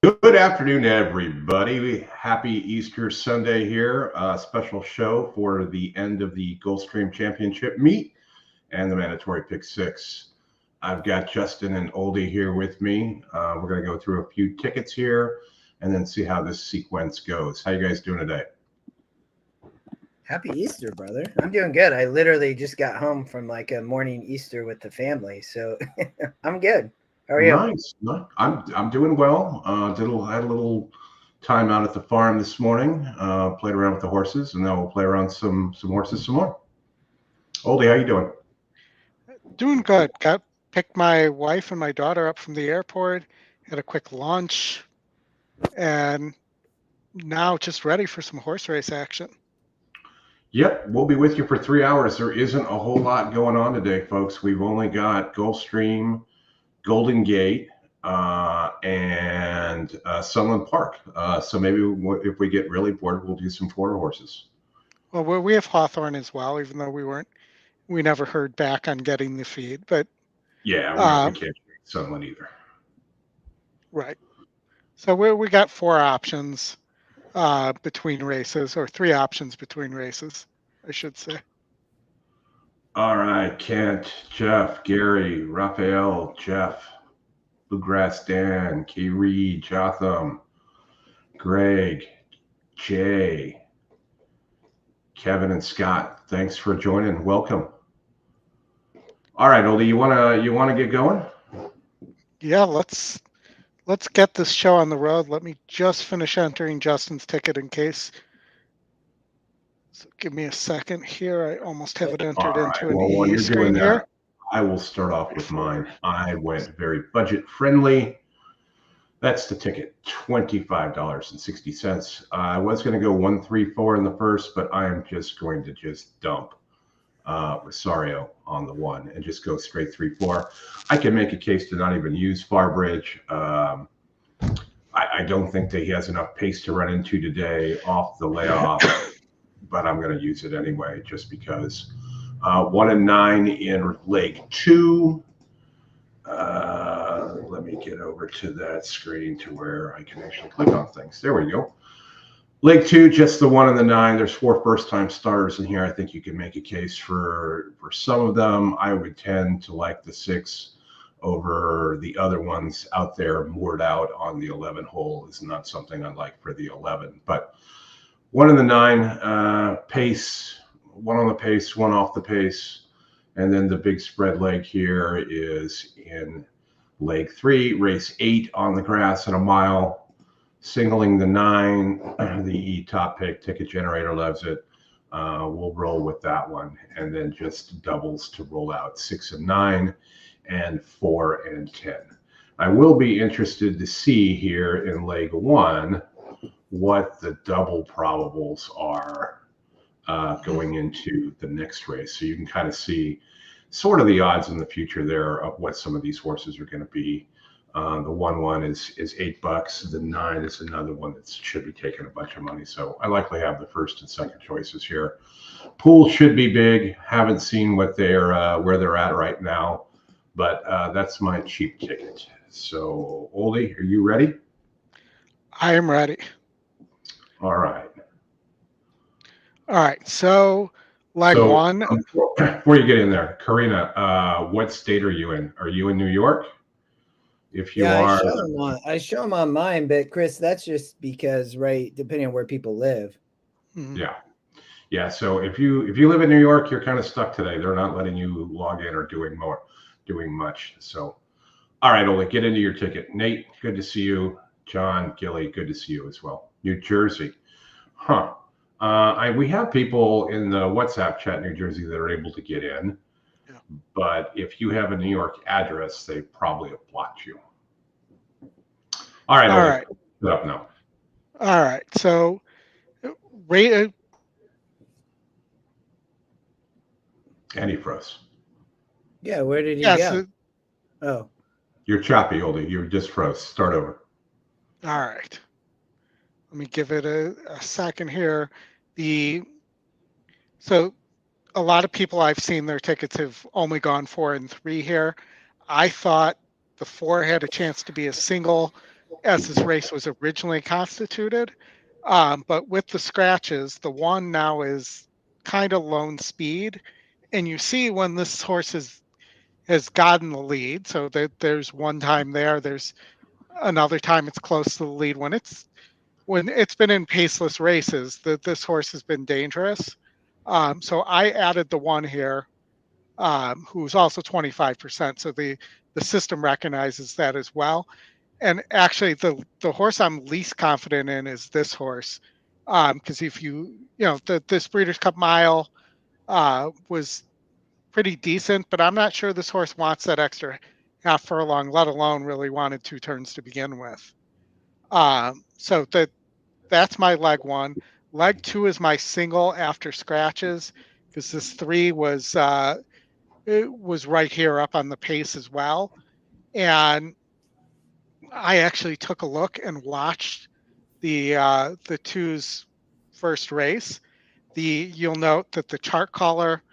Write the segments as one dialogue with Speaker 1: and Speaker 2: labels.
Speaker 1: Good afternoon, everybody. Happy Easter Sunday here. Special show for the end of the Gulfstream Championship meet and the mandatory pick six. I've got Justin and Oldy here with me. We're going to go through a few tickets here and then see how this sequence goes. How you guys doing today?
Speaker 2: Happy Easter, brother. I'm doing good. I literally just got home from like a morning Easter with the family, so I'm good. How are you?
Speaker 1: Nice. No, I'm doing well. Had a little time out at the farm this morning. Played around with the horses, and now we'll play around some horses some more. Oldy, how you doing?
Speaker 3: Doing good. Picked my wife and my daughter up from the airport, had a quick lunch, and now just ready for some horse race action.
Speaker 1: Yep, we'll be with you for 3 hours. There isn't a whole lot going on today, folks. We've only got Gulfstream, Golden Gate, and Sunland Park. So maybe if we get really bored, we'll do some quarter horses.
Speaker 3: Well, we have Hawthorne as well, even though we never heard back on getting the feed. But
Speaker 1: yeah, we can't do Sunland either.
Speaker 3: Right. So we got 4 options between races, or 3 options between races, I should say.
Speaker 1: All right, Kent, Jeff, Gary, Raphael, Jeff, Bluegrass Dan, K. Reed, Jotham, Greg, Jay, Kevin, and Scott. Thanks for joining. Welcome. All right, Oldie, you wanna get going?
Speaker 3: Yeah, let's get this show on the road. Let me just finish entering Justin's ticket in case. So give me a second here. I almost have it entered into an E screen here.
Speaker 1: I will start off with mine. I went very budget friendly. That's the ticket, $25.60. I was going to go 1, 3, 4 in the first, but I am just going to dump Rosario on the 1 and just go straight 3, 4. I can make a case to not even use Farbridge. I don't think that he has enough pace to run into today off the layoff, but I'm going to use it anyway just because. 1 and 9 in leg 2. Let me get over to that screen to where I can actually click on things. There we go. Leg 2, just the 1 and the 9. There's 4 first-time starters in here. I think you can make a case for some of them. I would tend to like the 6 over the other ones out there. Moored out on the 11 hole is not something I like for the 11. But 1 and the 9, pace, 1 on the pace, 1 off the pace. And then the big spread leg here is in leg 3, race 8 on the grass in a mile, singling the 9, the E top pick, ticket generator loves it. We'll roll with that one. And then just doubles to roll out 6 and 9 and 4 and 10. I will be interested to see here in leg 1 what the double probables are going into the next race. So you can kind of see sort of the odds in the future there of what some of these horses are going to be. The 1-1 is $8. The 9 is another one that should be taking a bunch of money. So I likely have the first and second choices here. Pool should be big. Haven't seen what they're where they're at right now, but that's my cheap ticket. So Oldie, are you ready?
Speaker 3: I am ready.
Speaker 1: All right.
Speaker 3: All right. So leg 1.
Speaker 1: Before you get in there, Karina, what state are you in? Are you in New York? If you are,
Speaker 2: I show them on mine, but Chris, that's just because, right, depending on where people live.
Speaker 1: Yeah. So if you live in New York, you're kind of stuck today. They're not letting you log in or doing much. So, all right, Ole, get into your ticket. Nate, good to see you. John, Gilly, good to see you as well. New Jersey, huh? We have people in the WhatsApp chat in New Jersey that are able to get in. Yeah. But if you have a New York address, they probably have blocked you. All right. Put up now.
Speaker 3: All right. So,
Speaker 1: and he froze.
Speaker 2: Yeah, where did he go?
Speaker 1: Oh. You're choppy, Oldie. You just froze. Start over.
Speaker 3: All right. Let me give it a second here. So a lot of people I've seen their tickets have only gone 4 and 3 here. I thought the 4 had a chance to be a single as this race was originally constituted. But with the scratches, the one now is kind of lone speed. And you see when this horse has gotten the lead, so that there's one time there, there's another time it's close to the lead. When it's been in paceless races, that this horse has been dangerous. So I added the one here, who's also 25%. So the system recognizes that as well. And actually, the horse I'm least confident in is this horse, because if this Breeders' Cup Mile was pretty decent, but I'm not sure this horse wants that extra half furlong, let alone really wanted 2 turns to begin with. So that's my leg 1. Leg 2 is my single after scratches, because this 3 it was right here up on the pace as well. And I actually took a look and watched the 2's first race. You'll note that the chart caller,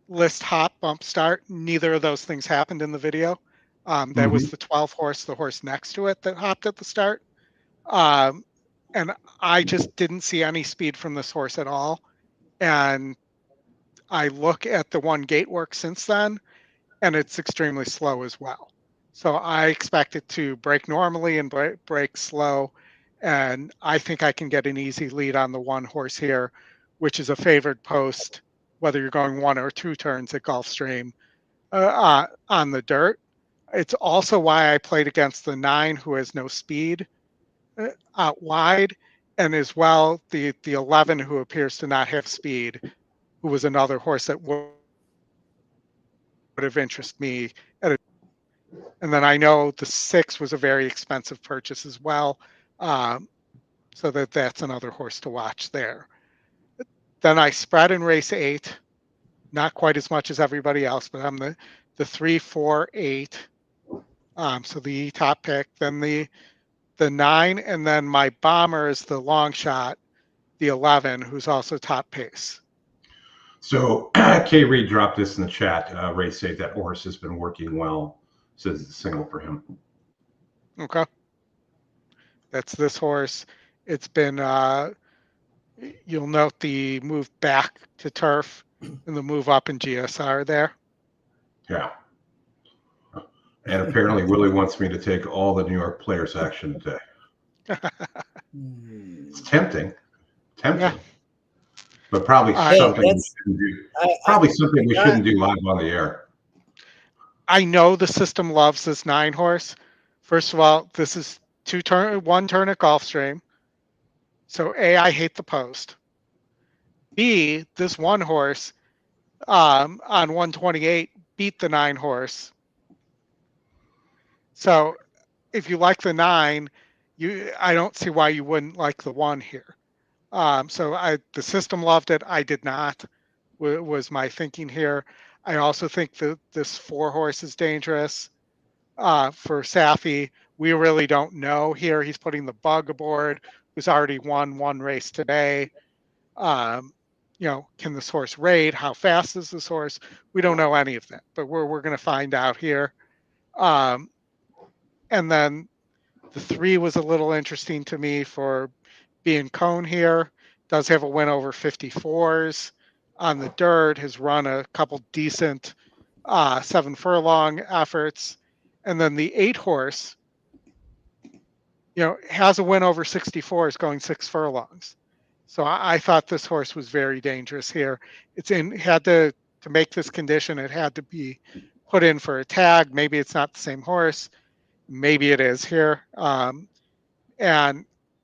Speaker 3: list, hop, bump, start, neither of those things happened in the video. That was the 12 horse, the horse next to it, that hopped at the start. And I just didn't see any speed from this horse at all. And I look at the one gate work since then, and it's extremely slow as well. So I expect it to break normally and break slow. And I think I can get an easy lead on the one horse here, which is a favored post, whether you're going 1 or 2 turns at Gulfstream on the dirt. It's also why I played against the 9, who has no speed out wide, and as well the 11, who appears to not have speed, who was another horse that would have interested me. And then I know the 6 was a very expensive purchase as well, so that's another horse to watch there. Then I spread in race 8, not quite as much as everybody else, but I'm the 3, 4, 8. So the top pick, then the 9, and then my bomber is the long shot, the 11, who's also top pace.
Speaker 1: So K Reed dropped this in the chat. Race 8, that horse has been working well. Says it's a single for him.
Speaker 3: Okay. That's this horse. It's been, you'll note the move back to turf and the move up in GSR there.
Speaker 1: Yeah. And apparently Willie wants me to take all the New York players action today. It's tempting.
Speaker 3: Yeah.
Speaker 1: But probably something we shouldn't do. Probably something we shouldn't do live on the air.
Speaker 3: I know the system loves this 9 horse. First of all, this is 1 turn at Gulfstream. So A, I hate the post. B, this 1 horse on 128 beat the 9 horse. So if you like the 9, I don't see why you wouldn't like the 1 here. So the system loved it. I did not. Was my thinking here. I also think that this 4 horse is dangerous for Safi. We really don't know here. He's putting the bug aboard, who's already won 1 race today. Can this horse raid? How fast is this horse? We don't know any of that, but we're going to find out here. And then the 3 was a little interesting to me for being cone here. Does have a win over 54s on the dirt. Has run a couple decent 7 furlong efforts, and then the 8 horse, has a win over 64s going 6 furlongs. So I thought this horse was very dangerous here. Had to make this condition. It had to be put in for a tag. Maybe it's not the same horse. Maybe it is here. And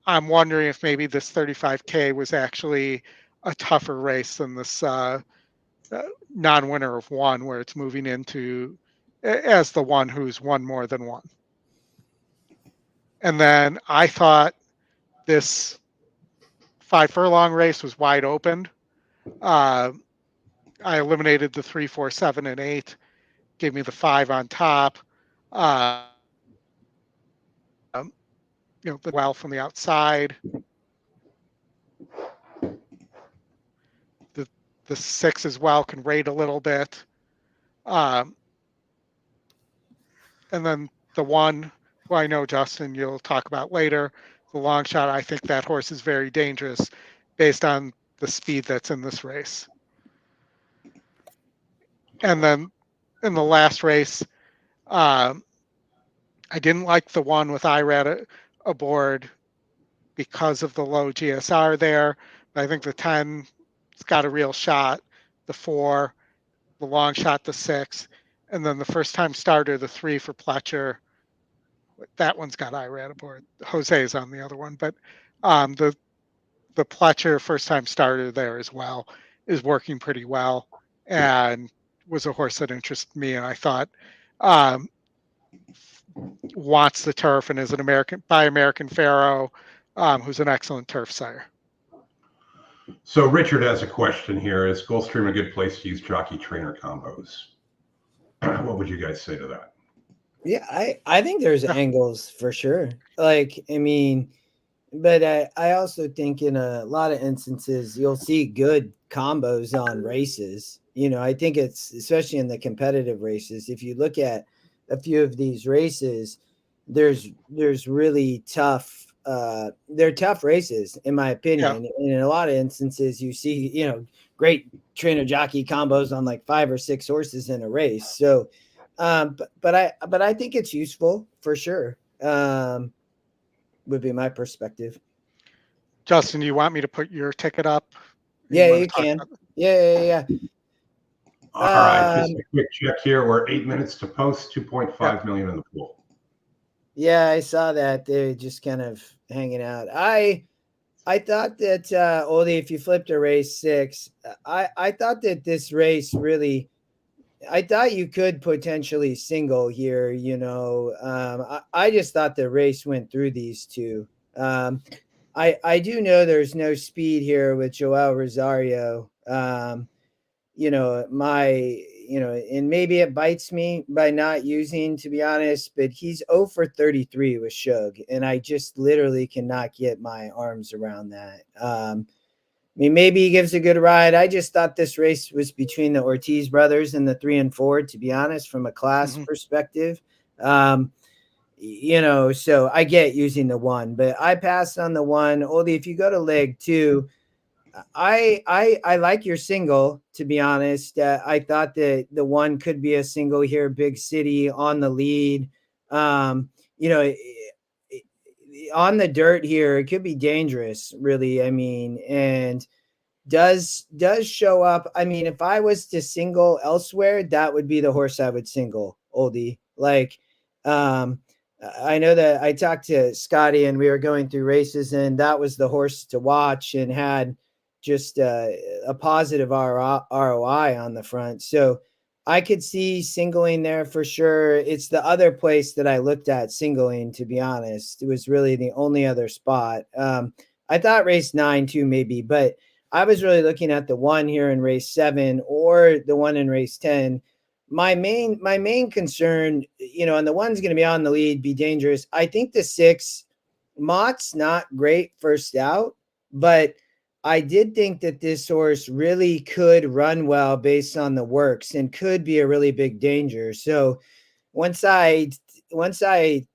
Speaker 3: I'm wondering if maybe this 35K was actually a tougher race than this non-winner of 1, where it's moving into as the one who's won more than 1. And then I thought this 5 furlong race was wide open. I eliminated the 3, 4, 7, and 8. Gave me the 5 on top. Well from the outside. The 6 as well can raid a little bit. And then the 1 who I know, Justin, you'll talk about later, the long shot. I think that horse is very dangerous based on the speed that's in this race. And then in the last race, I didn't like the one with IRAD aboard because of the low GSR there. But I think the 10's got a real shot, the 4, the long shot, the 6, and then the first time starter, the 3 for Pletcher. That one's got IRAD aboard. Jose's on the other one, but the Pletcher first time starter there as well is working pretty well and was a horse that interested me, and I thought wants the turf and is an American Pharaoh, who's an excellent turf sire.
Speaker 1: So Richard has a question here. Is Gulfstream a good place to use jockey trainer combos? What would you guys say to that?
Speaker 2: Yeah, I think there's angles for sure. Like, I mean, but I also think in a lot of instances you'll see good combos on races. You know, I think it's especially in the competitive races. If you look at a few of these races, there's really tough. They're tough races, in my opinion.
Speaker 3: Yeah.
Speaker 2: And in a lot of instances, you see, you know, great trainer jockey combos on like 5 or 6 horses in a race. So, but I think it's useful for sure. Would be my perspective.
Speaker 3: Justin, do you want me to put your ticket up?
Speaker 2: Yeah, you can. Yeah.
Speaker 1: All right, just a quick check here. We're 8 minutes to post, 2.5 million in the pool.
Speaker 2: Yeah, I saw that. They're just kind of hanging out. I thought that Odie, if you flipped a race 6, I thought that this race really, I thought you could potentially single here. You know, I just thought the race went through these two. I do know there's no speed here with Joel Rosario. You know, and maybe it bites me by not using, to be honest, but he's 0 for 33 with Shug, and I just literally cannot get my arms around that. I mean, maybe he gives a good ride. I just thought this race was between the Ortiz brothers and the 3 and 4, to be honest, from a class perspective. You know, so I get using the 1, but I passed on the 1. Oldie, if you go to leg 2, I like your single, to be honest. I thought that the 1 could be a single here, big city on the lead. You know, on the dirt here, it could be dangerous, really. I mean, and does show up. I mean, if I was to single elsewhere, that would be the horse I would single, Oldie. Like, I know that I talked to Scotty and we were going through races, and that was the horse to watch and had just a positive ROI on the front. So I could see singling there for sure. It's the other place that I looked at singling, to be honest. It was really the only other spot. I thought race 9 too, maybe, but I was really looking at the 1 here in race 7 or the 1 in race 10. My main concern, you know, and the 1's going to be on the lead, be dangerous. I think the 6, Mott's not great first out, but I did think that this horse really could run well based on the works and could be a really big danger. So once I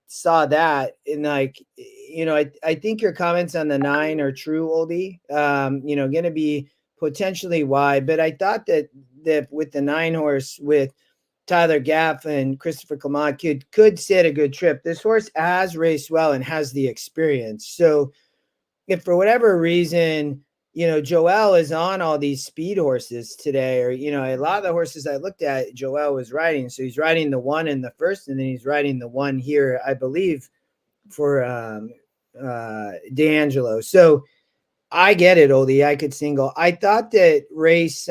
Speaker 2: saw that, and like, you know, I think your comments on the 9 are true, Oldie. You know, going to be potentially wide, but I thought that with the 9 horse with Tyler Gaff and Christopher Clement could set a good trip. This horse has raced well and has the experience. So if for whatever reason, you know, Joel is on all these speed horses today, or, you know, a lot of the horses I looked at, Joel was riding. So he's riding the 1 in the first, and then he's riding the 1 here, I believe, for D'Angelo. So I get it, Oldie. I could single. I thought that race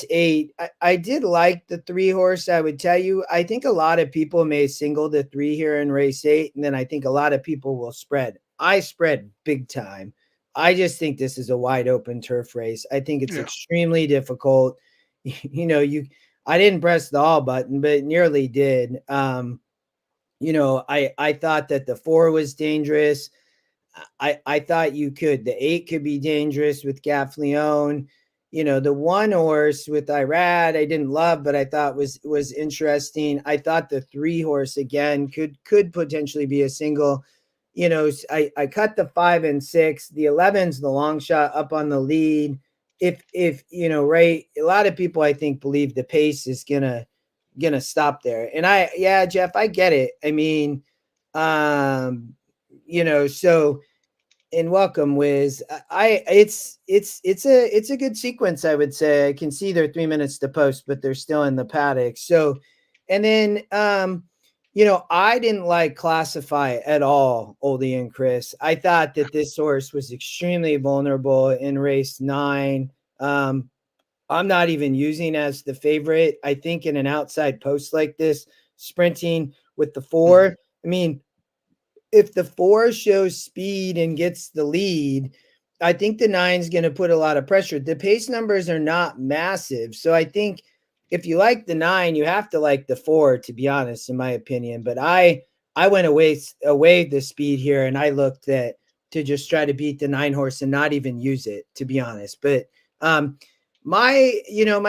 Speaker 2: 8, I did like the 3 horse. I would tell you, I think a lot of people may single the 3 here in race 8, and then I think a lot of people will spread. I spread big time. I just think this is a wide open turf race. I think it's extremely difficult. You know, I didn't press the all button, but nearly did. You know, I thought that the 4 was dangerous. I thought the 8 could be dangerous with Gaff Leone. the one horse with Irad, I didn't love, but I thought was interesting. I thought the 3 horse again could potentially be a single. I cut the 5 and 6. The 11's the long shot up on the lead. If right, a lot of people I think believe the pace is gonna stop there. And Jeff, I get it. I mean, so. And welcome, Wiz. It's a good sequence, I would say. I can see they're 3 minutes to post, but they're still in the paddock. So, and then I didn't like Classify at all, Oldy and Chris. I thought that this horse was extremely vulnerable in race 9. I'm not even using as the favorite. I think in an outside post like this, sprinting with the 4. I mean, if the 4 shows speed and gets the lead, I think the 9's going to put a lot of pressure. The pace numbers are not massive. So I think if you like the 9, you have to like the 4, to be honest, in my opinion. But I went away the speed here, and I looked at to just try to beat the 9 horse and not even use it, to be honest. But my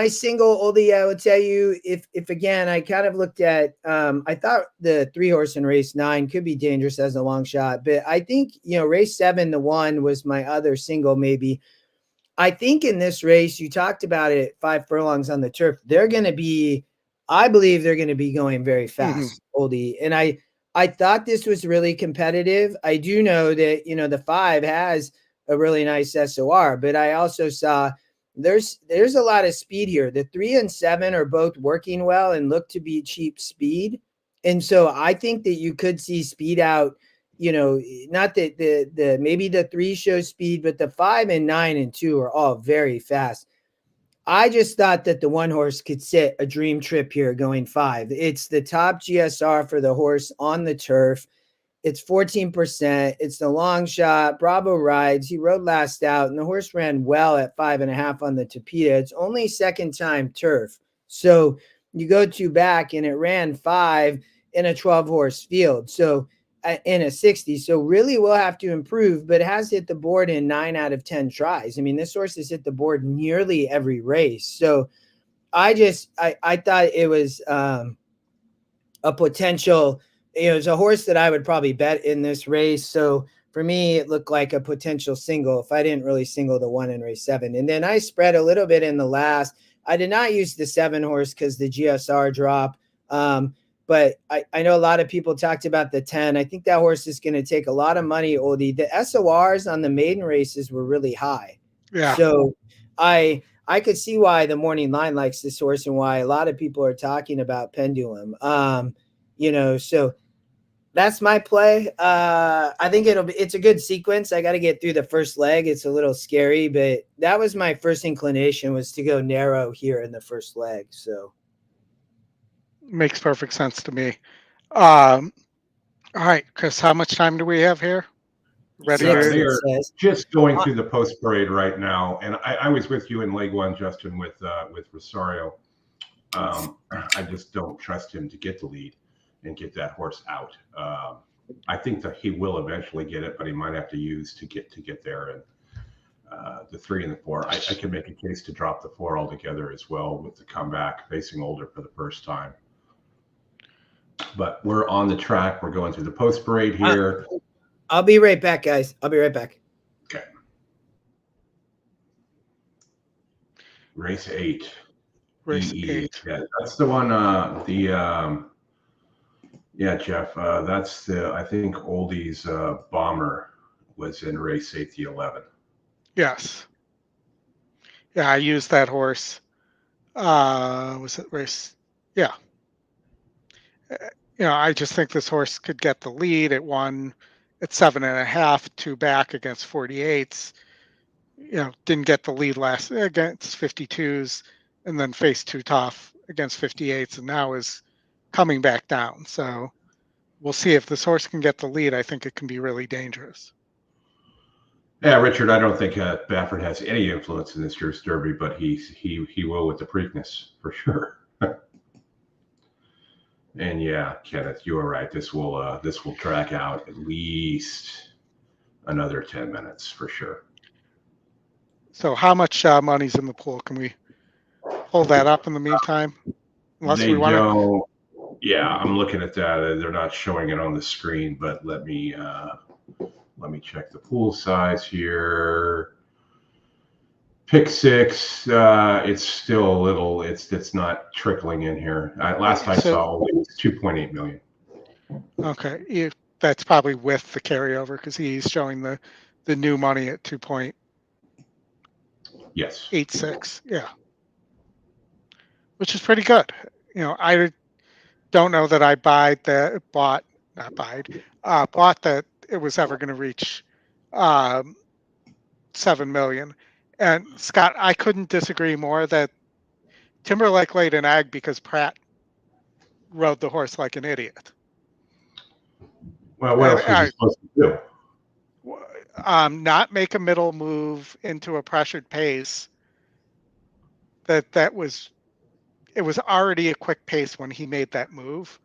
Speaker 2: single, Oldie, I would tell you, if again, I kind of looked at, I thought the 3 horse in race 9 could be dangerous as a long shot, but I think, race 7, the 1 was my other single, maybe. I think in this race, you talked about it, 5 furlongs on the turf. I believe they're going to be going very fast, Oldie. And I thought this was really competitive. I do know that, the 5 has a really nice SOR, but I also saw there's a lot of speed here. The 3 and 7 are both working well and look to be cheap speed. And so I think that you could see speed out, not that the maybe the 3 shows speed, but the 5 and 9 and 2 are all very fast. I just thought that the 1 horse could sit a dream trip here going 5. It's the top GSR for the horse on the turf. It's 14%. It's the long shot. Bravo rides. He rode last out, and the horse ran well at 5.5 on the Tapeta. It's only second time turf. So you go 2 back, and it ran 5 in a 12 horse field. So in a 60. So really will have to improve, but it has hit the board in 9 out of 10 tries. I mean, this horse has hit the board nearly every race. So I thought it was a potential. It's a horse that I would probably bet in this race. So for me, it looked like a potential single if I didn't really single the 1 in race 7. And then I spread a little bit in the last. I did not use the 7 horse because the GSR drop. But I know a lot of people talked about the 10. I think that horse is going to take a lot of money, Oldie. The SORs on the maiden races were really high. Yeah. So I could see why the morning line likes this horse and why a lot of people are talking about Pendulum. So that's my play. I think it's a good sequence. I got to get through the first leg. It's a little scary, but that was my first inclination, was to go narrow here in the first leg. So
Speaker 3: makes perfect sense to me. All right, Chris, how much time do we have here?
Speaker 1: Ready? They're just going through the post parade right now, and I was with you in leg 1, Justin, with Rosario. I just don't trust him to get the lead and get that horse out. I think that he will eventually get it, but he might have to use to get there. And the 3 and the 4, I can make a case to drop the 4 altogether as well with the comeback facing older for the first time. But we're on the track. We're going through the post parade here.
Speaker 2: I'll be right back, guys. I'll be right back.
Speaker 1: Okay. Race 8.
Speaker 3: Race 8.
Speaker 1: Yeah, that's the one. Yeah, Jeff. That's I think Oldie's Bomber was in race 8, the 11.
Speaker 3: Yes. Yeah, I used that horse. Was it race? Yeah. I just think this horse could get the lead. It won at 7.5, 2 back against 48s. Didn't get the lead last against 52s, and then faced 2 tough against 58s, and now is coming back down. So we'll see if this horse can get the lead. I think it can be really dangerous.
Speaker 1: Yeah, Richard, I don't think Baffert has any influence in this year's Derby, but he will with the Preakness for sure. And yeah, Kenneth, you are right. This will drag out at least another 10 minutes for sure.
Speaker 3: So how much money's in the pool? Can we hold that up in the meantime? Unless
Speaker 1: They
Speaker 3: we want to.
Speaker 1: don't. Yeah, I'm looking at that. They're not showing it on the screen, but let me check the pool size here. Pick six. It's still a little. It's not trickling in here. Last I saw, it was 2.8 million.
Speaker 3: Okay, that's probably with the carryover because he's showing the new money at 2.86.
Speaker 1: Yes.
Speaker 3: Yeah, which is pretty good. I don't know that I bought that it was ever going to reach 7 million. And Scott, I couldn't disagree more that Timberlake laid an egg because Pratt rode the horse like an idiot.
Speaker 1: Well, what else was he supposed to do?
Speaker 3: Not make a middle move into a pressured pace. It was already a quick pace when he made that move.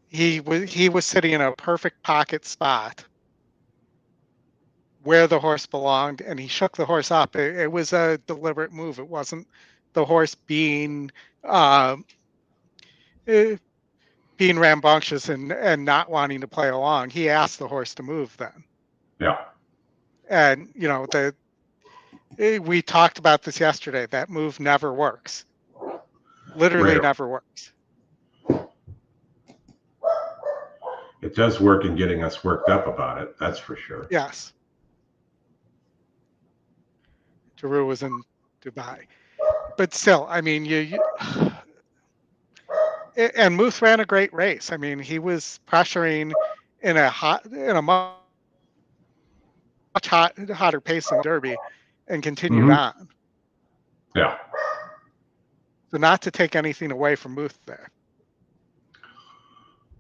Speaker 3: He was sitting in a perfect pocket spot where the horse belonged, and he shook the horse up. It was a deliberate move. It wasn't the horse being rambunctious and not wanting to play along. He asked the horse to move then.
Speaker 1: Yeah.
Speaker 3: And we talked about this yesterday. That move never works. Literally never works.
Speaker 1: It does work in getting us worked up about it. That's for sure.
Speaker 3: Yes. Giroux was in Dubai, but still, I mean, and Muth ran a great race. I mean, he was pressuring in a much hotter pace than Derby, and continued on.
Speaker 1: Yeah.
Speaker 3: So not to take anything away from Muth there.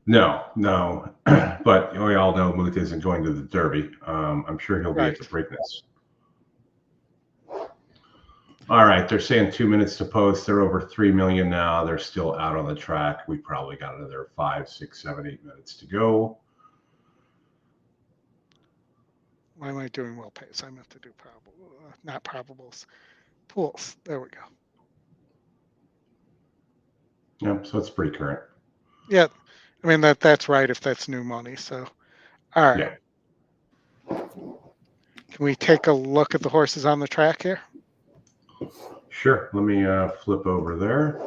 Speaker 1: No, but we all know Muth isn't going to the Derby. I'm sure he'll be at the Preakness. All right, they're saying 2 minutes to post. They're over 3 million now. They're still out on the track. We probably got another 5, 6, 7, 8 minutes to go.
Speaker 3: Why am I doing well pace? I meant to do not probables, pools. There we go.
Speaker 1: Yep, so it's pretty current.
Speaker 3: Yeah, I mean that's right if that's new money. So, all right.
Speaker 1: Yeah.
Speaker 3: Can we take a look at the horses on the track here?
Speaker 1: Sure. Let me flip over there.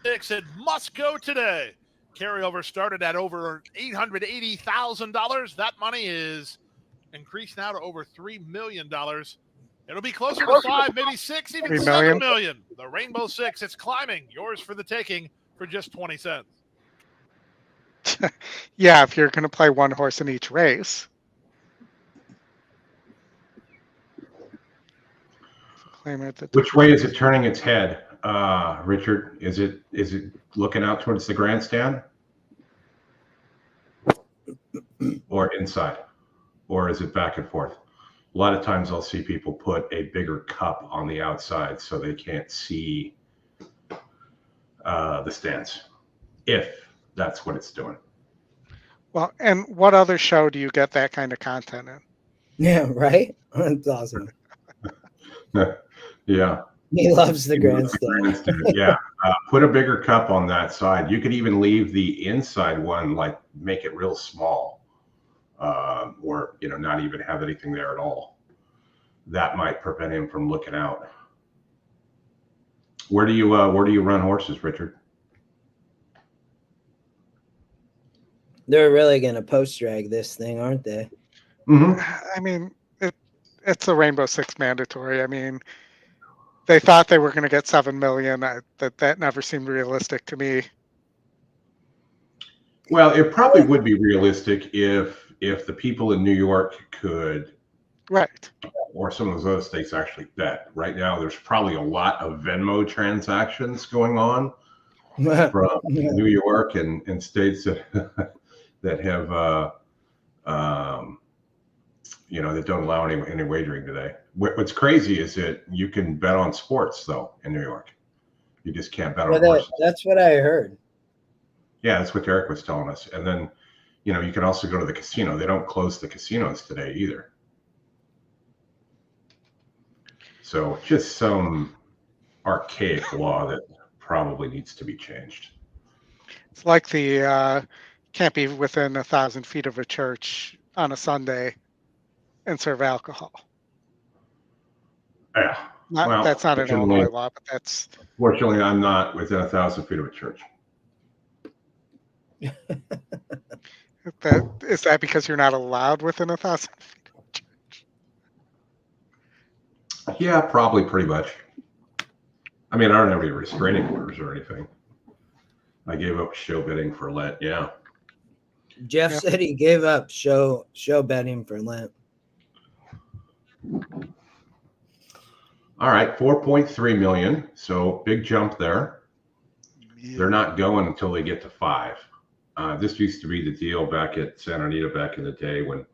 Speaker 4: It must go today. Carryover started at over $880,000. That money is increased now to over $3 million. It'll be closer to 5, maybe 6, even 7 million. The Rainbow Six, it's climbing. Yours for the taking for just 20 cents.
Speaker 3: Yeah, if you're going to play one horse in each race.
Speaker 1: Which way is it turning its head, Richard? Is it looking out towards the grandstand, or inside, or is it back and forth? A lot of times I'll see people put a bigger cup on the outside so they can't see the stands, if that's what it's doing.
Speaker 3: Well, and what other show do you get that kind of content in?
Speaker 2: Yeah, right? That's awesome.
Speaker 1: Yeah.
Speaker 2: He loves the grandstand.
Speaker 1: Yeah. Put a bigger cup on that side. You could even leave the inside one, like make it real small, or, not even have anything there at all. That might prevent him from looking out. Where do you run horses, Richard?
Speaker 2: They're really going to post drag this thing, aren't they?
Speaker 1: Mm-hmm.
Speaker 3: I mean, it's a Rainbow Six mandatory. I mean, they thought they were going to get 7 million. That never seemed realistic to me.
Speaker 1: Well, it probably would be realistic if the people in New York could,
Speaker 3: right,
Speaker 1: or some of those other states actually bet. Right now, there's probably a lot of Venmo transactions going on from New York and states that that have that don't allow any wagering today. What's crazy is that you can bet on sports though in New York. You just can't bet
Speaker 2: Well,
Speaker 1: on horses.
Speaker 2: that's what I heard.
Speaker 1: Yeah, that's what Derek was telling us. And then, you can also go to the casino. They don't close the casinos today either. So just some archaic law that probably needs to be changed.
Speaker 3: It's like the can't be within 1,000 feet of a church on a Sunday and serve alcohol.
Speaker 1: Yeah.
Speaker 3: That's not an Illinois law, but that's.
Speaker 1: Fortunately, I'm not within 1,000 feet of a church.
Speaker 3: Is that because you're not allowed within 1,000 feet of a church?
Speaker 1: Yeah, probably pretty much. I mean, I don't have any restraining orders or anything. I gave up show betting for Lent. Yeah.
Speaker 2: Jeff said he gave up show betting for Lent.
Speaker 1: All right, 4.3 million. So big jump there. Yeah. They're not going until they get to 5. This used to be the deal back at Santa Anita back in the day when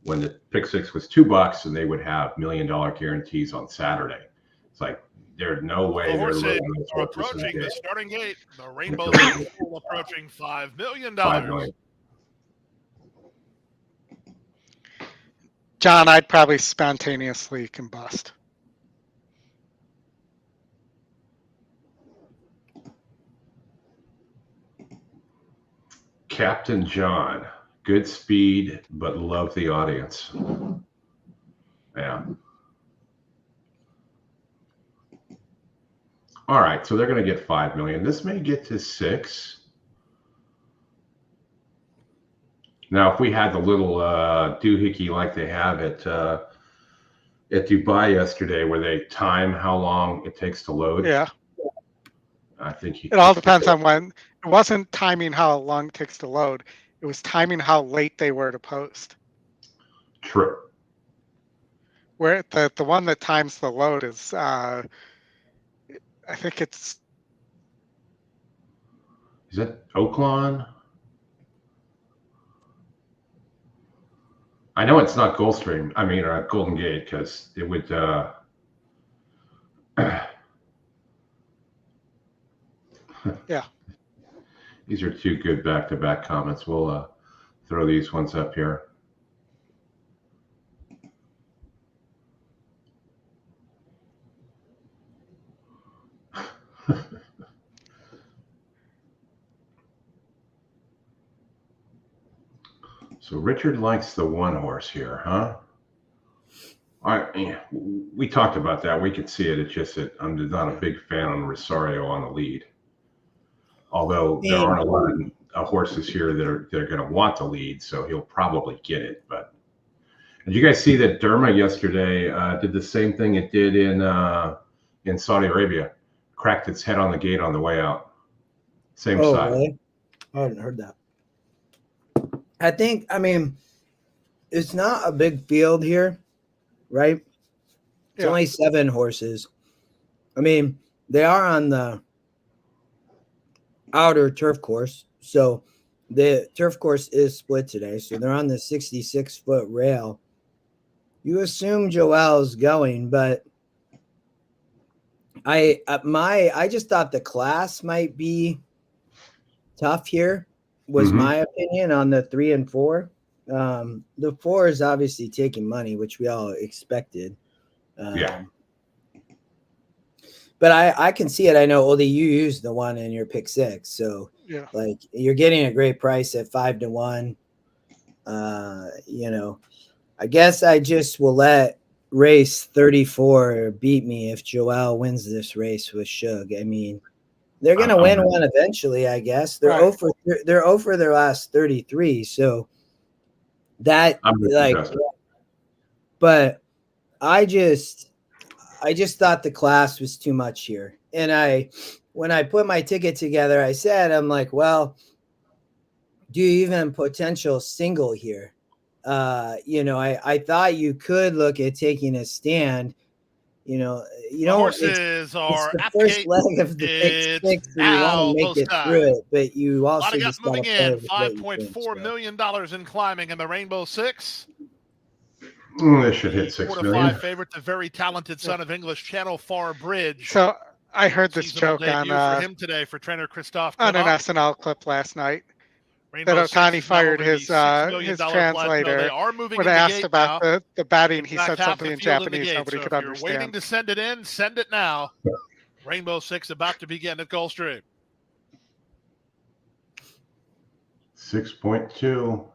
Speaker 1: the pick 6 was $2 and they would have $1 million guarantees on Saturday. It's like there's no way
Speaker 4: the
Speaker 1: they're
Speaker 4: horses are approaching the starting gate. The Rainbow approaching $5 million.
Speaker 1: $5 million.
Speaker 3: John, I'd probably spontaneously combust.
Speaker 1: Captain John, good speed, but love the audience. Yeah. All right, so they're going to get 5 million. This may get to 6. Now, if we had the little doohickey like they have at Dubai yesterday, where they time how long it takes to load.
Speaker 3: Yeah.
Speaker 1: I think
Speaker 3: it all depends on when. It wasn't timing how long it takes to load. It was timing how late they were to post.
Speaker 1: True.
Speaker 3: Where the one that times the load is, I think it's.
Speaker 1: Is it Oaklawn? I know it's not Gulfstream. I mean, Golden Gate, because it would.
Speaker 3: Yeah.
Speaker 1: These are 2 good back-to-back comments. We'll throw these ones up here. So Richard likes the 1 horse here, huh? We talked about that. We could see it. It's just that I'm not a big fan on Rosario on the lead. Although there aren't a lot of horses here that are going to want the lead, so he'll probably get it. But did you guys see that Derma yesterday did the same thing it did in Saudi Arabia? Cracked its head on the gate on the way out. Same side.
Speaker 2: Really? I hadn't heard that. I mean, it's not a big field here, right? It's only 7 horses. I mean, they are on the outer turf course. So the turf course is split today. So they're on the 66-foot rail. You assume Joel's going, but I just thought the class might be tough here, was my opinion on the 3 and 4. The 4 is obviously taking money, which we all expected. But I can see it. I know, Odie, you used the 1 in your pick 6. So like you're getting a great price at 5 to 1. I guess I just will let race 34 beat me if Joel wins this race with Shug. I mean, they're going to win one eventually, I guess. They're over their last 33. So that but I just thought the class was too much here. And when I put my ticket together, I said, I'm like, well, do you even potential single here? I thought you could look at taking a stand.
Speaker 4: Horses are
Speaker 2: the first leg of the pick 6, so you want to make it through it, but you also just got to play with
Speaker 4: $5.4 million in climbing in the Rainbow 6.
Speaker 1: They should hit 6 million.
Speaker 4: 4 to 5 favorite, the very talented son of English Channel, Far Bridge.
Speaker 3: So I heard this
Speaker 4: Seasonal
Speaker 3: joke on
Speaker 4: debut for him today for trainer Christoph
Speaker 3: an
Speaker 4: Klimov.
Speaker 3: SNL clip last night.
Speaker 4: Rainbow
Speaker 3: That
Speaker 4: Six
Speaker 3: Otani
Speaker 4: is now
Speaker 3: fired
Speaker 4: over the
Speaker 3: his
Speaker 4: $6 million plateau.
Speaker 3: translator
Speaker 4: They are moving
Speaker 3: when
Speaker 4: in the
Speaker 3: asked
Speaker 4: gate
Speaker 3: about
Speaker 4: now.
Speaker 3: the batting.
Speaker 4: In
Speaker 3: He
Speaker 4: fact,
Speaker 3: said
Speaker 4: half
Speaker 3: something
Speaker 4: the
Speaker 3: in
Speaker 4: field the
Speaker 3: Japanese
Speaker 4: gate.
Speaker 3: nobody
Speaker 4: So
Speaker 3: could
Speaker 4: if you're waiting
Speaker 3: understand.
Speaker 4: to send it in, send it now. Rainbow Six about to begin at Gulfstream.
Speaker 1: 6.2.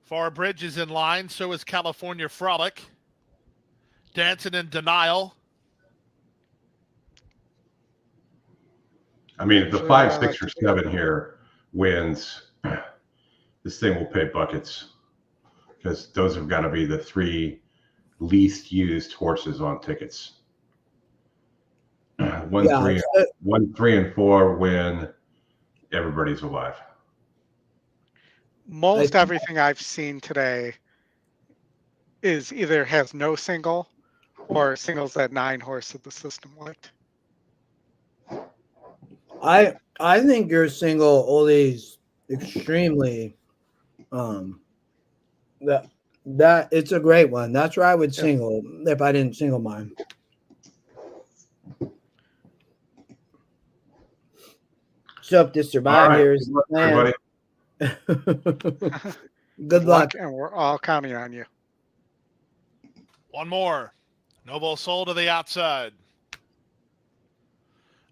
Speaker 4: Far Bridge is in line. So is California Frolic. Dancing in Denial.
Speaker 1: I mean, if the 5, 6, or 7 here wins, this thing will pay buckets because those have got to be the 3 least used horses on tickets. 1, 3, and 4 win. Everybody's alive.
Speaker 3: Most everything I've seen today is either has no single or singles that 9 horse of the system liked.
Speaker 2: I think your single Oldie's extremely that it's a great one. That's where I would single if I didn't single mine. So to survive here is the plan. Good luck.
Speaker 3: And we're all counting on you.
Speaker 4: One more. Novo Soul to the outside.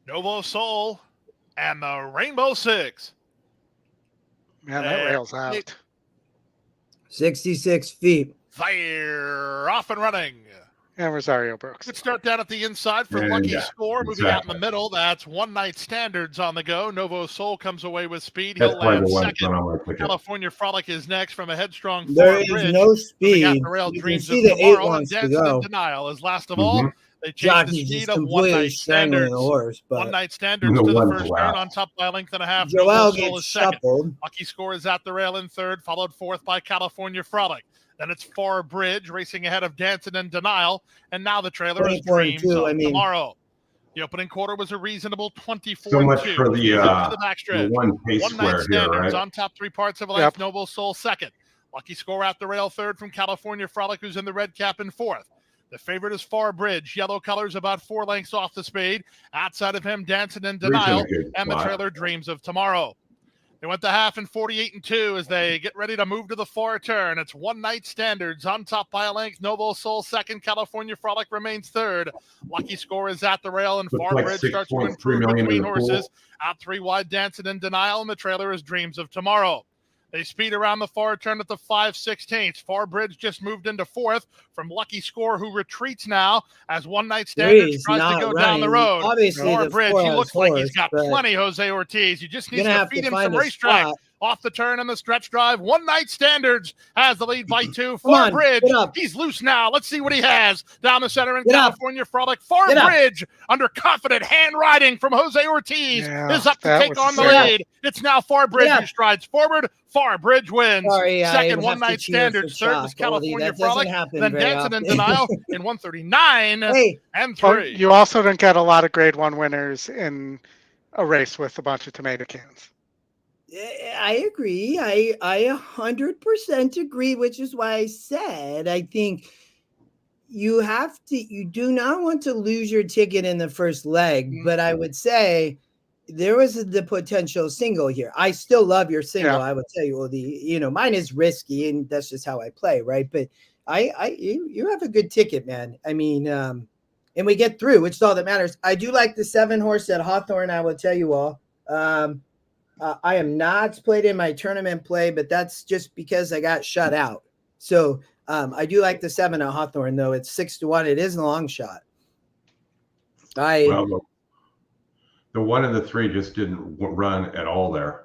Speaker 4: Novo Soul and the Rainbow Six.
Speaker 3: Man, that rail's out.
Speaker 2: 66 feet.
Speaker 4: Fire off and running.
Speaker 3: And Rosario Brooks.
Speaker 4: Good start down at the inside for Lucky Score. Moving out in the middle. That's One Night Standards on the go. Novo Soul comes away with speed. He'll land second. California Frolic is next from a headstrong
Speaker 2: There is
Speaker 4: bridge.
Speaker 2: no speed.
Speaker 4: The rail
Speaker 2: You can
Speaker 4: Dreams
Speaker 2: see
Speaker 4: of
Speaker 2: the 8
Speaker 4: Tomorrow
Speaker 2: wants
Speaker 4: and
Speaker 2: to
Speaker 4: Dancing
Speaker 2: go.
Speaker 4: in Denial is last of all. They changed
Speaker 2: Jockey
Speaker 4: the speed
Speaker 2: just
Speaker 4: of One
Speaker 2: completely
Speaker 4: Night
Speaker 2: strangling
Speaker 4: Standards.
Speaker 2: the horse. But
Speaker 4: One Night Standards to the first turn on top by a length and a half.
Speaker 2: Joel
Speaker 4: Novo Soul
Speaker 2: gets
Speaker 4: is second.
Speaker 2: shuffled.
Speaker 4: Lucky Score is at the rail in third, followed fourth by California Frolic. Then it's Far Bridge racing ahead of Dancing in Denial. And now the trailer is Dreams of Tomorrow. The opening quarter was a reasonable 24-2.
Speaker 1: So much for the
Speaker 4: backstretch.
Speaker 1: one pace
Speaker 4: One Night
Speaker 1: square
Speaker 4: Standards
Speaker 1: here, right?
Speaker 4: on top 3 parts of a length. Novo Soul second. Lucky Score at the rail third from California Frolic, who's in the red cap in fourth. The favorite is Far Bridge. Yellow colors about 4 lengths off the speed. Outside of him, Dancing in Denial. And the trailer Dreams of Tomorrow. They went to half in 48-2 as they get ready to move to the far turn. It's One Night Standards on top by a length. Novo Soul second. California Frolic remains third. Lucky Score is at the rail, and Far Bridge starts to improve between horses. Out 3 wide, Dancing in Denial, and the trailer is Dreams of Tomorrow. They speed around the far turn at the 5/16. Far Bridge just moved into fourth from Lucky Score, who retreats now as One Night Standards tries to go down the road.
Speaker 2: Obviously,
Speaker 4: Far Bridge, he looks like he's got plenty, Jose Ortiz. You just need to feed him some racetrack. Off the turn and the stretch drive. One Night Standards has the lead by 2. Far Bridge, he's loose now. Let's see what he has. Down the center in California Frolic. Far Bridge, under confident hand riding from Jose Ortiz, is up to take on the lead. It's now Far Bridge who strides forward. Far Bridge wins. Second, One Night Standards. Third was California Frolic. Then Dancing in Denial in 139 and 3.
Speaker 3: You also didn't get a lot of grade 1 winners in a race with a bunch of tomato cans.
Speaker 2: I agree. I 100% agree, which is why I said I think you do not want to lose your ticket in the first leg, but I would say there was the potential single here. I still love your single. I would tell you, mine is risky and that's just how I play. Right. But you have a good ticket, man. I mean, and we get through, which is all that matters. I do like the 7 horse at Hawthorne. I will tell you all, I am not played in my tournament play, but that's just because I got shut out. So I do like the 7 at Hawthorne, though. It's 6-1. It is a long shot.
Speaker 1: Well, the 1 and the 3 just didn't run at all there.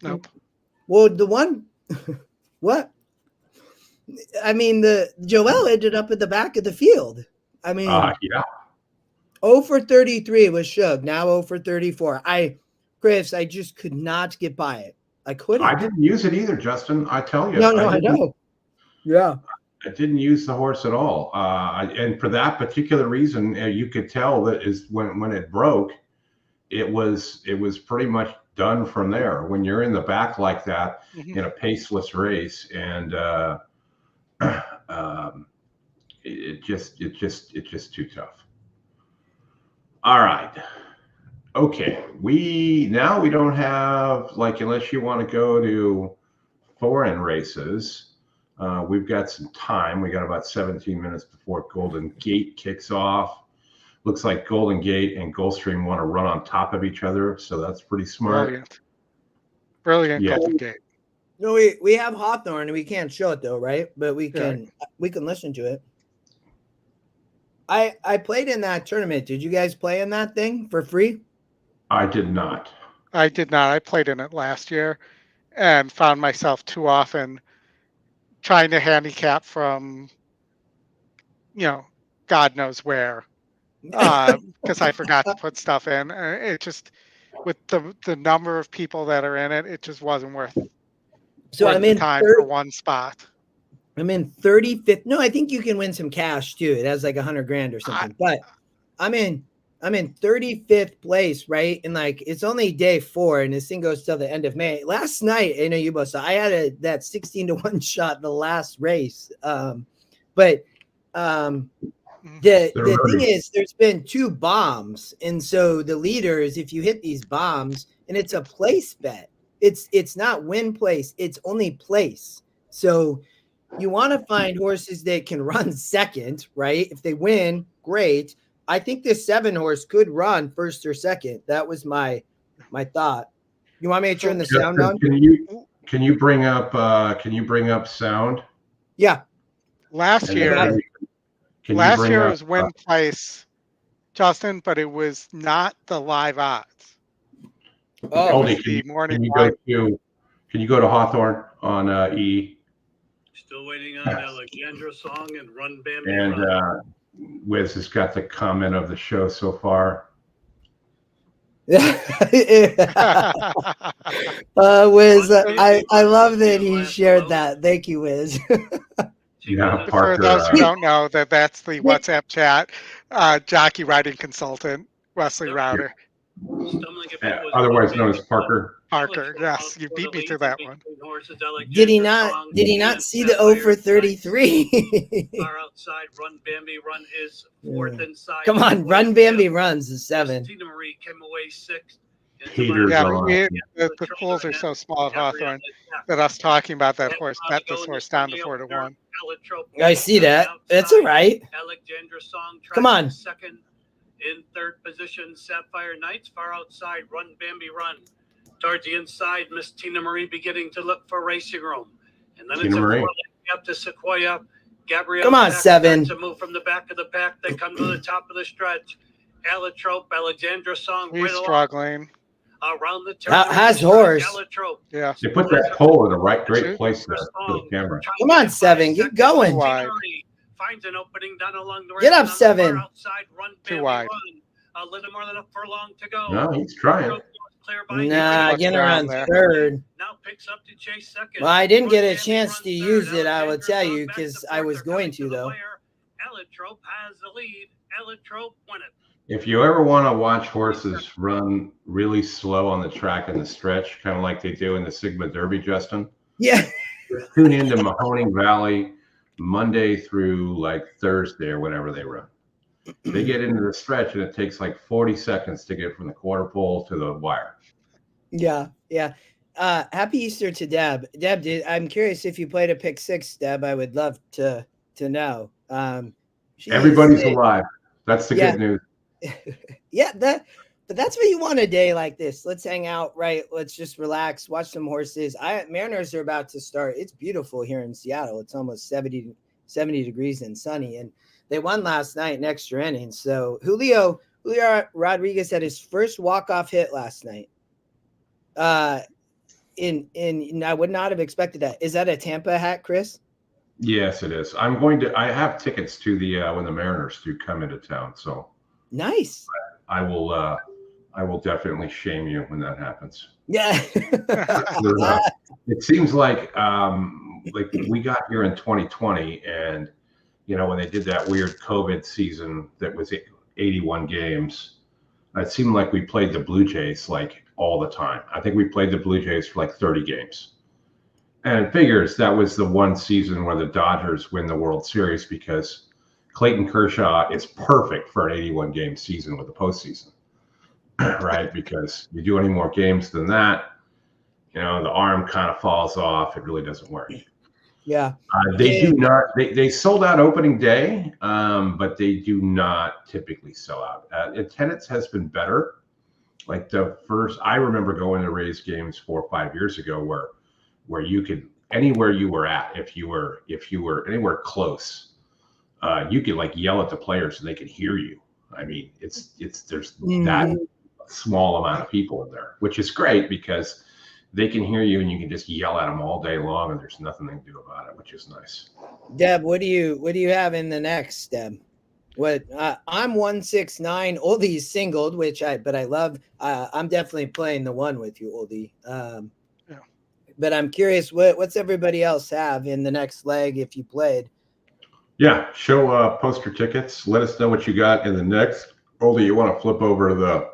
Speaker 3: Nope.
Speaker 2: Well, the 1, what? I mean, the Joel ended up at the back of the field. I mean, 0 for 33 was Shug. Now 0 for 34. Chris, I just could not get by it. I couldn't.
Speaker 1: I didn't use it either, Justin. I tell you.
Speaker 2: No, I know. Yeah.
Speaker 1: I didn't use the horse at all. And for that particular reason, you could tell that is when it broke, it was pretty much done from there. When you're in the back like that in a paceless race, and it's just too tough. All right. Okay. We don't have, like, unless you want to go to foreign races, we've got some time. We got about 17 minutes before Golden Gate kicks off. Looks like Golden Gate and Gulfstream want to run on top of each other, so that's pretty smart.
Speaker 3: Brilliant
Speaker 1: Yeah.
Speaker 3: Golden Gate.
Speaker 2: No, we have Hawthorne and we can't show it though, right? But we can listen to it. I played in that tournament. Did you guys play in that thing for free?
Speaker 1: I did not.
Speaker 3: I did not. I played in it last year and found myself too often trying to handicap from, God knows where, because I forgot to put stuff in. It just, with the number of people that are in it, it just wasn't worth the time for one spot.
Speaker 2: I'm in 35th. No, I think you can win some cash too. It has like 100 grand or something. But I'm in 35th place, right? And like it's only day 4, and this thing goes till the end of May. Last night, I know you both saw, I had that 16-1 shot in the last race. The thing is, there's been 2 bombs, and so the leaders, if you hit these bombs, and it's a place bet, it's not win place, it's only place. So you want to find horses that can run second, right? If they win, great. I think this 7 horse could run first or second. That was my thought. You want me to turn the sound on?
Speaker 1: Can you bring up sound?
Speaker 3: Yeah. Last year was win place, Justin, but it was not the live odds.
Speaker 1: Oh, can you go to Hawthorne on E?
Speaker 5: Still waiting on Alexandra song and Run Bambi
Speaker 1: and
Speaker 5: Run.
Speaker 1: Wiz has got the comment of the show so far.
Speaker 2: Wiz, I love that he shared that. Thank you, Wiz.
Speaker 1: Yeah,
Speaker 3: Parker, for those who don't know, that's the WhatsApp chat. Jockey riding consultant Wesley Router.
Speaker 1: Otherwise known as Parker.
Speaker 3: Parker, yes, you beat me to that one.
Speaker 2: Did he not see the 0 for 33?
Speaker 5: Far outside, Run Bambi Run is 4th inside.
Speaker 2: Come on, Run Bambi Runs is 7.
Speaker 5: Tina Marie came away 6th.
Speaker 3: The pools are so small at Hawthorne that us talking about that horse, bet this horse down to 4 to 1.
Speaker 2: I see that. That's all right.
Speaker 5: Alexandra Song,
Speaker 2: come on.
Speaker 5: Second. In 3rd position, Sapphire Knights, far outside, Run Bambi Run. Towards the inside, Miss Tina Marie beginning to look for racing room. And then it's a 4 up to Sequoia. Gabrielle,
Speaker 2: come on, 7.
Speaker 5: To move from the back of the pack. They come to the top of the stretch. Allotrope, Alexandra Song.
Speaker 3: He's struggling.
Speaker 5: Around the turn.
Speaker 2: Has horse.
Speaker 5: Allotrope.
Speaker 3: Yeah.
Speaker 1: They put that pole in the great place for the camera.
Speaker 2: Come on, 7. Get going.
Speaker 5: Finds an opening down along the
Speaker 2: get up 7.
Speaker 5: Outside, Run
Speaker 3: too wide.
Speaker 5: A little more than a furlong to go.
Speaker 1: No, he's trying.
Speaker 2: Nah, getting around 3rd.
Speaker 5: Now picks up to chase 2nd.
Speaker 2: Well, I didn't get a chance to use it, I will tell you, because I was going to, though.
Speaker 5: Allotrope has the lead. Allotrope won it.
Speaker 1: If you ever want to watch horses run really slow on the track in the stretch, kind of like they do in the Sigma Derby, Justin.
Speaker 2: Yeah.
Speaker 1: Tune into Mahoning Valley Monday through like Thursday or whenever they run. They get into the stretch and it takes like 40 seconds to get from the quarter pole to the wire.
Speaker 2: Yeah. Happy Easter to Deb. Deb, I'm curious if you played a pick 6, Deb. I would love to know.
Speaker 1: Everybody's alive. That's the good news.
Speaker 2: Yeah, but that's what you want a day like this. Let's hang out, right? Let's just relax, watch some horses. Mariners are about to start. It's beautiful here in Seattle. It's almost 70 degrees and sunny, and they won last night in extra innings. So Julio Rodriguez had his first walk-off hit last night. I would not have expected that. Is that a Tampa hat, Chris?
Speaker 1: Yes, it is. I have tickets to the when the Mariners do come into town. So
Speaker 2: nice.
Speaker 1: I will definitely shame you when that happens.
Speaker 2: Yeah.
Speaker 1: It seems like we got here in 2020, and when they did that weird COVID season that was 81 games, it seemed like we played the Blue Jays like all the time. I think we played the Blue Jays for like 30 games. And it figures that was the one season where the Dodgers win the World Series because Clayton Kershaw is perfect for an 81 game season with the postseason, right? Because you do any more games than that, the arm kind of falls off. It really doesn't work.
Speaker 2: Yeah.
Speaker 1: They do not. They sold out opening day, but they do not typically sell out. Attendance has been better. Like I remember going to Rays games 4 or 5 years ago, where you could anywhere you were at, if you were anywhere close, you could like yell at the players and they could hear you. I mean, there's that small amount of people in there, which is great because they can hear you and you can just yell at them all day long and there's nothing they can do about it, which is nice.
Speaker 2: Deb, what do you have in the next, Deb? I'm 169. Oldie's singled, but I love. I'm definitely playing the one with you, Oldie. But I'm curious, what's everybody else have in the next leg if you played?
Speaker 1: Yeah, show poster tickets. Let us know what you got in the next. Oldie, you want to flip over to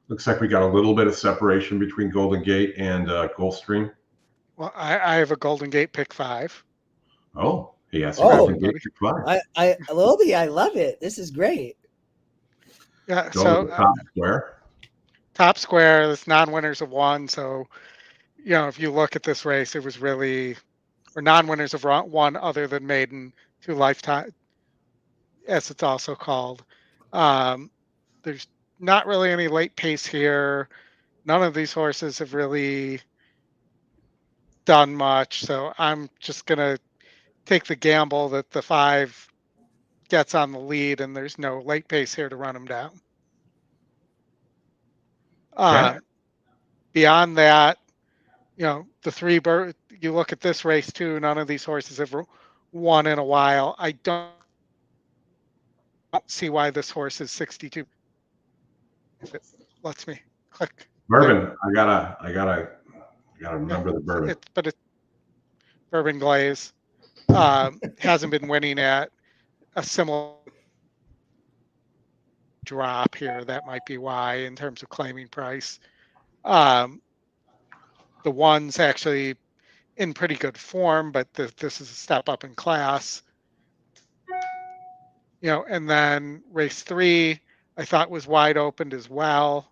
Speaker 1: looks like we got a little bit of separation between Golden Gate and Gulfstream.
Speaker 3: Well, I have a Golden Gate pick 5.
Speaker 1: Oh, he has a Golden Gate pick 5.
Speaker 2: Oldie, I love it. This is great.
Speaker 3: Yeah,
Speaker 1: so top square.
Speaker 3: Top square, there's non-winners of 1. So, if you look at this race, it was really, or non-winners of 1 other than maiden, 2 lifetime, as it's also called. There's not really any late pace here. None of these horses have really done much. So I'm just going to take the gamble that the 5 gets on the lead and there's no late pace here to run him down. Beyond that, the 3 you look at this race too, none of these horses have won in a while. I don't see why this horse is 62. If it lets me click.
Speaker 1: Bourbon. I gotta remember the bourbon.
Speaker 3: It's Bourbon Glaze. Hasn't been winning at a similar drop here. That might be why in terms of claiming price. The 1's actually in pretty good form, but this is a step up in class. And then race 3, I thought was wide opened as well.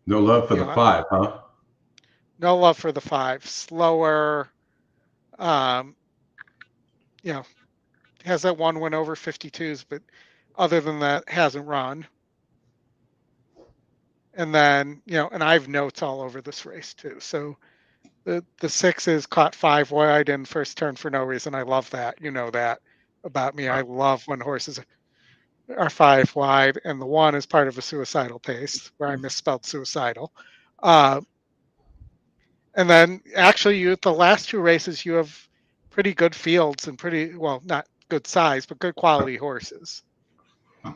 Speaker 1: No love for the 5, huh?
Speaker 3: No love for the 5. Slower. Has that 1 win over 52s, but other than that, hasn't run. And then, and I have notes all over this race too. So the 6 caught 5 wide in first turn for no reason. I love that. You know that about me. I love when horses are 5 wide, and the 1 is part of a suicidal pace where I misspelled suicidal. And then actually the last 2 races, you have pretty good fields and not good size, but good quality horses.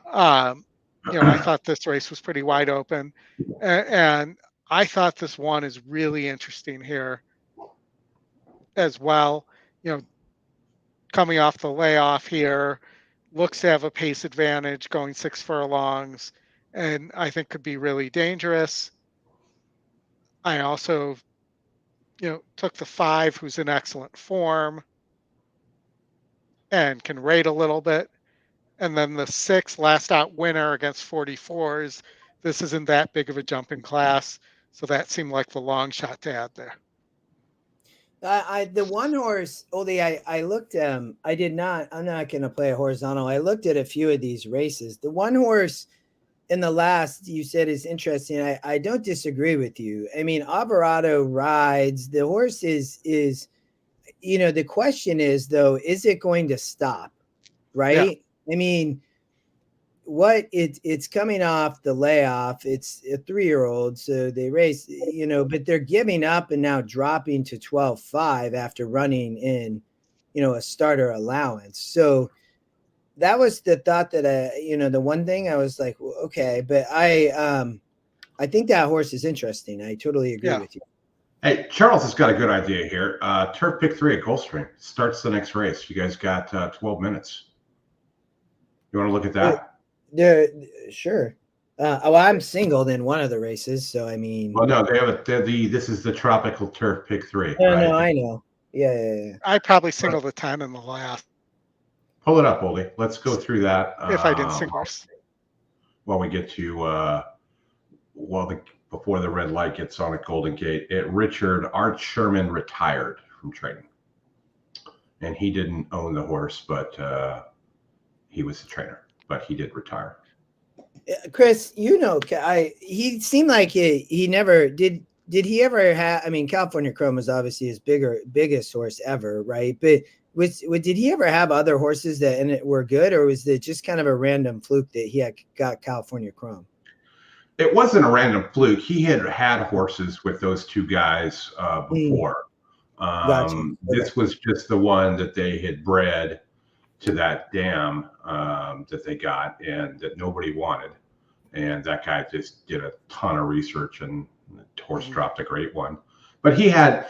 Speaker 3: I thought this race was pretty wide open, and I thought this 1 is really interesting here as well. Coming off the layoff here, looks to have a pace advantage going 6 furlongs, and I think could be really dangerous. I also, took the 5, who's in excellent form and can rate a little bit. And then the 6 last out winner against 44s. This isn't that big of a jump in class. So that seemed like the long shot to add there.
Speaker 2: The 1 horse, Oldie, I looked, I'm not going to play a horizontal. I looked at a few of these races. The 1 horse in the last you said is interesting. I don't disagree with you. I mean, Alvarado rides. The horse is the question is though, is it going to stop? Right? Yeah. I mean, it's coming off the layoff. It's a 3-year-old, so they race, but they're giving up and now dropping to 12.5 after running in, a starter allowance. So that was the thought that the one thing I was like, well, okay, but I think that horse is interesting. I totally agree with you.
Speaker 1: Hey, Charles has got a good idea here. Turf pick 3 at Gulfstream starts the next race. You guys got 12 minutes. You want to look at that?
Speaker 2: Sure. I'm singled in one of the races, so I mean.
Speaker 1: Well, no, this is the tropical turf pick 3.
Speaker 2: No, right? No, I know. Yeah.
Speaker 3: I probably singled a 10 in the last.
Speaker 1: Pull it up, Oldy. Let's go through that.
Speaker 3: If I didn't sing horse.
Speaker 1: While we get to before the red light gets on at Golden Gate, Richard Art Sherman retired from training, and he didn't own the horse, but he was the trainer. But he did retire.
Speaker 2: Chris, he seemed like he never did. Did he ever have? I mean, California Chrome was obviously his biggest horse ever, right? But did he ever have other horses that were good, or was it just kind of a random fluke that he had got California Chrome?
Speaker 1: It wasn't a random fluke. He had horses with those two guys before.
Speaker 2: Gotcha.
Speaker 1: This was just the one that they had bred to that dam that they got and that nobody wanted. And that guy just did a ton of research, and the horse dropped a great one. But he had,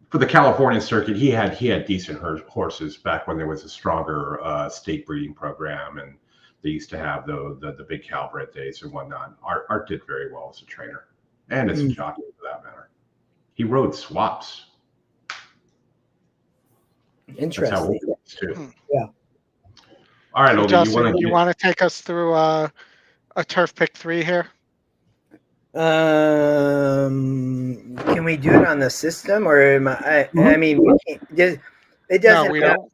Speaker 1: for the California circuit, he had decent horses back when there was a stronger state breeding program, and they used to have the big Calbred days and whatnot. Art did very well as a trainer and as a jockey for that matter. He rode swaps.
Speaker 2: Interesting.
Speaker 1: That's how old he was too.
Speaker 2: Yeah.
Speaker 1: All right,
Speaker 3: So
Speaker 1: Odie,
Speaker 3: Justin, you want to take us through a turf pick 3 here?
Speaker 2: Can we do it on the system, or I mean, we can't, it doesn't.
Speaker 3: No, we don't.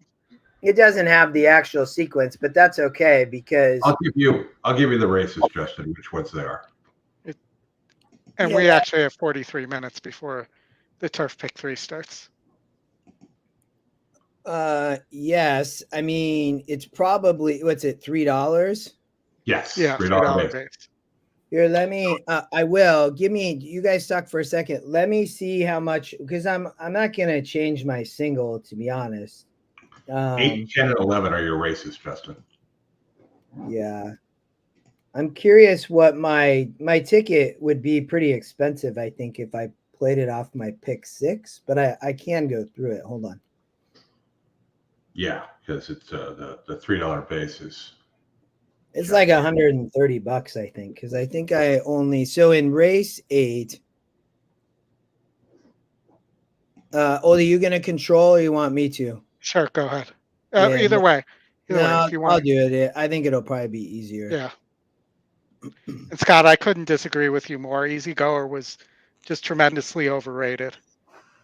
Speaker 2: It doesn't have the actual sequence, but that's okay because
Speaker 1: I'll give you the races, Justin, which ones they are.
Speaker 3: And we actually have 43 minutes before the turf pick 3 starts.
Speaker 2: Yes. I mean, it's probably, what's it, $3?
Speaker 1: Yes.
Speaker 3: Yeah, $3 base.
Speaker 2: Here, let me, you guys talk for a second. Let me see how much, because I'm not going to change my single, to be honest.
Speaker 1: 8, 10, and 11 are your races, Justin.
Speaker 2: Yeah. I'm curious what my ticket would be. Pretty expensive, I think, if I played it off my pick 6, but I can go through it. Hold on.
Speaker 1: Yeah, because it's the $3 base is.
Speaker 2: It's like $130, I think, because I think I only, so in race 8, Odie, you gonna control, or you want me to?
Speaker 3: Sure, go ahead.
Speaker 2: Yeah,
Speaker 3: Either way, if you want.
Speaker 2: I'll do it. I think it'll probably be easier.
Speaker 3: Yeah. And Scott, I couldn't disagree with you more. Easy Goer was just tremendously overrated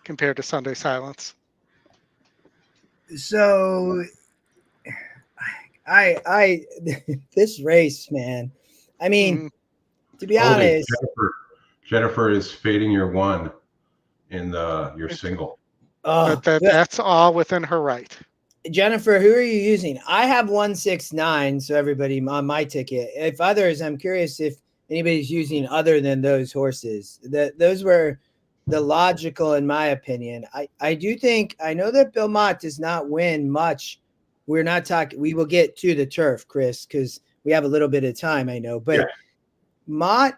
Speaker 3: compared to Sunday Silence.
Speaker 2: So I this race, man. I mean, to be honest,
Speaker 1: Jennifer is fading your 1 in your single.
Speaker 3: But that's all within her right.
Speaker 2: Jennifer, who are you using? I have 169, so everybody on my ticket. If others, I'm curious if anybody's using other than those horses. Those were the logical, in my opinion. I do think, I know that Bill Mott does not win much. We're not talking, we will get to the turf, Chris, because we have a little bit of time, I know. But Mott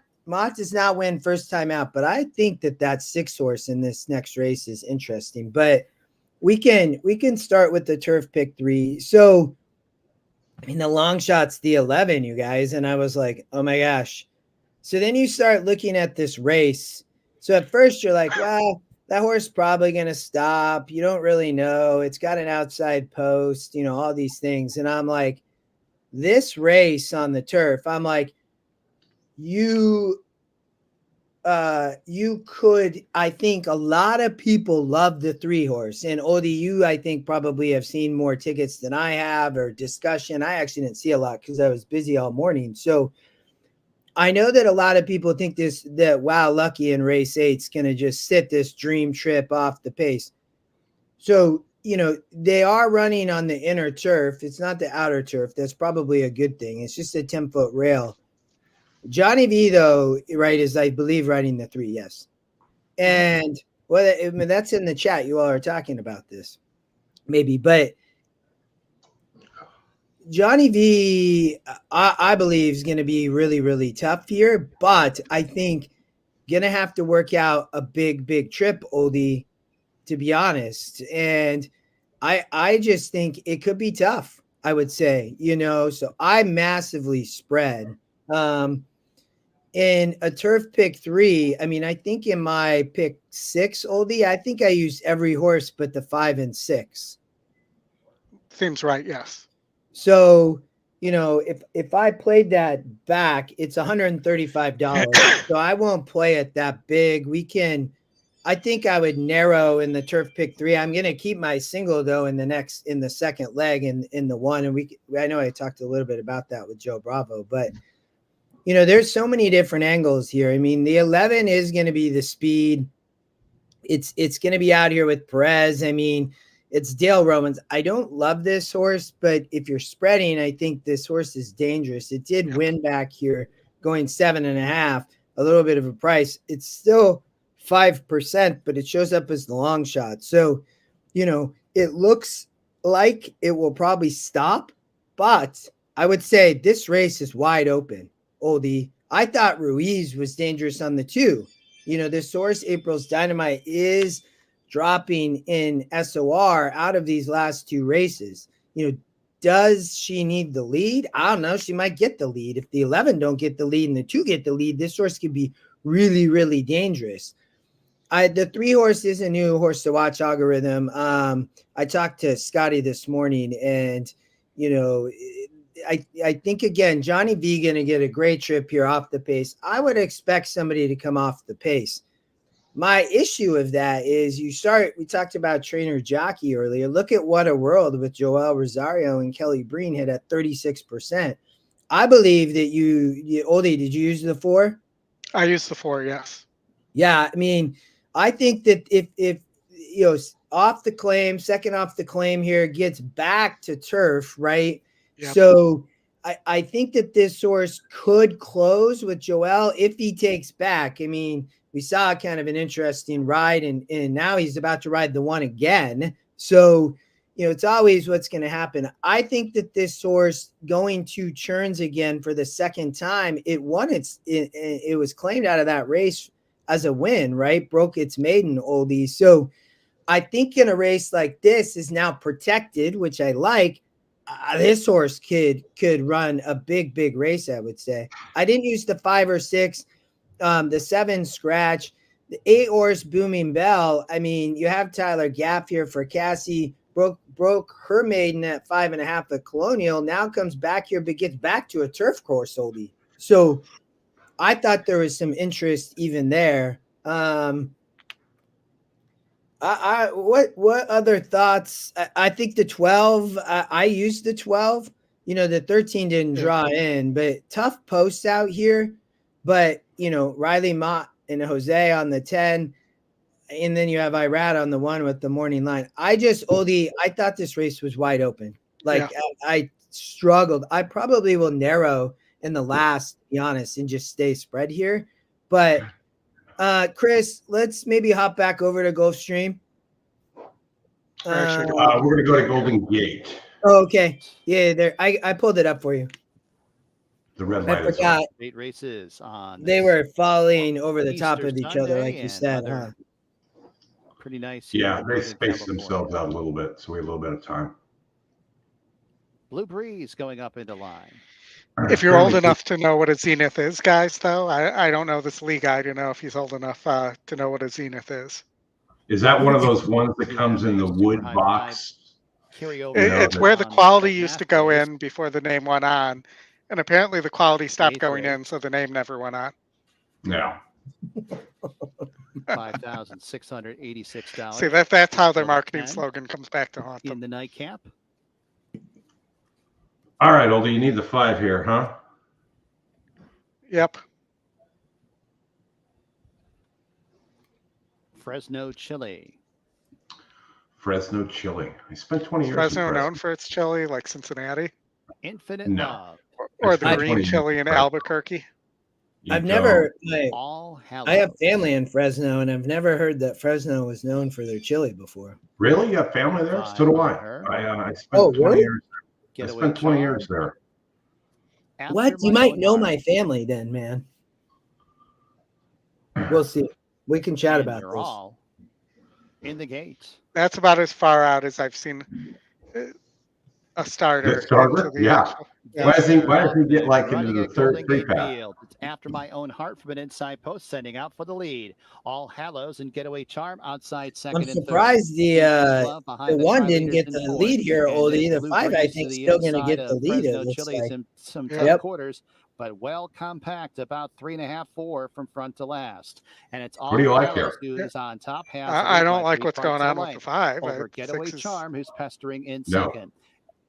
Speaker 2: does not win first time out, but I think that 6 horse in this next race is interesting. But we can start with the turf pick 3. So, I mean, the long shot's the 11, you guys. And I was like, oh my gosh. So then you start looking at this race. So at first you're like, well, that horse probably going to stop. You don't really know. It's got an outside post, all these things. And I'm like, this race on the turf, I'm like, you could, I think a lot of people love the 3 horse, and Odie, you, I think probably have seen more tickets than I have, or discussion. I actually didn't see a lot because I was busy all morning. So I know that a lot of people think that Wow Lucky in race 8 is going to just sit this dream trip off the pace. So, they are running on the inner turf. It's not the outer turf. That's probably a good thing. It's just a 10-foot rail. Johnny V, though, right, is, I believe, riding the 3, yes. And, well, I mean, that's in the chat. You all are talking about this, maybe. But Johnny V, I believe, is going to be really, really tough here. But I think going to have to work out a big, big trip, Odie, to be honest. And I just think it could be tough, I would say, So I massively spread. In a turf pick 3, I mean, I think in my pick 6, Odie, I think I used every horse but the 5 and 6.
Speaker 3: Seems right. Yes.
Speaker 2: So, if I played that back, it's $135. So I won't play it that big. I think I would narrow in the turf pick 3. I'm going to keep my single though in the second leg in the 1. And I know I talked a little bit about that with Joe Bravo, but there's so many different angles here. I mean, the 11 is going to be the speed. It's going to be out here with Perez. I mean, it's Dale Romans. I don't love this horse, but if you're spreading, I think this horse is dangerous. It did win back here going 7.5, a little bit of a price. It's still 5%, but it shows up as the long shot. So, it looks like it will probably stop, but I would say this race is wide open. Oldie, I thought Ruiz was dangerous on the 2. This horse, April's Dynamite, is dropping in SOR out of these last 2 races. Does she need the lead? I don't know. She might get the lead. If the 11 don't get the lead and the 2 get the lead, this horse could be really, really dangerous. The 3 horse is a new horse to watch algorithm. I talked to Scotty this morning, and I think again, Johnny V going to get a great trip here off the pace. I would expect somebody to come off the pace. My issue of that is we talked about trainer Jockey earlier. Look at What a World with Joel Rosario and Kelly Breen hit at 36%. I believe that Oldie, did you use the 4?
Speaker 3: I used the 4, yes.
Speaker 2: Yeah, I mean, I think that if off the claim, second off the claim here, gets back to turf, right? Yep. So I think that this horse could close with Joel if he takes back. I mean, we saw kind of an interesting ride, and now he's about to ride the 1 again. So, it's always what's going to happen. I think that this horse going 2 churns again for the second time, it was claimed out of that race as a win, right? Broke its maiden, Oldie. So I think in a race like this is now protected, which I like. This horse could run a big, big race, I would say. I didn't use the 5 or 6. The 7 Scratch, the 8 horse Booming Bell. I mean, you have Tyler Gaff here for Cassie, broke her maiden at 5.5 at Colonial, now comes back here, but gets back to a turf course, Oldie. So I thought there was some interest even there. What other thoughts? I think the 12, I used the 12, the 13 didn't draw in, but tough posts out here. But, Riley Mott and Jose on the 10, and then you have Irad on the 1 with the morning line. Oldie, I thought this race was wide open. I struggled. I probably will narrow in the last, to be honest, and just stay spread here. But, Chris, let's maybe hop back over to Gulfstream.
Speaker 1: We're going to go to Golden Gate.
Speaker 2: Oh, okay. Yeah, there. I pulled it up for you.
Speaker 1: The red light.
Speaker 2: I forgot.
Speaker 6: 8 races on.
Speaker 2: They were falling over the top of each
Speaker 6: Sunday,
Speaker 2: other, like you said, huh?
Speaker 6: Pretty nice.
Speaker 1: Yeah, they spaced themselves out a little bit, so we have a little bit of time.
Speaker 6: Blue Breeze going up into line.
Speaker 3: If you're old enough to know what a zenith is, guys, though, I don't know this league guy to know if he's old enough to know what a zenith is.
Speaker 1: Is that one of those ones that comes in the wood box?
Speaker 3: It's where the quality used to go in before the name went on. And apparently the quality stopped going in, so the name never went on.
Speaker 1: No.
Speaker 6: $5,686.
Speaker 3: See, that's how their marketing slogan comes back to haunt them.
Speaker 6: In the nightcap.
Speaker 1: All right, Oldie, you need the 5 here, huh?
Speaker 3: Yep.
Speaker 6: Fresno Chili.
Speaker 1: Fresno Chili. I spent 20 years.
Speaker 3: Fresno known for its chili, like Cincinnati?
Speaker 6: Infinite Love.
Speaker 3: Or the green chili in Albuquerque?
Speaker 2: I've never. I have family in Fresno, and I've never heard that Fresno was known for their chili before.
Speaker 1: Really? You have family there? So do I. I spent 20 years. I spent 20 years there.
Speaker 2: What? You might know my family then, man. We'll see. We can chat about this.
Speaker 6: All in the gates.
Speaker 3: That's about as far out as I've seen a starter.
Speaker 1: Yeah.
Speaker 2: Yeah.
Speaker 1: Why does he get like into
Speaker 6: Running
Speaker 1: the
Speaker 6: at
Speaker 1: third
Speaker 6: Golden
Speaker 1: three
Speaker 6: Gate
Speaker 1: pass?
Speaker 6: Field. It's After My Own Heart from an inside post, sending out for the lead. All Hallows and Getaway Charm outside second
Speaker 2: I'm
Speaker 6: and third.
Speaker 2: surprised the one didn't get the lead here, Oldie. The 5, I think, still going to get the lead. It looks like.
Speaker 6: In some
Speaker 3: Yep.
Speaker 6: tough quarters, but well compact, about 3.5, 4 from front to last. And it's all
Speaker 1: What do you like
Speaker 6: Hallows
Speaker 1: here?
Speaker 6: who is on top.
Speaker 3: I don't like what's going on with the 5.
Speaker 6: Over
Speaker 3: I-
Speaker 6: Getaway
Speaker 3: 6 is-
Speaker 6: Charm, who's pestering in
Speaker 1: No.
Speaker 6: second.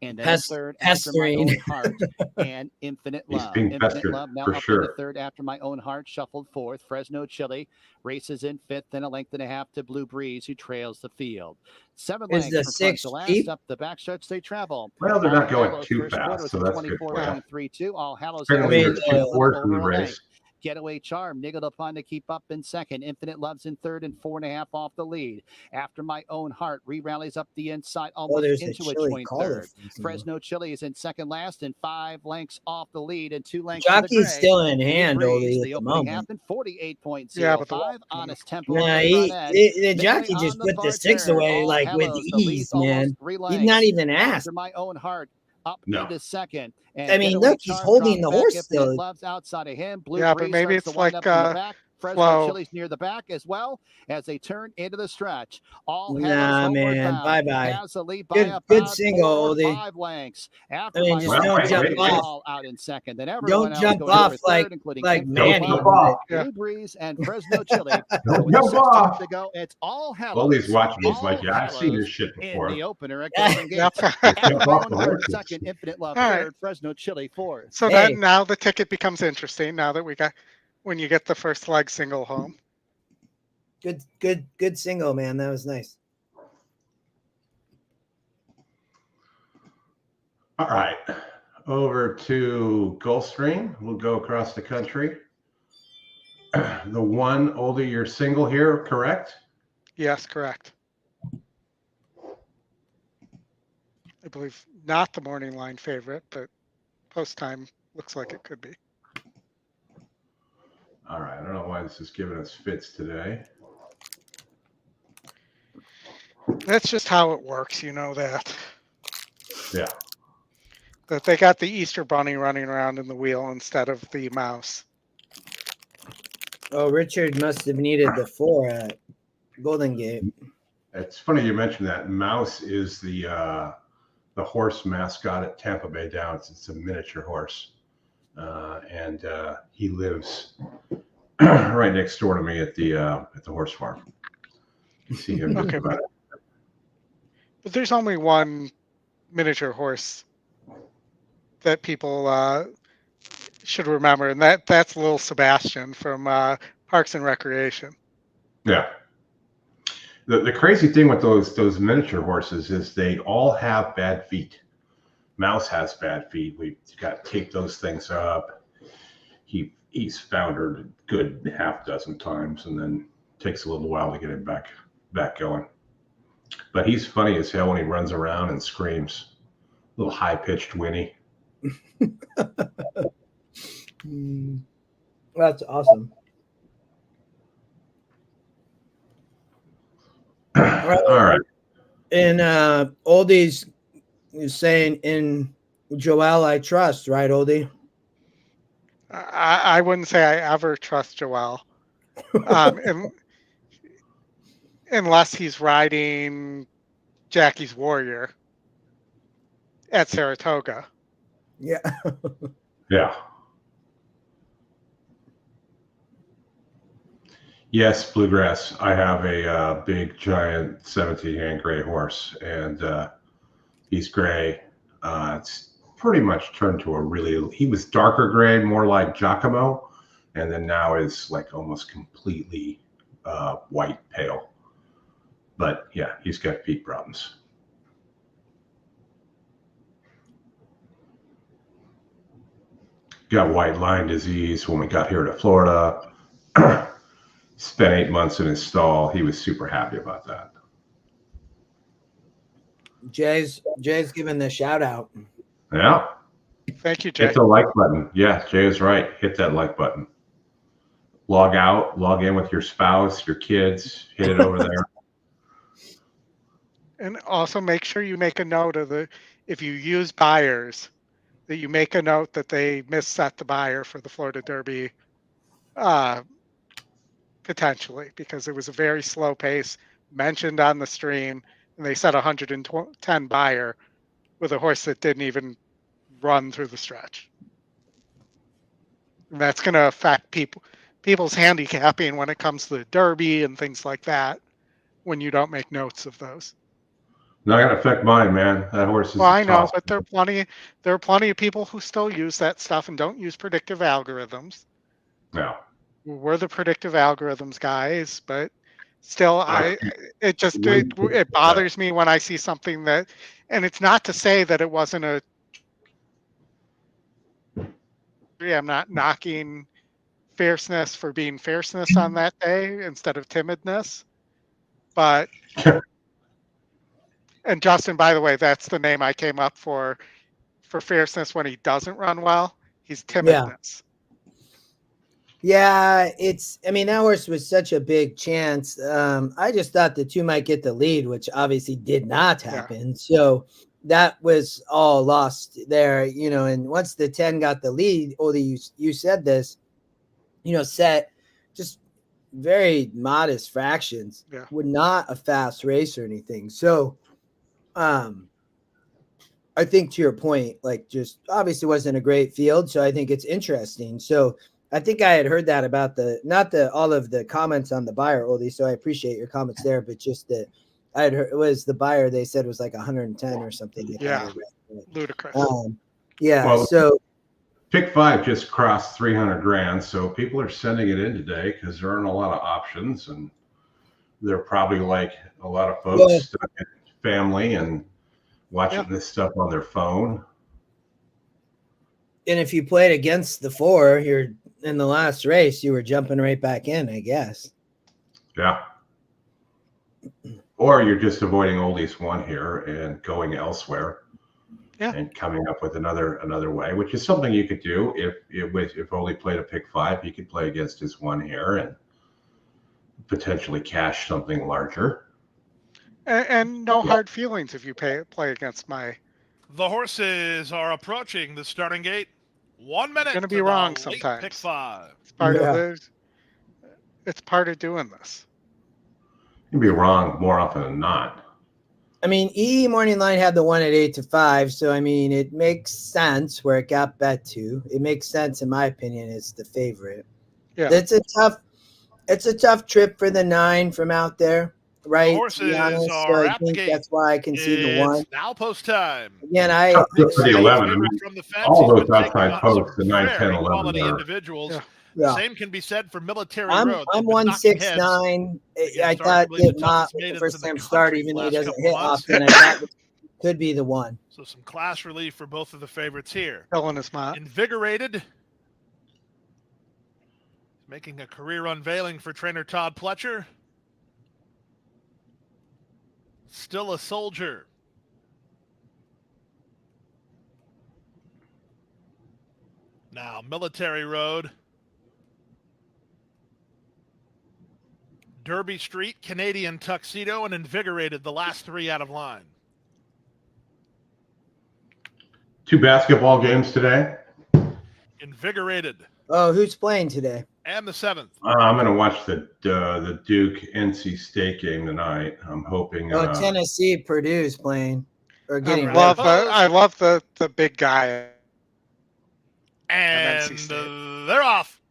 Speaker 6: And then in third, After My
Speaker 2: Pestering.
Speaker 6: Own Heart and Infinite
Speaker 1: He's
Speaker 6: Love.
Speaker 1: being
Speaker 6: Infinite
Speaker 1: pestered,
Speaker 6: Love now
Speaker 1: for
Speaker 6: up
Speaker 1: sure.
Speaker 6: into third, After My Own Heart shuffled fourth. Fresno Chili races in fifth, and a length and a half to Blue Breeze, who trails the field. 7
Speaker 2: Is
Speaker 6: lengths
Speaker 2: the
Speaker 6: from front
Speaker 2: 6
Speaker 6: to last.
Speaker 2: cheap?
Speaker 6: Up the backstretch they travel.
Speaker 1: Well, they're
Speaker 6: All
Speaker 1: not going
Speaker 6: Hallows
Speaker 1: too
Speaker 6: first quarter
Speaker 1: fast,
Speaker 6: was
Speaker 1: so
Speaker 6: a
Speaker 1: that's good for you.
Speaker 6: 24.32. All Hallows
Speaker 1: Apparently,
Speaker 2: I mean,
Speaker 1: there's 2 fourths in the
Speaker 6: over a length.
Speaker 1: race.
Speaker 6: Getaway Charm niggled upon to keep up in second. Infinite Love's in third and 4.5 off the lead. After My Own Heart re-rallies up the inside almost
Speaker 2: There's a
Speaker 6: into a
Speaker 2: chili
Speaker 6: joint
Speaker 2: caller.
Speaker 6: third. Fresno Chili is in second last and 5 lengths off the lead and 2 lengths
Speaker 2: Jockey's
Speaker 6: to the
Speaker 2: still in
Speaker 6: Blue
Speaker 2: hand,
Speaker 6: Breeze,
Speaker 2: Oldie,
Speaker 6: the
Speaker 2: at the
Speaker 6: opening half
Speaker 2: moment.
Speaker 6: in 48.05.
Speaker 3: Yeah, but
Speaker 6: Honest tempo.
Speaker 2: Nah,
Speaker 6: on the front end.
Speaker 2: the jockey
Speaker 6: Midway
Speaker 2: just
Speaker 6: on the
Speaker 2: put the
Speaker 6: far
Speaker 2: 6
Speaker 6: turn,
Speaker 2: away
Speaker 6: All
Speaker 2: like with
Speaker 6: Hallows, the lead's
Speaker 2: ease, man.
Speaker 6: almost 3
Speaker 2: He's
Speaker 6: lengths.
Speaker 2: not even asked.
Speaker 6: After My Own Heart up
Speaker 1: No.
Speaker 6: into second. And
Speaker 2: I mean,
Speaker 6: Getaway
Speaker 2: look, he's
Speaker 6: Charm
Speaker 2: holding
Speaker 6: drops
Speaker 2: the
Speaker 6: back.
Speaker 2: horse
Speaker 6: Infinite
Speaker 2: still.
Speaker 6: Love's outside of him. Blue
Speaker 3: Yeah, but
Speaker 6: Breeze
Speaker 3: maybe
Speaker 6: starts to
Speaker 3: it's
Speaker 6: wind
Speaker 3: like,
Speaker 6: up in the back. Fresno
Speaker 3: flow.
Speaker 6: Chili's near the back as well as they turn into the stretch. All
Speaker 2: Nah,
Speaker 6: Hallows homeward
Speaker 2: man.
Speaker 6: bound.
Speaker 2: Bye-bye.
Speaker 6: Has the lead by about
Speaker 2: Good single,
Speaker 6: 4 or
Speaker 2: Oldie.
Speaker 6: 5 lengths. After
Speaker 2: I mean,
Speaker 6: My
Speaker 2: just
Speaker 6: Own
Speaker 1: don't
Speaker 6: Heart
Speaker 1: jump
Speaker 6: is
Speaker 1: off.
Speaker 6: all out in second. Then everyone else
Speaker 2: jump
Speaker 6: going
Speaker 2: off
Speaker 6: over third, including
Speaker 2: like
Speaker 6: Infinite
Speaker 1: Don't
Speaker 2: Manny.
Speaker 6: Love,
Speaker 1: jump off.
Speaker 3: Yeah.
Speaker 6: Blue Breeze, and Fresno Chili.
Speaker 1: Don't
Speaker 6: With
Speaker 1: jump
Speaker 6: 6 lengths
Speaker 1: off.
Speaker 6: to go, it's All Hallows.
Speaker 1: Oldie's watching these like,
Speaker 6: All
Speaker 1: yeah, I've seen
Speaker 6: Hallows
Speaker 1: this shit
Speaker 6: in
Speaker 1: before.
Speaker 6: the opener at Golden Gate.
Speaker 3: Yep.
Speaker 6: After
Speaker 1: Jump
Speaker 6: My
Speaker 1: off
Speaker 6: Own
Speaker 1: the
Speaker 6: Heart
Speaker 1: horses.
Speaker 6: second, Infinite Love
Speaker 3: All right.
Speaker 6: third, Fresno Chili fourth.
Speaker 3: So
Speaker 2: Hey.
Speaker 3: then now the ticket becomes interesting now that we got when you get the first leg single home.
Speaker 2: Good single, man. That was nice.
Speaker 1: All right. Over to Gulfstream. We'll go across the country. The one, Oldie, you're single here, correct?
Speaker 3: Yes, correct. I believe not the morning line favorite, but post time looks like it could be.
Speaker 1: All right. I don't know why this is giving us fits today.
Speaker 3: That's just how it works, you know that.
Speaker 1: Yeah.
Speaker 3: That they got the Easter bunny running around in the wheel instead of the mouse.
Speaker 2: Oh, Richard must have needed the 4 at Golden Gate.
Speaker 1: It's funny you mentioned that. Mouse is the horse mascot at Tampa Bay Downs. It's a miniature horse. And he lives right next door to me at the horse farm. You see him just
Speaker 3: Okay.
Speaker 1: about
Speaker 3: But there's only one miniature horse that people should remember, and that's Little Sebastian from Parks and Recreation.
Speaker 1: Yeah. The crazy thing with those miniature horses is they all have bad feet. Mouse has bad feet. We got to tape those things up. He's foundered a good half dozen times, and then takes a little while to get him back going. But he's funny as hell when he runs around and screams. A little high-pitched whinny.
Speaker 2: That's awesome.
Speaker 1: All right.
Speaker 2: And Oldie's saying, in Joel I trust, right, Oldie?
Speaker 3: I wouldn't say I ever trust Joel, unless he's riding Jackie's Warrior at Saratoga.
Speaker 2: Yeah.
Speaker 1: Yeah. Yes, Bluegrass. I have a big, giant 17-hand gray horse, and he's gray. It's pretty much turned to he was darker gray, more like Giacomo, and then now is like almost completely white, pale. But yeah, he's got feet problems. Got white line disease when we got here to Florida. Spent 8 months in his stall. He was super happy about that.
Speaker 2: Jay's giving the shout out.
Speaker 1: Yeah.
Speaker 3: Thank you, Jay.
Speaker 1: Hit the like button. Yeah, Jay is right. Hit that like button. Log out, log in with your spouse, your kids, hit it over there.
Speaker 3: And also make sure you make a note of if you use buyers, that you make a note that they misset the buyer for the Florida Derby, potentially, because it was a very slow pace mentioned on the stream, and they set 110 buyer with a horse that didn't even run through the stretch. And that's going to affect people's handicapping when it comes to the Derby and things like that, when you don't make notes of those.
Speaker 1: Not gonna affect mine, man. That horse is.
Speaker 3: Well, I know,
Speaker 1: tough.
Speaker 3: but there are plenty of people who still use that stuff and don't use predictive algorithms.
Speaker 1: No.
Speaker 3: We're the predictive algorithms guys, but still, it bothers me when I see something that, and it's not to say that it wasn't a. I'm not knocking fierceness for being fierceness on that day instead of timidness, but. And Justin, by the way, that's the name I came up for fierceness when he doesn't run well. He's timidness.
Speaker 2: Yeah, that horse was such a big chance. I just thought the 2 might get the lead, which obviously did not happen. Yeah. So that was all lost there, and once the 10 got the lead, Odie, you said this, set just very modest fractions, would not a fast race or anything. So I think to your point, just obviously wasn't a great field. So I think it's interesting. So I think I had heard that about all of the comments on the buyer, Odie. So I appreciate your comments there, but just that I had heard it was the buyer. They said was 110 or something.
Speaker 3: Yeah. Ludicrous.
Speaker 2: Well, so
Speaker 1: pick 5 just crossed 300 grand. So people are sending it in today because there aren't a lot of options, and they're probably like a lot of folks stuck in family and watching this stuff on their phone.
Speaker 2: And if you played against the 4, you're in the last race, you were jumping right back in, I guess.
Speaker 1: Yeah. Or you're just avoiding Oldie's 1 here and going elsewhere.
Speaker 3: Yeah.
Speaker 1: And coming up with another way, which is something you could do if Oldie played a pick 5, you could play against his 1 here and potentially cash something larger.
Speaker 3: And no hard feelings if you play against my.
Speaker 4: The horses are approaching the starting gate. 1 minute.
Speaker 3: Going to be wrong sometimes.
Speaker 4: Pick 5.
Speaker 3: It's part of it's part of doing this.
Speaker 1: You can be wrong more often than not.
Speaker 2: EE Morning Line had the 1 at 8-5, so it makes sense where it got bet to. It makes sense in my opinion. It's the favorite.
Speaker 3: Yeah,
Speaker 2: it's a tough trip for the 9 from out there. Right,
Speaker 4: the horses
Speaker 2: to be honest,
Speaker 4: are
Speaker 2: so I
Speaker 4: at the
Speaker 2: think
Speaker 4: gate.
Speaker 2: that's why I can see the 1.
Speaker 4: Now post time.
Speaker 2: Again,
Speaker 1: for the 11. All those outside posts, the 9, 10, 11
Speaker 4: individuals.
Speaker 2: Yeah.
Speaker 4: Same can be said for Military
Speaker 2: I'm
Speaker 4: Road.
Speaker 2: I'm 169. I thought that Mott the first time start, even though he doesn't hit often, I thought it could be the 1.
Speaker 4: So some class relief for both of the favorites here.
Speaker 3: Killing his Mott.
Speaker 4: Invigorated. Making a career unveiling for trainer Todd Pletcher. Still a soldier. Now, Military Road. Derby Street, Canadian Tuxedo, and Invigorated, the last 3 out of line.
Speaker 1: 2 basketball games today.
Speaker 4: Invigorated.
Speaker 2: Oh, who's playing today?
Speaker 4: And the 7th.
Speaker 1: I'm going to watch the Duke NC State game tonight. I'm hoping.
Speaker 2: Tennessee Purdue's playing or getting.
Speaker 3: I love the big guy.
Speaker 4: And they're off.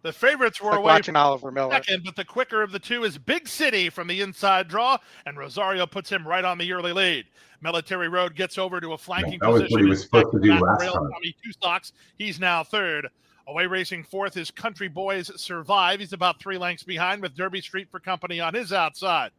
Speaker 4: The favorites were away
Speaker 3: watching Oliver Miller.
Speaker 4: Second, but the quicker of the 2 is Big City from the inside draw, and Rosario puts him right on the early lead. Military Road gets over to a flanking position.
Speaker 1: That was what he was supposed to do last time.
Speaker 4: Tommy 2 stocks. He's now 3rd. Away racing 4th is Country Boys Survive. He's about 3 lengths behind with Derby Street for company on his outside.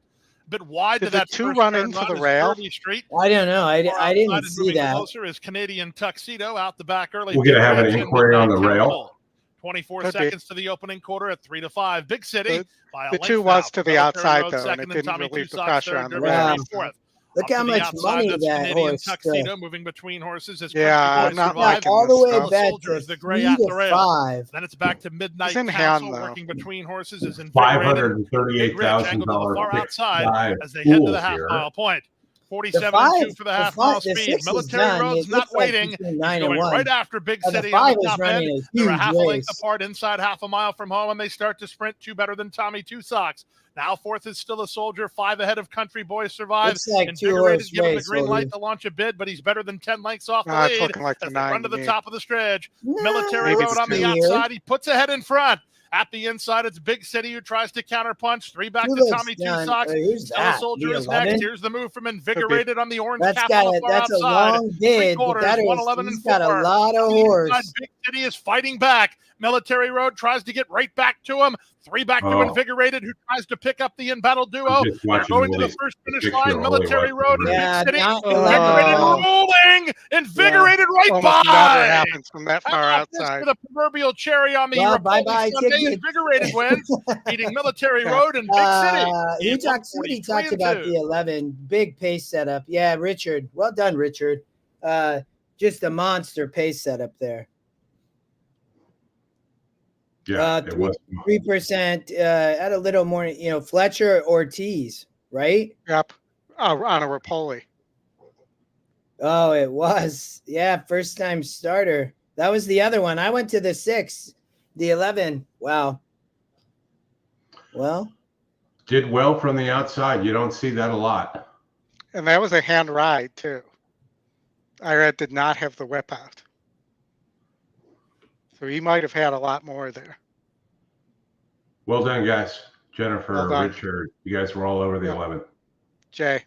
Speaker 4: A bit wide
Speaker 3: Did
Speaker 4: to that
Speaker 3: 2 run into the rail?
Speaker 4: Derby Street.
Speaker 2: I don't know. I didn't see that.
Speaker 4: Closer is Canadian Tuxedo out the back early.
Speaker 1: We're going to have an inquiry on the rail.
Speaker 4: 24 seconds to the opening quarter at 3-5. Big City by a
Speaker 3: the
Speaker 4: length
Speaker 3: 2 was
Speaker 4: now.
Speaker 3: to the outside
Speaker 4: Road
Speaker 3: though,
Speaker 4: second,
Speaker 3: and it didn't
Speaker 4: Tommy
Speaker 3: relieve the
Speaker 4: Tucson
Speaker 3: pressure on the
Speaker 4: Derby
Speaker 3: rail.
Speaker 4: Street fourth.
Speaker 2: Look how much money that
Speaker 4: Canadian
Speaker 2: horse.
Speaker 4: Tuxedo moving between horses. As
Speaker 3: I'm not liking
Speaker 2: all the way
Speaker 3: this
Speaker 2: back
Speaker 4: Soldiers,
Speaker 2: to
Speaker 4: the gray at the rail.
Speaker 2: 3-5.
Speaker 4: Then it's back to Midnight
Speaker 3: He's in
Speaker 4: Council
Speaker 3: hand, though.
Speaker 4: working between horses is Invigorated.
Speaker 1: $538,000
Speaker 4: Far outside as they
Speaker 1: pool
Speaker 4: head to the half
Speaker 1: here.
Speaker 4: mile point. 47
Speaker 2: The
Speaker 4: and
Speaker 2: five-
Speaker 4: 2 for the
Speaker 2: the
Speaker 4: half
Speaker 2: five-
Speaker 4: mile
Speaker 2: the
Speaker 4: speed.
Speaker 2: six is
Speaker 4: Military
Speaker 2: done.
Speaker 4: Road's
Speaker 2: It
Speaker 4: not
Speaker 2: looks like
Speaker 4: waiting.
Speaker 2: between
Speaker 4: He's
Speaker 2: 9 and
Speaker 4: going
Speaker 2: 1.
Speaker 4: right after Big
Speaker 2: The
Speaker 4: City on
Speaker 2: five
Speaker 4: the
Speaker 2: is
Speaker 4: top
Speaker 2: running
Speaker 4: end.
Speaker 2: a
Speaker 4: They're a
Speaker 2: huge
Speaker 4: half a length
Speaker 2: race.
Speaker 4: apart inside half a mile from home, and they start to sprint. 2 better than Tommy Two Socks. Now fourth is Still a Soldier. 5 ahead of Country Boy Survive.
Speaker 2: Looks like
Speaker 4: Invigorated,
Speaker 2: two-horse
Speaker 4: given the
Speaker 2: race,
Speaker 4: green light
Speaker 2: Odie.
Speaker 4: to launch a bid, but he's better than 10 lengths off the
Speaker 3: It's
Speaker 4: lead
Speaker 3: looking like the
Speaker 4: as they run
Speaker 3: 9
Speaker 4: to
Speaker 3: to
Speaker 4: the
Speaker 3: me.
Speaker 4: top of the stretch.
Speaker 2: No,
Speaker 4: Military
Speaker 3: Maybe
Speaker 4: Road
Speaker 3: the
Speaker 4: on the
Speaker 3: 2.
Speaker 4: outside. He puts ahead in front. At the inside, it's Big City who tries to counterpunch. 3 back to
Speaker 2: Tulips
Speaker 4: Tommy Two
Speaker 2: done.
Speaker 4: Socks.
Speaker 2: Who's
Speaker 4: Still a
Speaker 2: that?
Speaker 4: Soldier
Speaker 2: The
Speaker 4: is
Speaker 2: 11?
Speaker 4: next. Here's the move from Invigorated on the orange
Speaker 2: That's
Speaker 4: cap
Speaker 2: got
Speaker 4: on the
Speaker 2: it.
Speaker 4: far
Speaker 2: That's a
Speaker 4: outside.
Speaker 2: long bid, but
Speaker 4: Three-quarters,
Speaker 2: that is
Speaker 4: 111
Speaker 2: he's
Speaker 4: and
Speaker 2: got a
Speaker 4: 4.
Speaker 2: lot of
Speaker 4: On the
Speaker 2: horse.
Speaker 4: inside, Big City is fighting back. Military Road tries to get right back to him. 3 back to Invigorated, who tries to pick up the in-battle duo.
Speaker 1: I'm just
Speaker 4: They're
Speaker 1: watching
Speaker 4: going to the
Speaker 1: Willie's
Speaker 4: first finish
Speaker 1: picture
Speaker 4: line.
Speaker 1: of Holy
Speaker 4: Military
Speaker 1: White
Speaker 4: Road and
Speaker 2: Yeah,
Speaker 4: Big City.
Speaker 2: not
Speaker 4: Invigorated
Speaker 2: 11.
Speaker 4: rolling. Invigorated right
Speaker 3: Almost never
Speaker 4: by.
Speaker 3: happens from that
Speaker 4: How
Speaker 3: far
Speaker 4: about this
Speaker 3: outside.
Speaker 4: for the provincial cherry on the
Speaker 2: Well,
Speaker 4: Republic
Speaker 2: bye-bye
Speaker 4: Sunday?
Speaker 2: ticket.
Speaker 4: Invigorated wins, beating Military
Speaker 3: Yeah.
Speaker 4: Road and Big City.
Speaker 2: He talked about the 11. Big pace setup. Yeah, Richard. Well done, Richard. Just a monster pace setup there.
Speaker 1: Yeah, it was.
Speaker 2: 3%. At a little more, Fletcher Ortiz, right?
Speaker 3: Yep. On a Rapoli.
Speaker 2: Oh, it was. Yeah, first time starter. That was the other one. I went to the 6, the 11. Wow. Well,
Speaker 1: Did well from the outside. You don't see that a lot.
Speaker 3: And that was a hand ride, too. Irad did not have the whip out. So he might have had a lot more there.
Speaker 1: Well done, guys. Jennifer,
Speaker 3: Well done.
Speaker 1: Richard, you guys were all over the
Speaker 3: Yeah.
Speaker 1: 11.
Speaker 3: Jay.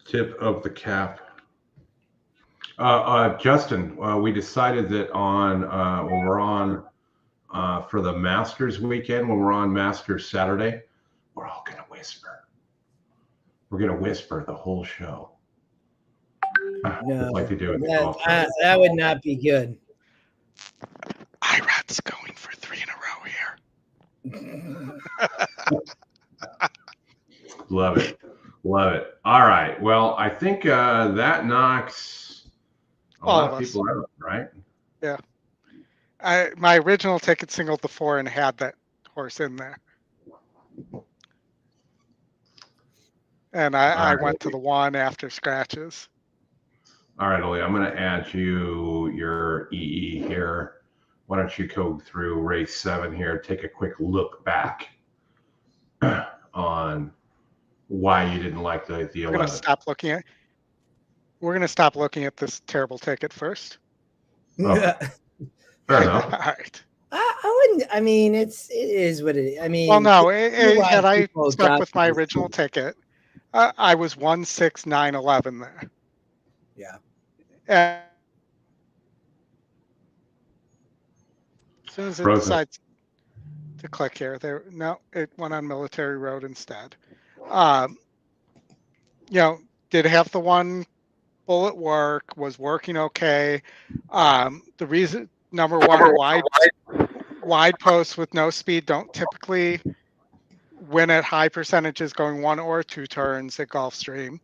Speaker 1: Tip of the cap. Justin, we decided that when we're on for the Masters weekend, when we're on Masters Saturday, we're all going to whisper. We're going to whisper the whole show.
Speaker 2: no,
Speaker 1: Like to do it.
Speaker 2: that would not be good.
Speaker 3: Irad's going for 3 in a row here.
Speaker 1: Love it. Love it. All right. Well, I think that knocks a
Speaker 3: All
Speaker 1: lot
Speaker 3: of
Speaker 1: of
Speaker 3: us.
Speaker 1: people out, right?
Speaker 3: Yeah. My original ticket singled the 4 and had that horse in there. And I went to the 1 after scratches.
Speaker 1: All right, Ollie, I'm going to add you your EE here. Why don't you go through race 7 here, take a quick look back on why you didn't like the 11.
Speaker 3: We're going to stop looking at this terrible ticket first.
Speaker 1: Oh. Fair enough.
Speaker 3: All right.
Speaker 2: I wouldn't. I mean, it is what it is. I mean,
Speaker 3: Well, no,
Speaker 2: why
Speaker 3: had I
Speaker 2: people
Speaker 3: stuck
Speaker 2: got
Speaker 3: with my
Speaker 2: this.
Speaker 3: original ticket, I was 1, 6, 9, 11 there.
Speaker 2: Yeah.
Speaker 3: And as soon as it
Speaker 1: Frozen.
Speaker 3: decides to click here, it went on Military Road instead. Did have the 1 bullet work, was working okay. The reason, number 1, wide posts with no speed don't typically win at high percentages going 1 or 2 turns at Gulfstream,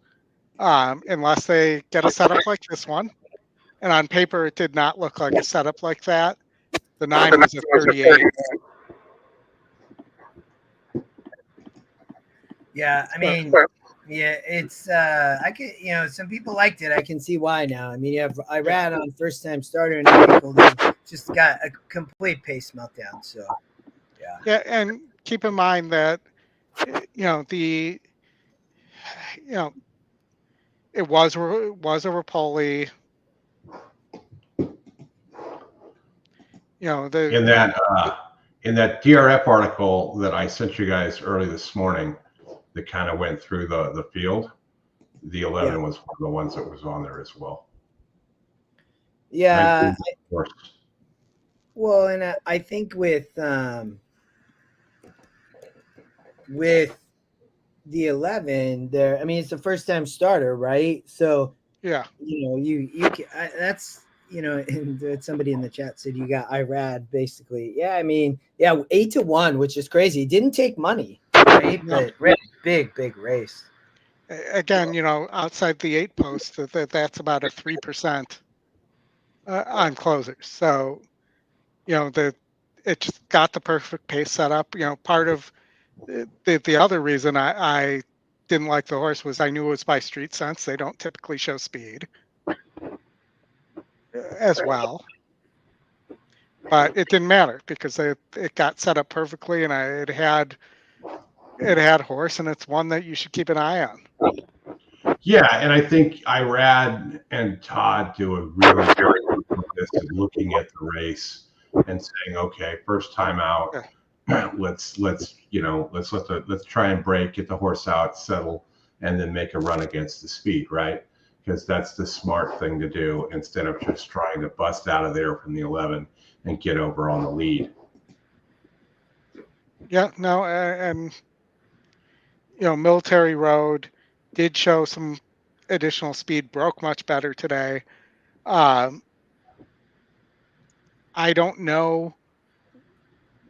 Speaker 3: unless they get a setup like this one. And on paper, it did not look like a setup like that. The 9 was a 38.
Speaker 2: Yeah, I mean, yeah, it's I could, some people liked it. I can see why now. I mean, you have Irad on first time starter and people that just got a complete pace meltdown. So
Speaker 3: Yeah, and keep in mind that it was a Rapoli.
Speaker 1: In that DRF article that I sent you guys early this morning, that kind of went through the field, the 11 was one of the ones that was on there as well.
Speaker 2: yeah.
Speaker 1: Of course.
Speaker 2: Well, and I think with the 11 there, I mean, it's the first time starter, right? So
Speaker 3: Yeah.
Speaker 2: you can, that's and somebody in the chat said you got Irad basically. Yeah, I mean, 8-1, which is crazy. Didn't take money, right? But big race.
Speaker 3: Again, outside the 8 post, that's about a 3% on closers. So, it just got the perfect pace set up. Part of the other reason I didn't like the horse was I knew it was by street sense. They don't typically show speed as well. But it didn't matter because it got set up perfectly, and it had horse, and it's one that you should keep an eye on.
Speaker 1: Yeah, and I think Irad and Todd do a really good job of this, looking at the race and saying, okay, first time out, let's try and break, get the horse out, settle, and then make a run against the speed, right? Because that's the smart thing to do instead of just trying to bust out of there from the 11 and get over on the lead.
Speaker 3: Yeah, no, and Military Road did show some additional speed, broke much better today. I don't know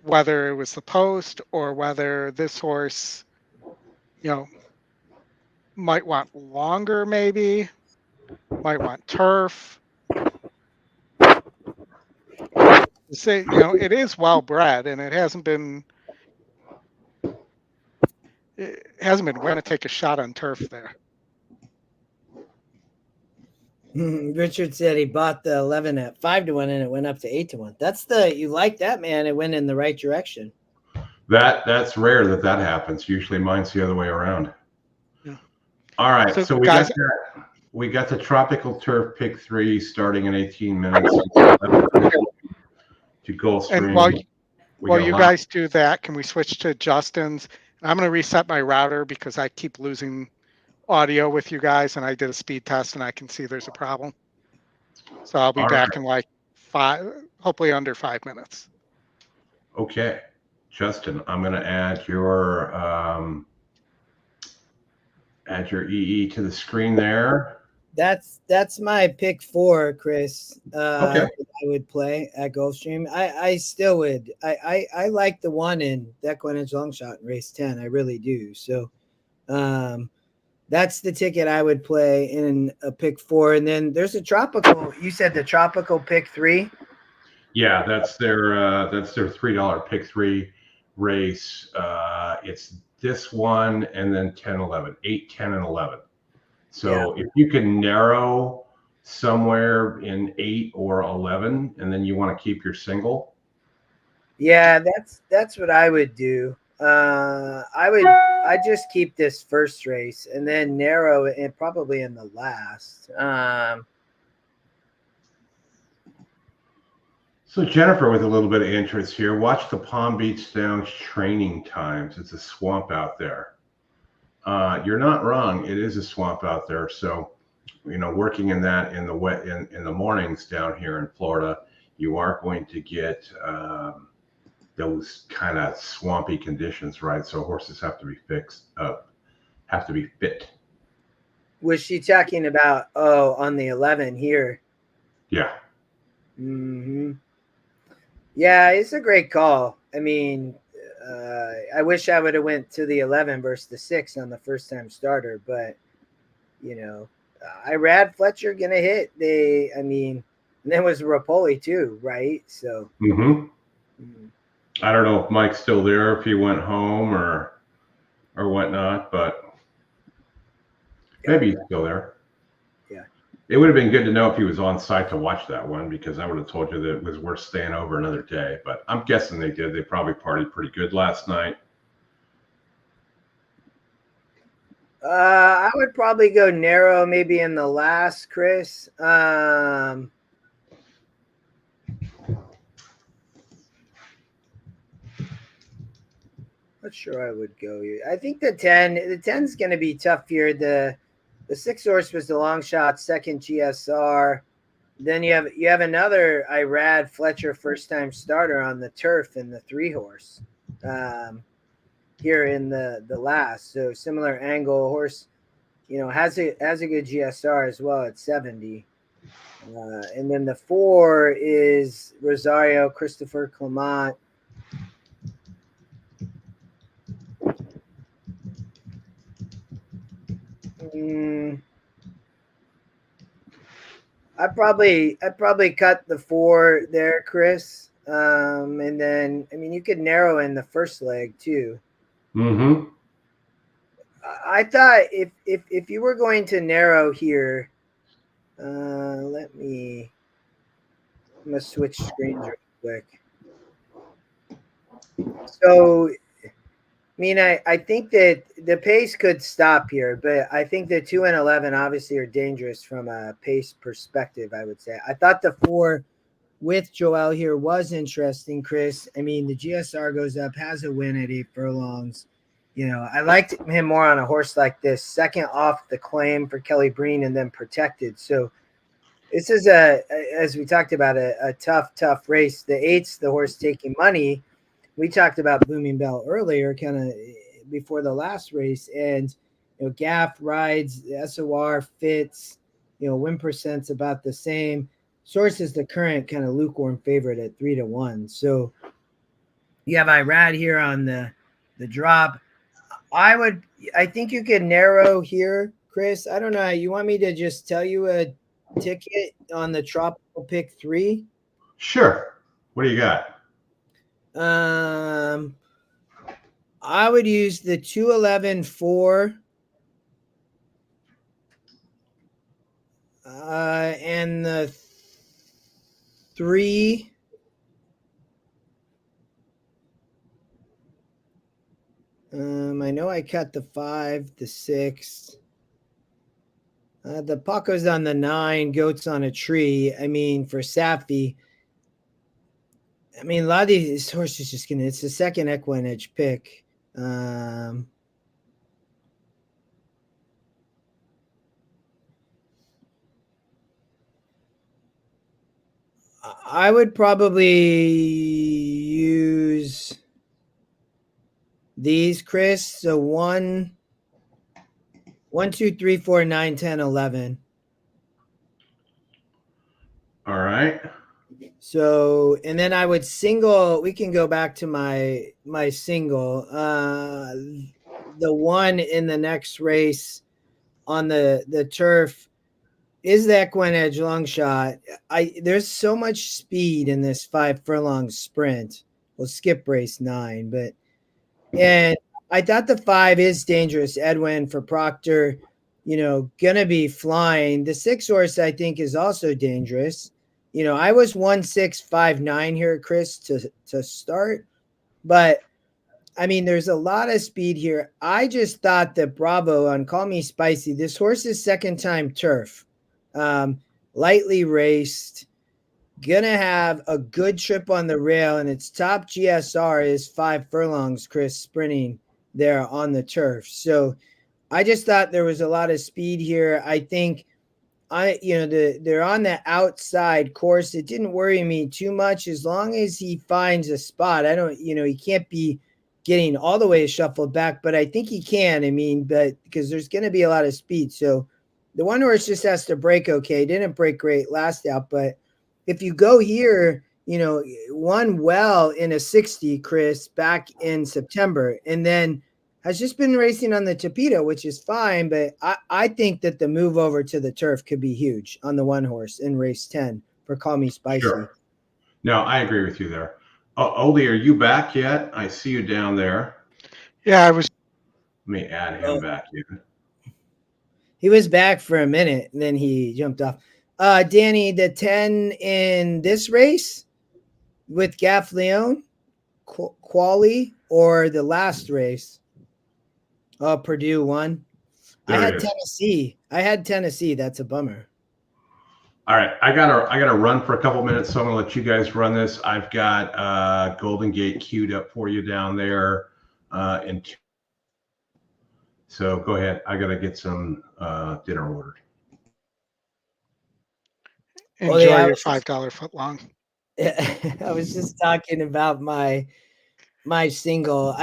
Speaker 3: whether it was the post or whether this horse, might want longer, maybe, might want turf. Say, it is well bred, and it hasn't been going to take a shot on turf there.
Speaker 2: Richard said he bought the 11 at 5-1 and it went up to 8-1. You like that, man. It went in the right direction.
Speaker 1: That's rare that happens. Usually mine's the other way around.
Speaker 3: Yeah.
Speaker 1: All right. So we
Speaker 3: guys,
Speaker 1: got the tropical turf pick 3 starting in 18 minutes to Gulfstream.
Speaker 3: And while you guys do that, can we switch to Justin's? I'm going to reset my router because I keep losing audio with you guys, and I did a speed test and I can see there's a problem. So I'll be back in like 5, hopefully under 5 minutes.
Speaker 1: Okay. Justin, I'm going to add your EE to the screen there.
Speaker 2: That's my pick 4, Chris.
Speaker 1: Okay.
Speaker 2: I would play at Gulfstream. I still would. I like the one in EquinEdge longshot in race 10. I really do. So that's the ticket I would play in a pick 4. And then there's a tropical. You said the tropical pick 3.
Speaker 1: Yeah, that's their $3 pick 3 race. It's this one and then 10, 11, 8, 10, and 11. So if you can narrow somewhere in 8 or 11, and then you want to keep your single.
Speaker 2: Yeah, that's what I would do. I just keep this first race and then narrow it, and probably in the last.
Speaker 1: So Jennifer, with a little bit of interest here, watch the Palm Beach Downs training times. It's a swamp out there. You're not wrong. It is a swamp out there. So, working in that in the mornings down here in Florida, you are going to get those kind of swampy conditions, right? So horses have to be fit.
Speaker 2: Was she talking about on the 11 here?
Speaker 1: Yeah.
Speaker 2: Mm-hmm. Yeah, it's a great call. I mean, I wish I would have went to the 11 versus the 6 on the first time starter, but Irad Fletcher gonna hit. And then was Rapoli too, right? So
Speaker 1: I don't know if Mike's still there, if he went home or whatnot, but maybe he's still there.
Speaker 2: Yeah.
Speaker 1: It would have been good to know if he was on site to watch that one, because I would have told you that it was worth staying over another day. But I'm guessing they did. They probably partied pretty good last night.
Speaker 2: I would probably go narrow, maybe in the last, Chris. Not sure I would go here. I think the 10's going to be tough here. The 6 horse was the long shot, second GSR. Then you have another Irad Fletcher first time starter on the turf in the 3 horse here in the last. So similar angle horse, has a good GSR as well at 70. And then the 4 is Rosario Christopher Clement. I'd probably cut the 4 there, Chris. And then you could narrow in the first leg too.
Speaker 1: Mm-hmm.
Speaker 2: I thought if you were going to narrow here, I'm gonna switch screens real quick. So, I mean, I think that the pace could stop here, but I think the 2 and 11 obviously are dangerous from a pace perspective, I would say. I thought the 4 with Joel here was interesting, Chris. I mean, the GSR goes up, has a win at 8 furlongs. You know, I liked him more on a horse like this, second off the claim for Kelly Breen and then protected. So this is as we talked about, a tough race. The 8's the horse taking money. We talked about Blooming Bell earlier, kind of before the last race, and Gaff rides, SOR fits, win percent's about the same. Source is the current kind of lukewarm favorite at 3-1. So you have Irad here on the drop. I think you could narrow here, Chris. I don't know. You want me to just tell you a ticket on the tropical pick 3?
Speaker 1: Sure. What do you got?
Speaker 2: I would use the 2-11-4 and the 3. I know I cut the 5, the 6. The Paco's on the 9, Goats on a tree. I mean, for Safi, I mean, a lot of these horses just it's the second EquinEdge pick. I would probably use these, Chris. So 1, 2, 3, 4, 9, 10, 11.
Speaker 1: All right.
Speaker 2: So, and then I would single. We can go back to my single. The 1 in the next race on the turf is the EquinEdge long shot. There's so much speed in this 5 furlong sprint. We'll skip race 9, and I thought the 5 is dangerous. Edwin for Proctor, gonna be flying. The 6 horse I think is also dangerous. I was 1-6-5-9 here, Chris, to start, but I mean, there's a lot of speed here. I just thought that Bravo on Call Me Spicy, this horse's second time turf, lightly raced, gonna have a good trip on the rail, and its top GSR is 5 furlongs, Chris, sprinting there on the turf. So I just thought there was a lot of speed here. I think they're on the outside course. It didn't worry me too much as long as he finds a spot. He can't be getting all the way shuffled back, but I think he can. I mean, but because there's going to be a lot of speed. So the one horse just has to break okay. Didn't break great last out, but if you go here, won well in a 60, Chris, back in September, and then has just been racing on the Tapito, which is fine, but I think that the move over to the turf could be huge on the 1 horse in race 10 for Call Me Spicy.
Speaker 1: Sure. No, I agree with you there. Odie, are you back yet? I see you down there.
Speaker 3: Yeah, I was.
Speaker 1: Let me add him back here.
Speaker 2: He was back for a minute, and then he jumped off. Danny, the 10 in this race with Gaff Leon, Quali, or the last race? Purdue won. I had Tennessee. That's a bummer.
Speaker 1: All right, I gotta run for a couple minutes, so I'm gonna let you guys run this. I've got Golden Gate queued up for you down there, so go ahead. I gotta get some dinner ordered.
Speaker 3: Enjoy your $5 foot long.
Speaker 2: I was just talking about my single.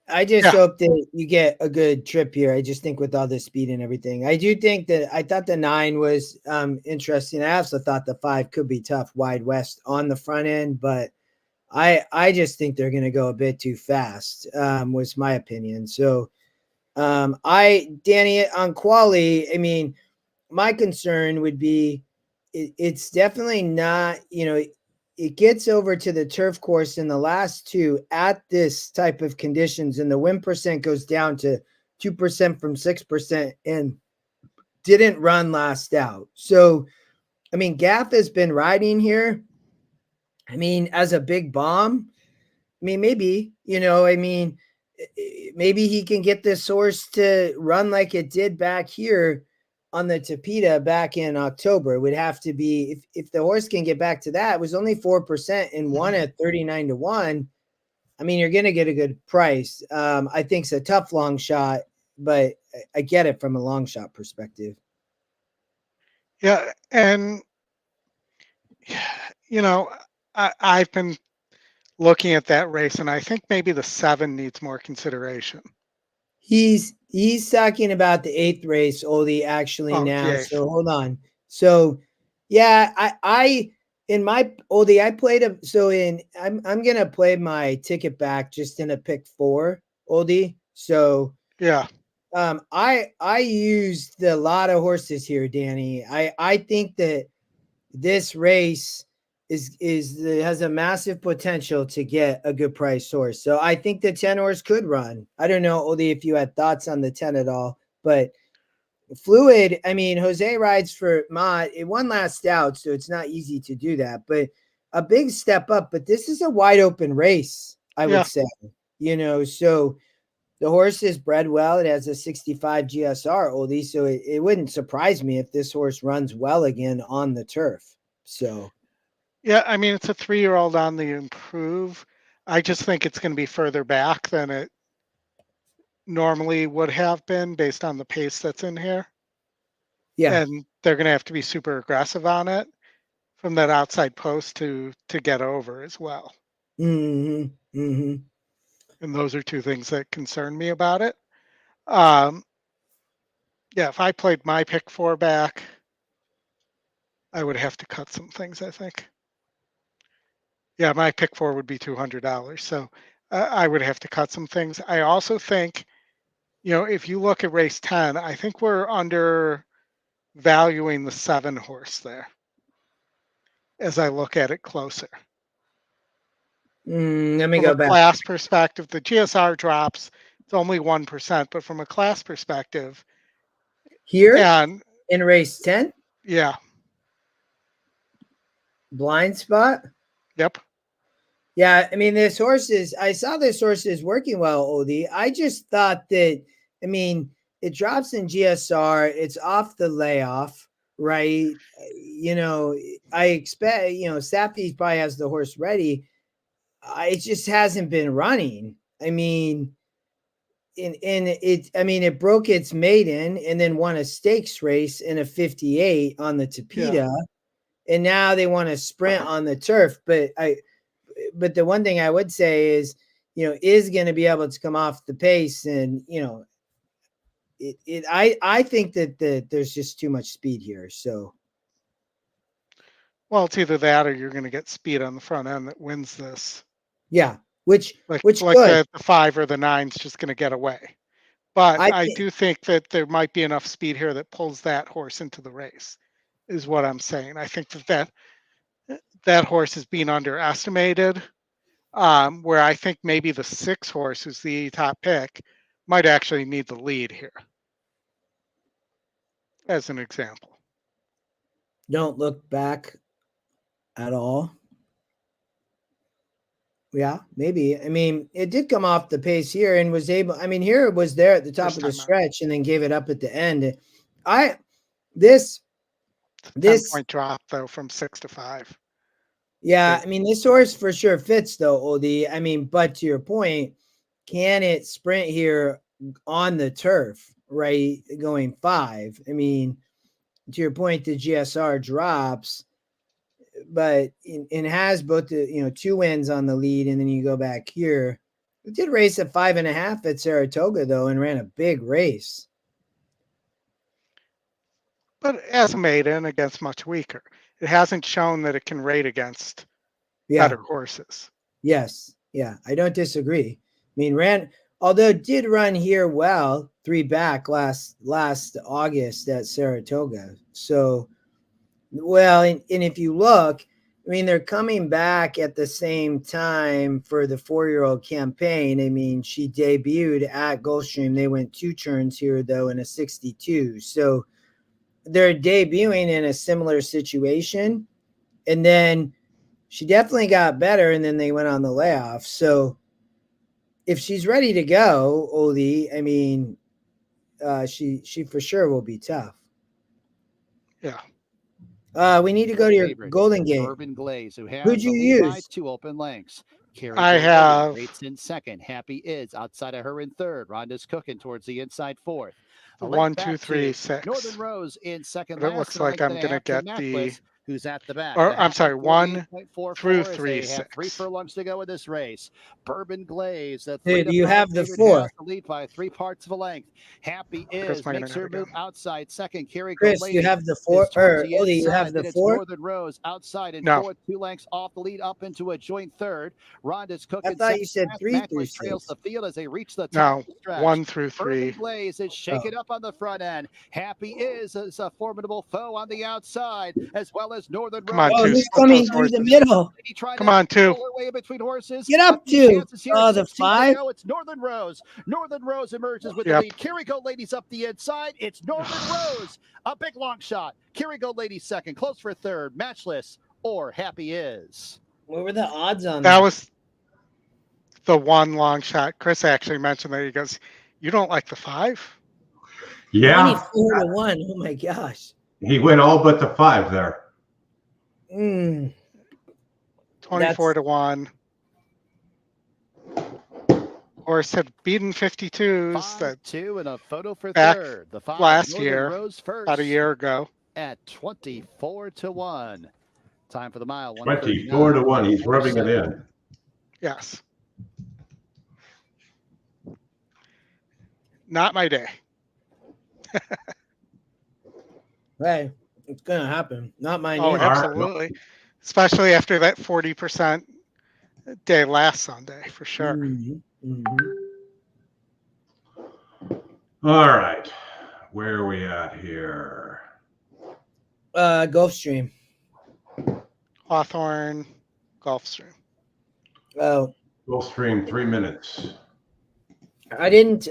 Speaker 2: I just hope that you get a good trip here. I just think with all the speed and everything, I do think that I thought the 9 was interesting. I also thought the 5 could be tough, wide west on the front end, but I just think they're going to go a bit too fast, was my opinion. So Danny, on Quali, I mean, my concern would be it's definitely not, it gets over to the turf course in the last two at this type of conditions, and the win percent goes down to 2% from 6% and didn't run last out. So, I mean, Gaff has been riding here. I mean, as a big bomb, I mean, maybe, maybe he can get this horse to run like it did back here on the Tapeta back in October. It would have to be, if the horse can get back to that, it was only 4% and won at 39-1. I mean, you're going to get a good price. I think it's a tough long shot, but I get it from a long shot perspective.
Speaker 3: Yeah. And, I've been looking at that race, and I think maybe the 7 needs more consideration.
Speaker 2: He's talking about the 8th race, Odie, actually now. So hold on. So yeah, I in my Odie, I played him. So I'm gonna play my ticket back just in a pick 4, Odie. So
Speaker 3: yeah.
Speaker 2: I used a lot of horses here, Danny. I think that this race has a massive potential to get a good price horse. So I think the 10 horse could run. I don't know, Odie, if you had thoughts on the 10 at all, but Fluid, I mean, Jose rides for Mott. It won last out, so it's not easy to do that, but a big step up. But this is a wide open race, I would say, so the horse is bred well. It has a 65 GSR, Odie, so it wouldn't surprise me if this horse runs well again on the turf. So
Speaker 3: yeah, I mean, it's a 3-year-old on the improve. I just think it's going to be further back than it normally would have been based on the pace that's in here.
Speaker 2: Yeah.
Speaker 3: And they're going to have to be super aggressive on it from that outside post to get over as well.
Speaker 2: Mm-hmm. Mm-hmm.
Speaker 3: And those are 2 things that concern me about it. Yeah, if I played my pick 4 back, I would have to cut some things, I think. Yeah, my pick 4 would be $200. So I would have to cut some things. I also think, if you look at race 10, I think we're undervaluing the 7 horse there as I look at it closer.
Speaker 2: Let me
Speaker 3: from
Speaker 2: go
Speaker 3: a
Speaker 2: back.
Speaker 3: Class perspective, the GSR drops. It's only 1%, but from a class perspective,
Speaker 2: here
Speaker 3: and
Speaker 2: in race 10,
Speaker 3: yeah,
Speaker 2: blind spot.
Speaker 3: Yep.
Speaker 2: Yeah, I mean, I saw this horse is working well, Odie. I just thought that, I mean, it drops in GSR. It's off the layoff, right? I expect, Sappy probably has the horse ready. It just hasn't been running. I mean, it broke its maiden and then won a stakes race in a 58 on the Tapeta. Yeah. And now they want to sprint on the turf. But the one thing I would say is, is going to be able to come off the pace. And, I think that there's just too much speed here. So.
Speaker 3: Well, it's either that or you're going to get speed on the front end that wins this.
Speaker 2: Yeah. Which
Speaker 3: the 5 or the 9's just going to get away. But I do think that there might be enough speed here that pulls that horse into the race, is what I'm saying. I think that horse is being underestimated, where I think maybe the 6 horse, who's the top pick, might actually need the lead here, as an example.
Speaker 2: Don't look back at all. Yeah, maybe. I mean, it did come off the pace here and was able. I mean, here it was there at the top of the stretch and then gave it up at the end. This
Speaker 3: 10-point drop though from 6 to 5.
Speaker 2: Yeah, I mean, this horse for sure fits though, Odie. I mean, but to your point, can it sprint here on the turf, right? Going 5. I mean, to your point, the GSR drops. But it has both the 2 wins on the lead, and then you go back here. It did race at 5.5 at Saratoga though, and ran a big race.
Speaker 3: But as a maiden against much weaker, it hasn't shown that it can rate against better horses.
Speaker 2: Yes, yeah, I don't disagree. I mean, although it did run here well, 3 back last August at Saratoga. So. Well, and if you look, I mean, they're coming back at the same time for the 4-year-old campaign. I mean, she debuted at Gulfstream. They went 2 turns here, though, in a 62. So they're debuting in a similar situation. And then she definitely got better, and then they went on the layoff. So if she's ready to go, Odie, I mean, she for sure will be tough.
Speaker 3: Yeah.
Speaker 2: We need to go to your
Speaker 6: Favorite,
Speaker 2: Golden Gate.
Speaker 6: Urban Glaze, who has
Speaker 2: Who'd you
Speaker 6: the lead by
Speaker 2: use?
Speaker 6: 2 open lengths. Carrie
Speaker 3: I
Speaker 6: Goldberg
Speaker 3: have-
Speaker 6: rates in second. Happy is outside of her in third. Rhonda's cooking towards the inside fourth. A length
Speaker 3: 1,
Speaker 6: back
Speaker 3: 2, 3,
Speaker 6: to
Speaker 3: 6.
Speaker 6: Northern Rose in second.
Speaker 3: But it
Speaker 6: last,
Speaker 3: looks
Speaker 6: and a
Speaker 3: like
Speaker 6: length
Speaker 3: I'm
Speaker 6: and a
Speaker 3: gonna
Speaker 6: half to
Speaker 3: get the-
Speaker 6: Necklace, who's at the back.
Speaker 3: Or,
Speaker 6: The
Speaker 3: I'm sorry, 1
Speaker 6: 48.44
Speaker 3: through
Speaker 6: as
Speaker 3: 3,
Speaker 6: they have 3
Speaker 3: 6.
Speaker 6: furlongs to go in this race. Bourbon Glaze, the
Speaker 2: Dude,
Speaker 6: 3 to
Speaker 2: you
Speaker 6: 5
Speaker 2: have the
Speaker 6: favorite,
Speaker 2: 4.
Speaker 6: has the lead by 3 parts of a length. Happy
Speaker 3: Chris
Speaker 6: is
Speaker 3: might
Speaker 6: makes
Speaker 3: have
Speaker 6: her
Speaker 3: never
Speaker 6: move
Speaker 3: done.
Speaker 6: outside second. Carrie
Speaker 2: Chris,
Speaker 6: Gold
Speaker 2: you
Speaker 6: Lady
Speaker 2: have the
Speaker 6: is
Speaker 2: 4,
Speaker 6: towards
Speaker 2: or
Speaker 6: the
Speaker 2: Odie, you
Speaker 6: inside,
Speaker 2: have the
Speaker 6: then it's
Speaker 2: 4.
Speaker 6: Northern Rose outside in
Speaker 3: No.
Speaker 6: fourth, 2 lengths off the lead up into a joint third. Rhonda's cooking.
Speaker 2: I thought you said 3 through
Speaker 6: Matchless trails
Speaker 2: 6.
Speaker 6: the field as they reach the top
Speaker 3: No,
Speaker 6: of the stretch.
Speaker 3: 1 through
Speaker 6: Bourbon
Speaker 3: 3.
Speaker 6: Glaze is shaking up on the front end. Happy is a formidable foe on the outside, as well as Northern
Speaker 3: Come
Speaker 6: Rose.
Speaker 3: on,
Speaker 2: Oh,
Speaker 3: two.
Speaker 2: who's
Speaker 3: Split
Speaker 2: coming
Speaker 3: those
Speaker 2: through the
Speaker 3: horses.
Speaker 2: middle?
Speaker 6: Lady trying
Speaker 3: Come
Speaker 6: to
Speaker 3: on, 2.
Speaker 6: pull her way between horses.
Speaker 2: Get up,
Speaker 6: A few
Speaker 2: 2.
Speaker 6: chances here.
Speaker 2: Oh, the
Speaker 6: 16 to
Speaker 2: 5?
Speaker 6: go. It's Northern Rose. Northern Rose emerges with the
Speaker 3: Yep.
Speaker 6: lead. Carrie Gold Ladies up the inside. It's Northern Rose. A big long shot. Carrie Gold Ladies second. Close for third. Matchless or Happy is.
Speaker 2: What were the odds on
Speaker 3: That
Speaker 2: that?
Speaker 3: was the 1 long shot. Chris actually mentioned that. He goes, "You don't like the 5?"
Speaker 1: Yeah,
Speaker 2: 24 to 1. Oh my gosh.
Speaker 1: he went all but the 5 there.
Speaker 3: 24 to 1. Horse had beaten 52s that
Speaker 6: 5-2 and a photo for
Speaker 3: back
Speaker 6: third. The 5
Speaker 3: last
Speaker 6: Northern
Speaker 3: year,
Speaker 6: Rose first
Speaker 3: about a year ago.
Speaker 6: at 24 to 1. Time for the mile.
Speaker 1: 24 to 1. He's rubbing it in.
Speaker 3: Yes. Not my day.
Speaker 2: Hey, it's gonna happen. Not mine
Speaker 3: Oh,
Speaker 2: either.
Speaker 3: absolutely. Especially after that 40% day last Sunday, for sure.
Speaker 2: Mhm, mhm.
Speaker 1: All right. Where are we at here?
Speaker 2: Gulfstream.
Speaker 3: Hawthorne, Gulfstream.
Speaker 2: Oh,
Speaker 1: Gulfstream, 3 minutes.
Speaker 2: I didn't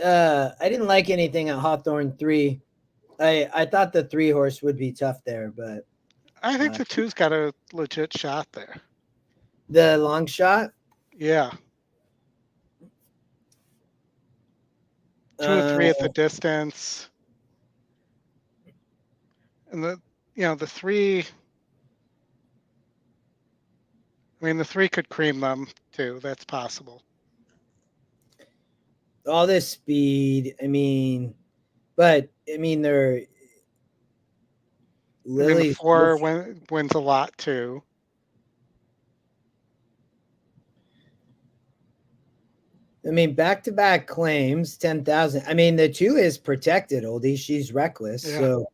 Speaker 2: like anything at Hawthorne 3. I thought the 3 horse would be tough there, but
Speaker 3: I think the 2's got a legit shot there.
Speaker 2: the long shot.
Speaker 3: Yeah. 2 or 3 at the distance. And the 3, I mean, the 3 could cream them too. That's possible.
Speaker 2: All this speed. I mean, but I mean they're
Speaker 3: I mean, the
Speaker 2: Lily's
Speaker 3: 4 wins a lot too.
Speaker 2: I mean, back-to-back claims, 10,000. I mean, the 2 is protected, Oldie. She's reckless.
Speaker 3: Yeah.
Speaker 2: So,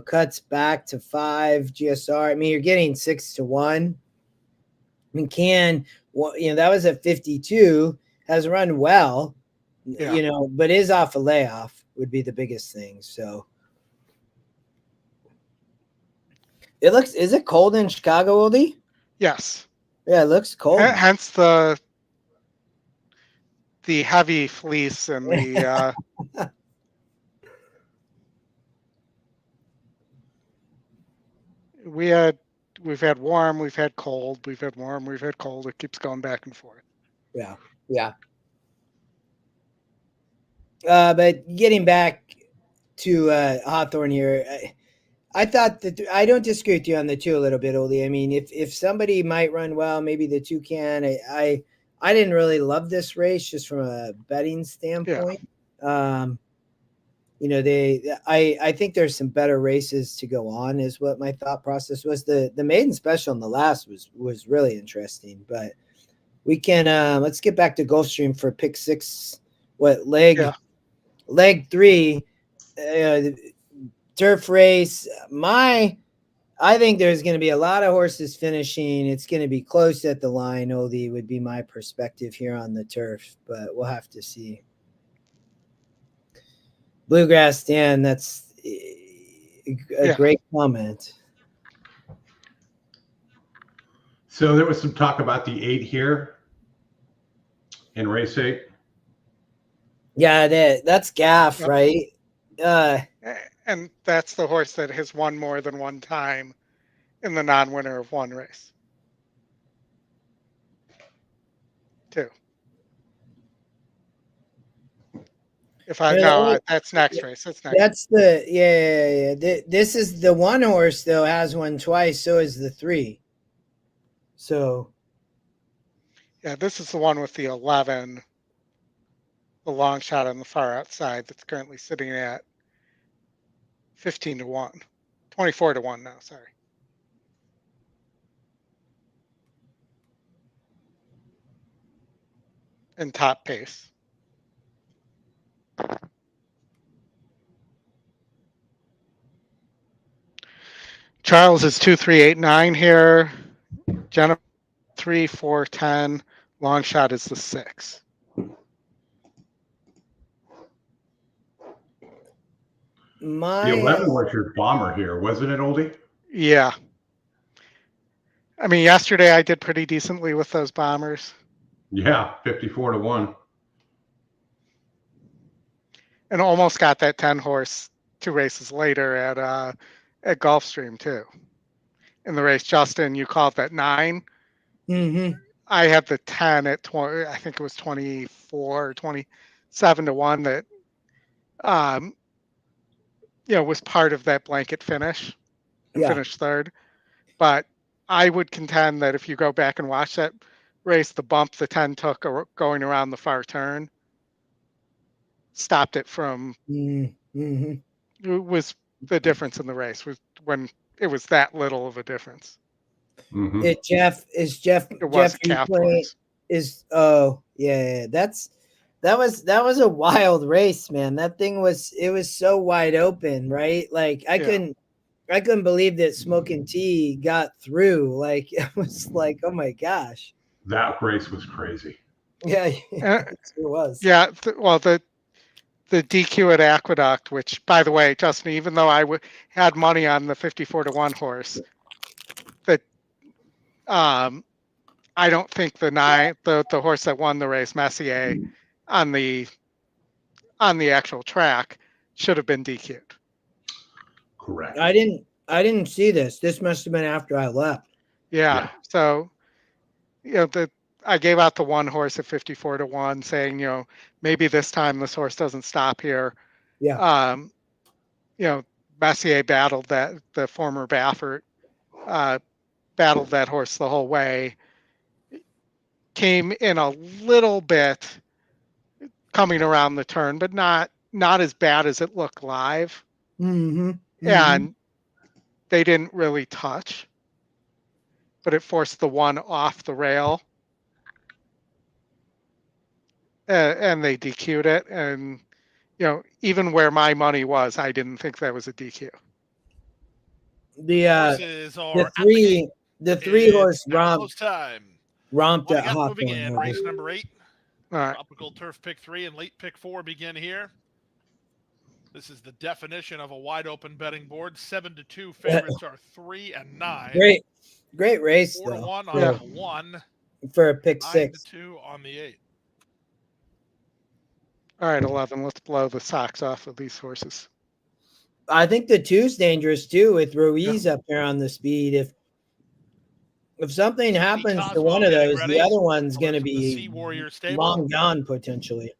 Speaker 2: cuts back to 5 GSR. I mean, you're getting 6 to 1. I mean, that was at 52, has run well,
Speaker 3: Yeah.
Speaker 2: but is off a layoff would be the biggest thing. So is it cold in Chicago, Oldie?
Speaker 3: Yes.
Speaker 2: Yeah, it looks cold.
Speaker 3: Hence the heavy fleece and the we've had warm, we've had cold, we've had warm, we've had cold. It keeps going back and forth.
Speaker 2: Yeah. But getting back to Hawthorne here, I thought that I don't disagree with you on the 2 a little bit, Oldie. I mean, if somebody might run well, maybe the 2 can. I didn't really love this race just from a betting standpoint. I think there's some better races to go on is what my thought process was. The maiden special in the last was really interesting, but we can let's get back to Gulfstream for pick 6. Leg 3 turf race. I think there's going to be a lot of horses finishing. It's going to be close at the line. Odie would be my perspective here on the turf, but we'll have to see. Bluegrass Dan, that's a great comment.
Speaker 1: So there was some talk about the 8 here in race 8.
Speaker 2: Yeah, that's Gaff,
Speaker 3: Yep.
Speaker 2: right?
Speaker 3: And that's the horse that has won more than one time in the non-winner of one race. 2. If I that's next race. That's next.
Speaker 2: That's the yeah. This is the one horse though has won twice. So is the 3. So
Speaker 3: Yeah, this is the one with the 11, the long shot on the far outside that's currently sitting at 15-1, 24-1 now. Sorry. In top pace. Charles is 2-3-8-9 here. Jennifer 3-4-10. Long shot is the 6.
Speaker 1: The 11 was your bomber here, wasn't it, Oldie?
Speaker 3: Yeah. I mean, yesterday I did pretty decently with those bombers.
Speaker 1: Yeah, 54-1.
Speaker 3: And almost got that 10 horse 2 races later at Gulfstream too. In the race, Justin, you called that 9.
Speaker 2: mm-hmm.
Speaker 3: I had the 10 at 20. I think it was 24 or 27-1 that, was part of that blanket finish. Finished third. But I would contend that if you go back and watch that race, the bump the 10 took going around the far turn stopped it from.
Speaker 2: Mm-hmm.
Speaker 3: It was the difference in the race was when it was that little of a difference.
Speaker 1: Mm-hmm.
Speaker 2: Jeff playing, that was a wild race, man. That thing was so wide open, right? Like I couldn't believe that Smoking Tea got through. Like it was like, oh my gosh.
Speaker 1: That race was crazy.
Speaker 2: Yeah, it was.
Speaker 3: Yeah, the DQ at Aqueduct, which, by the way, Justin, even though I had money on the 54-1 horse, that I don't think the horse that won the race, Messier, on the actual track should have been DQ'd.
Speaker 1: Correct.
Speaker 2: I didn't see this. This must have been after I left.
Speaker 3: Yeah. So, I gave out the one horse at 54-1 saying, maybe this time this horse doesn't stop here.
Speaker 2: Yeah.
Speaker 3: Messier battled the former Baffert, battled that horse the whole way. Came in a little bit coming around the turn, but not as bad as it looked live.
Speaker 2: Mm-hmm.
Speaker 3: And they didn't really touch, but it forced the one off the rail. And they DQ'd it. And, even where my money was, I didn't think that was a DQ.
Speaker 2: The 3 horse romped at Hawthorne.
Speaker 4: Moving in, race number 8.
Speaker 3: All right.
Speaker 4: Tropical Turf pick 3 and late pick 4 begin here. This is the definition of a wide open betting board. 7-2 favorites are 3 and 9.
Speaker 2: Great race.
Speaker 4: 4-1 on the 1.
Speaker 2: For a pick 6.
Speaker 4: 9-2 on the 8.
Speaker 3: All right, 11. Let's blow the socks off of these horses.
Speaker 2: I think the 2's dangerous too with Ruiz up there on the speed. If something happens to one of those, the other one's going to be long gone potentially.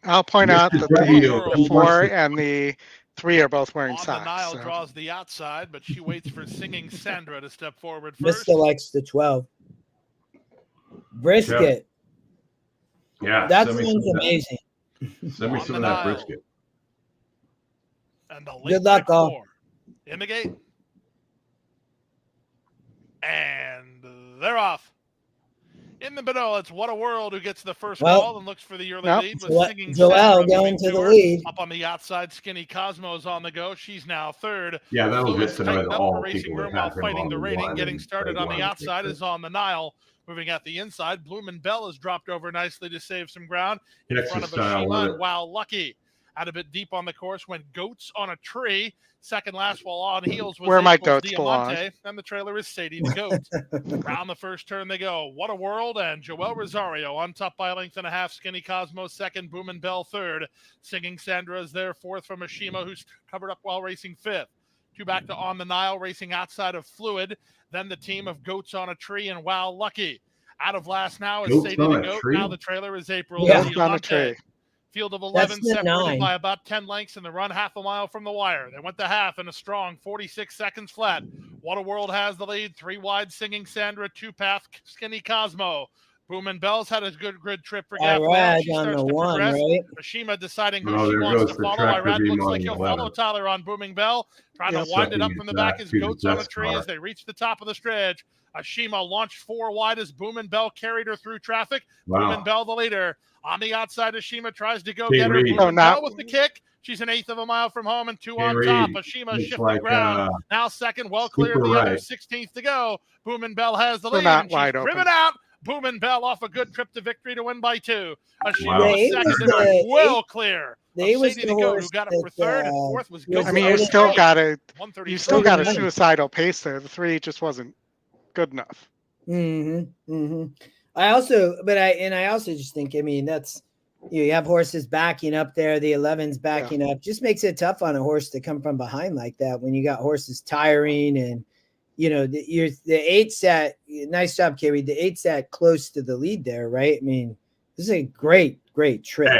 Speaker 3: I'll point out that the 4 and the 3 are both wearing socks.
Speaker 4: The Nile draws the outside, but she waits for Singing Sandra to step forward first.
Speaker 2: Mr. likes the 12. Brisket.
Speaker 1: Yeah,
Speaker 2: that sounds amazing.
Speaker 1: Send me some of that brisket.
Speaker 4: And the
Speaker 2: good luck, all.
Speaker 4: In the gate. And they're off. In the middle, it's What a World who gets the first call and looks for the early lead. With Singing
Speaker 2: Joelle going to the lead.
Speaker 4: Up on the outside, Skinny Cosmo's on the go. She's now third.
Speaker 1: Yeah, that'll get to know that all
Speaker 4: racing room while fighting the rating. Getting started on the outside is On the Nile. Moving at the inside, Bloomin' Bell has dropped over nicely to save some ground in front of Ashima and Wow Lucky. Out a bit deep on the course went Goats on a Tree. Second last while on heels was
Speaker 3: Where my
Speaker 4: April's
Speaker 3: goats belong.
Speaker 4: Diamante, and the trailer is Sadie the Goat. Round the first turn they go. What a World and Joel Rosario on top by a length and a half. Skinny Cosmo second. Boom and Bell third. Singing Sandra is there fourth from Ashima, who's covered up while racing fifth. Two back to On the Nile, racing outside of Fluid. Then the team of Goats on a Tree and Wow Lucky. Out of last now is
Speaker 1: Goats
Speaker 4: Sadie
Speaker 1: on
Speaker 4: the
Speaker 1: a
Speaker 4: Goat.
Speaker 1: Tree?
Speaker 4: Now the trailer is April.
Speaker 2: Yeah.
Speaker 3: Goats on a Tree.
Speaker 4: Field of 11
Speaker 2: the
Speaker 4: separated
Speaker 2: 9.
Speaker 4: by about 10 lengths in the run, half a mile from the wire. They went to half in a strong 46 seconds flat. What a World has the lead. 3 wide Singing Sandra, 2 path Skinny Cosmo. Boom and Bells had a good grid trip for Gaff.
Speaker 2: Irad
Speaker 4: She
Speaker 2: on
Speaker 4: starts
Speaker 2: the
Speaker 4: to
Speaker 2: 1,
Speaker 4: progress.
Speaker 2: right?
Speaker 4: Ashima deciding who
Speaker 1: Oh,
Speaker 4: she
Speaker 1: there
Speaker 4: wants
Speaker 1: goes
Speaker 4: to
Speaker 1: the
Speaker 4: follow.
Speaker 1: tractor
Speaker 4: Irad
Speaker 1: beam
Speaker 4: looks
Speaker 1: on
Speaker 4: like
Speaker 1: the
Speaker 4: he'll
Speaker 1: 11.
Speaker 4: follow Tyler on Booming Bell. Trying
Speaker 3: Yep.
Speaker 4: to wind it up
Speaker 1: Second
Speaker 4: from the
Speaker 1: is
Speaker 4: back
Speaker 1: that,
Speaker 4: is
Speaker 1: to the
Speaker 4: Goats on a
Speaker 1: best
Speaker 4: Tree
Speaker 1: car.
Speaker 4: as they reach the top of the stretch. Ashima launched 4 wide as Boom and Bell carried her through traffic. Boom and
Speaker 1: Wow.
Speaker 4: Bell the leader. On the outside, Ashima tries to go
Speaker 1: Hey,
Speaker 4: get her.
Speaker 1: Reed.
Speaker 4: Boom
Speaker 3: Oh,
Speaker 4: and
Speaker 3: not-
Speaker 4: Bell with the kick. She's an eighth of a mile from home and 2
Speaker 1: Hey,
Speaker 4: on
Speaker 1: Reed.
Speaker 4: top. Ashima
Speaker 1: Looks
Speaker 4: shifting
Speaker 1: like,
Speaker 4: ground. Now second, well clear of
Speaker 1: super
Speaker 4: the other.
Speaker 1: right.
Speaker 4: 16th to go. Boom and Bell has the
Speaker 3: They're
Speaker 4: lead,
Speaker 3: not
Speaker 4: and she's
Speaker 3: wide open.
Speaker 4: driven out. Boom and Bell off a good trip to victory to win by 2. Ashima
Speaker 1: Wow.
Speaker 4: was
Speaker 2: Yeah,
Speaker 4: second,
Speaker 2: was
Speaker 4: and was
Speaker 2: the-
Speaker 4: well clear.
Speaker 2: They
Speaker 4: of
Speaker 2: was
Speaker 4: Sadie
Speaker 2: the
Speaker 4: the Goat, who
Speaker 2: horse
Speaker 4: got it for
Speaker 2: that,
Speaker 4: third, and fourth was
Speaker 2: was
Speaker 4: Goats
Speaker 3: I mean,
Speaker 4: on
Speaker 3: you
Speaker 4: a
Speaker 3: still
Speaker 4: Tree.
Speaker 3: got a
Speaker 4: 133.
Speaker 3: you still got a
Speaker 2: Nice.
Speaker 3: suicidal pace there. The 3 just wasn't good enough.
Speaker 2: I also just think, I mean, that's, you have horses backing up there, the 11's backing up, just makes it tough on a horse to come from behind like that when you got horses tiring. And the 8 sat, nice job, Kerry. The 8 sat close to the lead there, right? I mean, this is a great trip.
Speaker 1: Hey,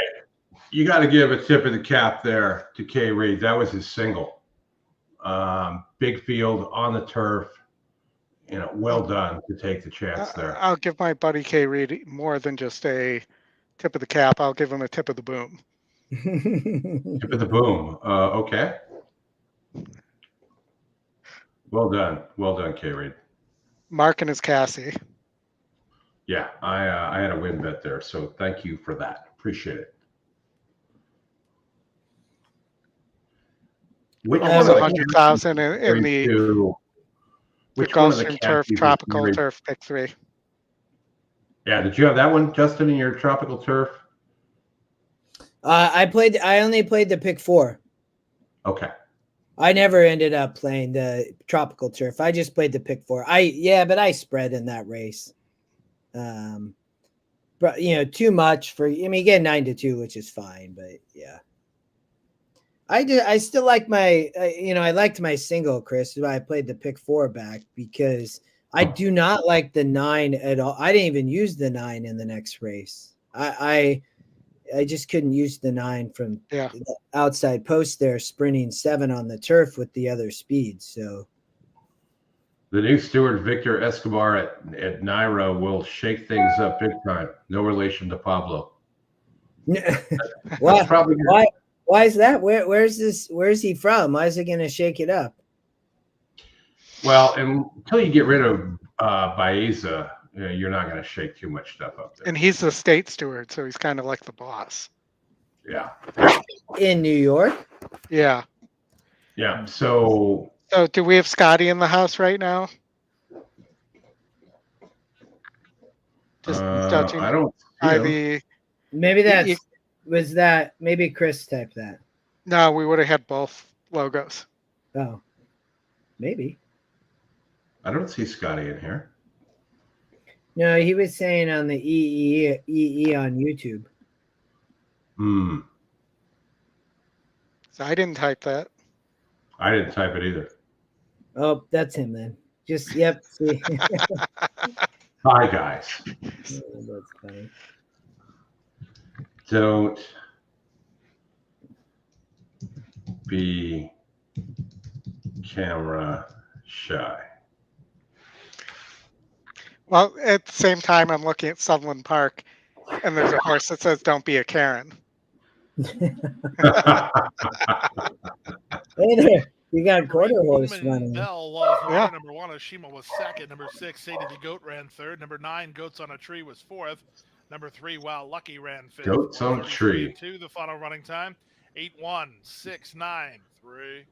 Speaker 1: you got to give a tip of the cap there to K. Reed. That was his single. Big field on the turf. Well done to take the chance there.
Speaker 3: I'll give my buddy K. Reed more than just a tip of the cap. I'll give him a tip of the boom.
Speaker 1: Tip of the boom. Okay. Well done, K. Reed.
Speaker 3: Marking his Cassie.
Speaker 1: Yeah, I had a win bet there, so thank you for that. Appreciate it. Which
Speaker 3: Almost
Speaker 1: one of the
Speaker 3: 100,000 in the Gulfstream Turf
Speaker 1: khakis
Speaker 3: Tropical
Speaker 1: is-
Speaker 3: Turf Pick 3.
Speaker 1: Yeah, did you have that one, Justin, in your tropical turf?
Speaker 2: I only played the pick 4.
Speaker 1: Okay.
Speaker 2: I never ended up playing the tropical turf. I just played the pick 4. But I spread in that race. But too much for, I mean, you get 9-2, which is fine, but yeah. I still like my, I liked my single, Chris. I played the pick 4 back because I do not like the 9 at all. I didn't even use the 9 in the next race. I just couldn't use the 9 from the outside post there, sprinting 7 on the turf with the other speeds. So
Speaker 1: the new steward, Victor Escobar at Nairo, will shake things up big time. No relation to Pablo.
Speaker 2: Why?
Speaker 1: Probably
Speaker 2: Why is that? Where's this? Where's he from? Why is it going to shake it up?
Speaker 1: Well, until you get rid of Baeza, you're not going to shake too much stuff up there.
Speaker 3: And he's the state steward, so he's kind of like the boss.
Speaker 1: Yeah.
Speaker 2: In New York?
Speaker 1: Yeah. So
Speaker 3: do we have Scotty in the house right now? Just judging
Speaker 1: I don't
Speaker 3: by
Speaker 1: see him.
Speaker 2: Maybe maybe Chris typed that.
Speaker 3: No, we would have had both logos.
Speaker 2: Oh, maybe.
Speaker 1: I don't see Scotty in here.
Speaker 2: No, he was saying on the EE on YouTube.
Speaker 3: So I didn't type that.
Speaker 1: I didn't type it either.
Speaker 2: Oh, that's him then. Just yep. See.
Speaker 1: Hi guys.
Speaker 2: That's funny.
Speaker 1: Don't be camera shy.
Speaker 3: Well, at the same time, I'm looking at Sunland Park, and there's a horse that says, "Don't be a Karen."
Speaker 2: Hey there, you got quarter horse running.
Speaker 4: Bell was number 1. Ashima was second. Number 6, Sadie the Goat ran third. Number 9, Goats on a Tree was fourth. Number 3, Wow Lucky ran fifth.
Speaker 1: Goats on a Tree.
Speaker 4: 2, the final running time. 8-1, 6-9, 3.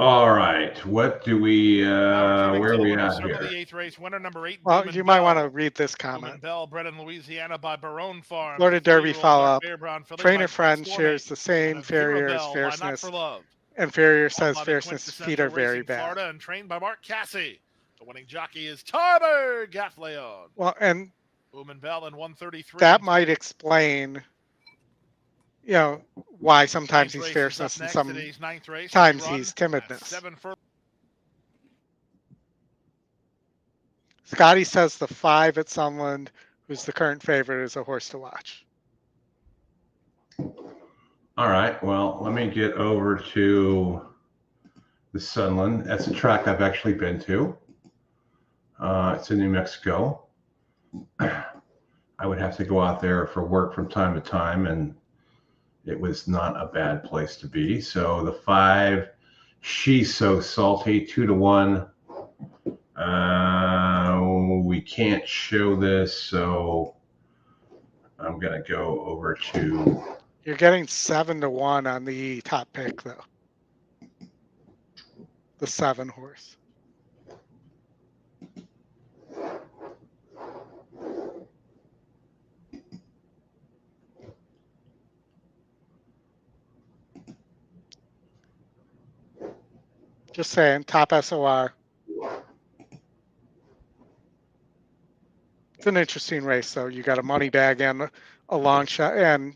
Speaker 1: All right. What do we,
Speaker 4: Now
Speaker 1: where are we
Speaker 4: returning to
Speaker 1: at
Speaker 4: the winner of
Speaker 1: here?
Speaker 4: the 8th race, winner number 8.
Speaker 3: Well,
Speaker 4: Boomin'
Speaker 3: you might want to
Speaker 4: Bell.
Speaker 3: read this
Speaker 4: Boomin'
Speaker 3: comment.
Speaker 4: Bell, bred in Louisiana by Barone Farms.
Speaker 3: Florida Derby
Speaker 4: 3-year-old
Speaker 3: follow-up.
Speaker 4: dark bear brown filly
Speaker 3: Trainer
Speaker 4: by
Speaker 3: friend
Speaker 4: Stormy.
Speaker 3: shares the same
Speaker 4: And
Speaker 3: farrier as
Speaker 4: Bell by Not
Speaker 3: fierceness.
Speaker 4: for Love.
Speaker 3: And farrier says
Speaker 4: By the
Speaker 3: fierceness feet
Speaker 4: Quintessential
Speaker 3: are very
Speaker 4: Racing
Speaker 3: bad.
Speaker 4: Florida and trained by Mark Cassie. The winning jockey is Tarver Gaffleon.
Speaker 3: Well, and
Speaker 4: Boomin' Bell in 133.
Speaker 3: that might explain, why sometimes
Speaker 4: Ninth
Speaker 3: he's
Speaker 4: race is up
Speaker 3: fierceness and
Speaker 4: next,
Speaker 3: sometimes
Speaker 4: today's 9th race.
Speaker 3: he's
Speaker 4: Run
Speaker 3: timidness.
Speaker 4: at 7 furlongs.
Speaker 3: Scotty says the 5 at Sunland, who's the current favorite, is a horse to watch.
Speaker 1: All right. Well, let me get over to the Sunland. That's a track I've actually been to. It's in New Mexico. I would have to go out there for work from time to time, and it was not a bad place to be. So the 5, She's So Salty, 2-1. We can't show this, so I'm gonna go over to.
Speaker 3: You're getting 7-1 on the top pick, though. The 7 horse. Just saying, top SOR. It's an interesting race, though. You got a money bag and a long shot, and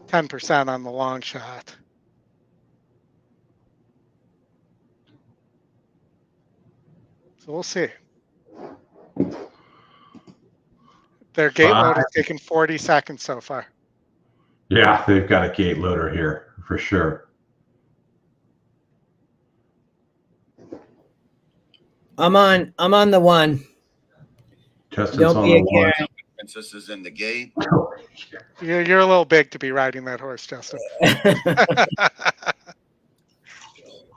Speaker 3: 10% on the long shot. So we'll see. Their gate load has taken 40 seconds so far.
Speaker 1: Yeah, they've got a gate loader here for sure.
Speaker 2: I'm on the 1.
Speaker 1: Justin's
Speaker 2: Don't
Speaker 1: on
Speaker 2: be a
Speaker 1: the 1.
Speaker 2: Karen.
Speaker 7: Princess is in the gate.
Speaker 3: You're a little big to be riding that horse, Justin.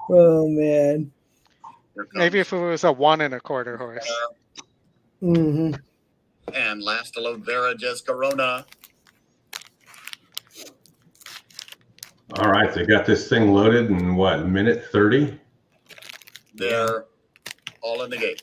Speaker 2: Oh man.
Speaker 3: Maybe if it was a 1 1/4 horse.
Speaker 2: Mm-hmm.
Speaker 7: And last alone, Vera Jess Corona.
Speaker 1: All right, they got this thing loaded in what, minute 30?
Speaker 7: They're all in the gate.